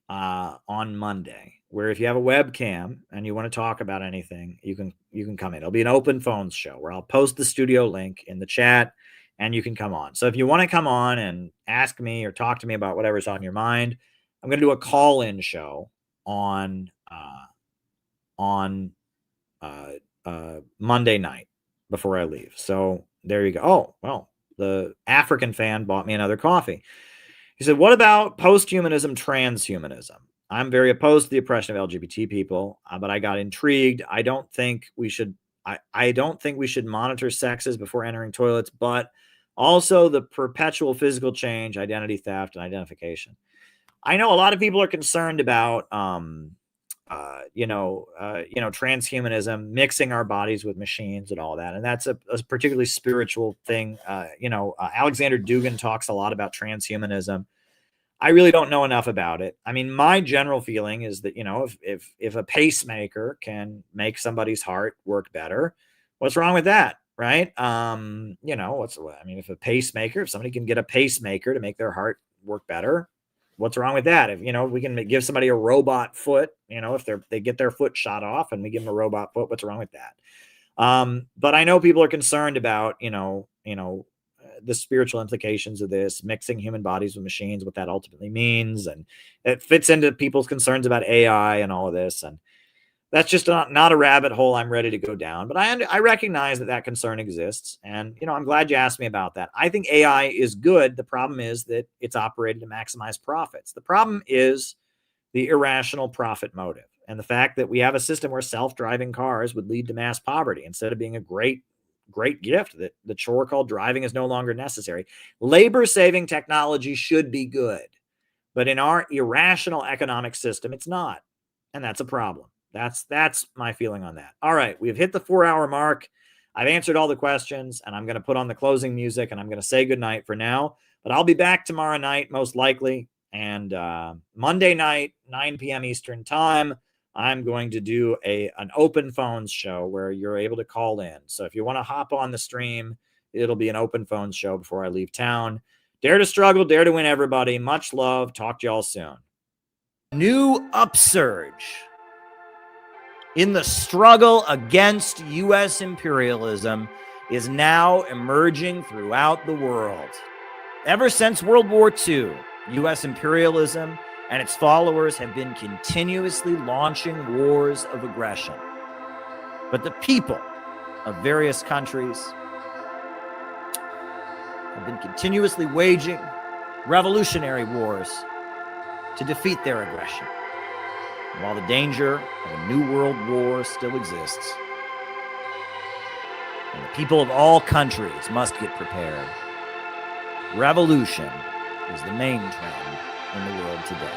Speaker 1: on Monday, where if you have a webcam and you want to talk about anything, you can come in. It'll be an open phones show where I'll post the studio link in the chat and you can come on. So if you want to come on and ask me or talk to me about whatever's on your mind, I'm going to do a call-in show on Monday night before I leave. So there you go. Oh, well, the African fan bought me another coffee. He said, what about post-humanism, transhumanism? I'm very opposed to the oppression of LGBT people, but I got intrigued. I don't think we should monitor sexes before entering toilets, but also the perpetual physical change, identity theft, and identification. I know a lot of people are concerned about, transhumanism, mixing our bodies with machines and all that. And that's a particularly spiritual thing. Alexander Dugin talks a lot about transhumanism. I really don't know enough about it. I mean, my general feeling is that, if a pacemaker can make somebody's heart work better, what's wrong with that? Right. If somebody can get a pacemaker to make their heart work better, what's wrong with that? If we can give somebody a robot foot, if they get their foot shot off and we give them a robot foot, what's wrong with that? But I know people are concerned about, the spiritual implications of this, mixing human bodies with machines, what that ultimately means. And it fits into people's concerns about AI and all of this. And that's just not a rabbit hole I'm ready to go down. But I recognize that concern exists. And, I'm glad you asked me about that. I think AI is good. The problem is that it's operated to maximize profits. The problem is the irrational profit motive and the fact that we have a system where self-driving cars would lead to mass poverty instead of being a great gift, that the chore called driving is no longer necessary. Labor-saving technology should be good, but in our irrational economic system, it's not. And that's a problem. That's my feeling on that. All right, we've hit the 4-hour mark. I've answered all the questions, and I'm going to put on the closing music, and I'm going to say goodnight for now. But I'll be back tomorrow night, most likely. And Monday night, 9 p.m. Eastern time, I'm going to do an open phones show where you're able to call in. So if you want to hop on the stream, it'll be an open phones show before I leave town. Dare to struggle, dare to win, everybody. Much love. Talk to y'all soon. New upsurge in the struggle against U.S. imperialism is now emerging throughout the world. Ever since World War II, U.S. imperialism and its followers have been continuously launching wars of aggression. But the people of various countries have been continuously waging revolutionary wars to defeat their aggression. And while the danger of a new world war still exists, and the people of all countries must get prepared, revolution is the main trend in the world today.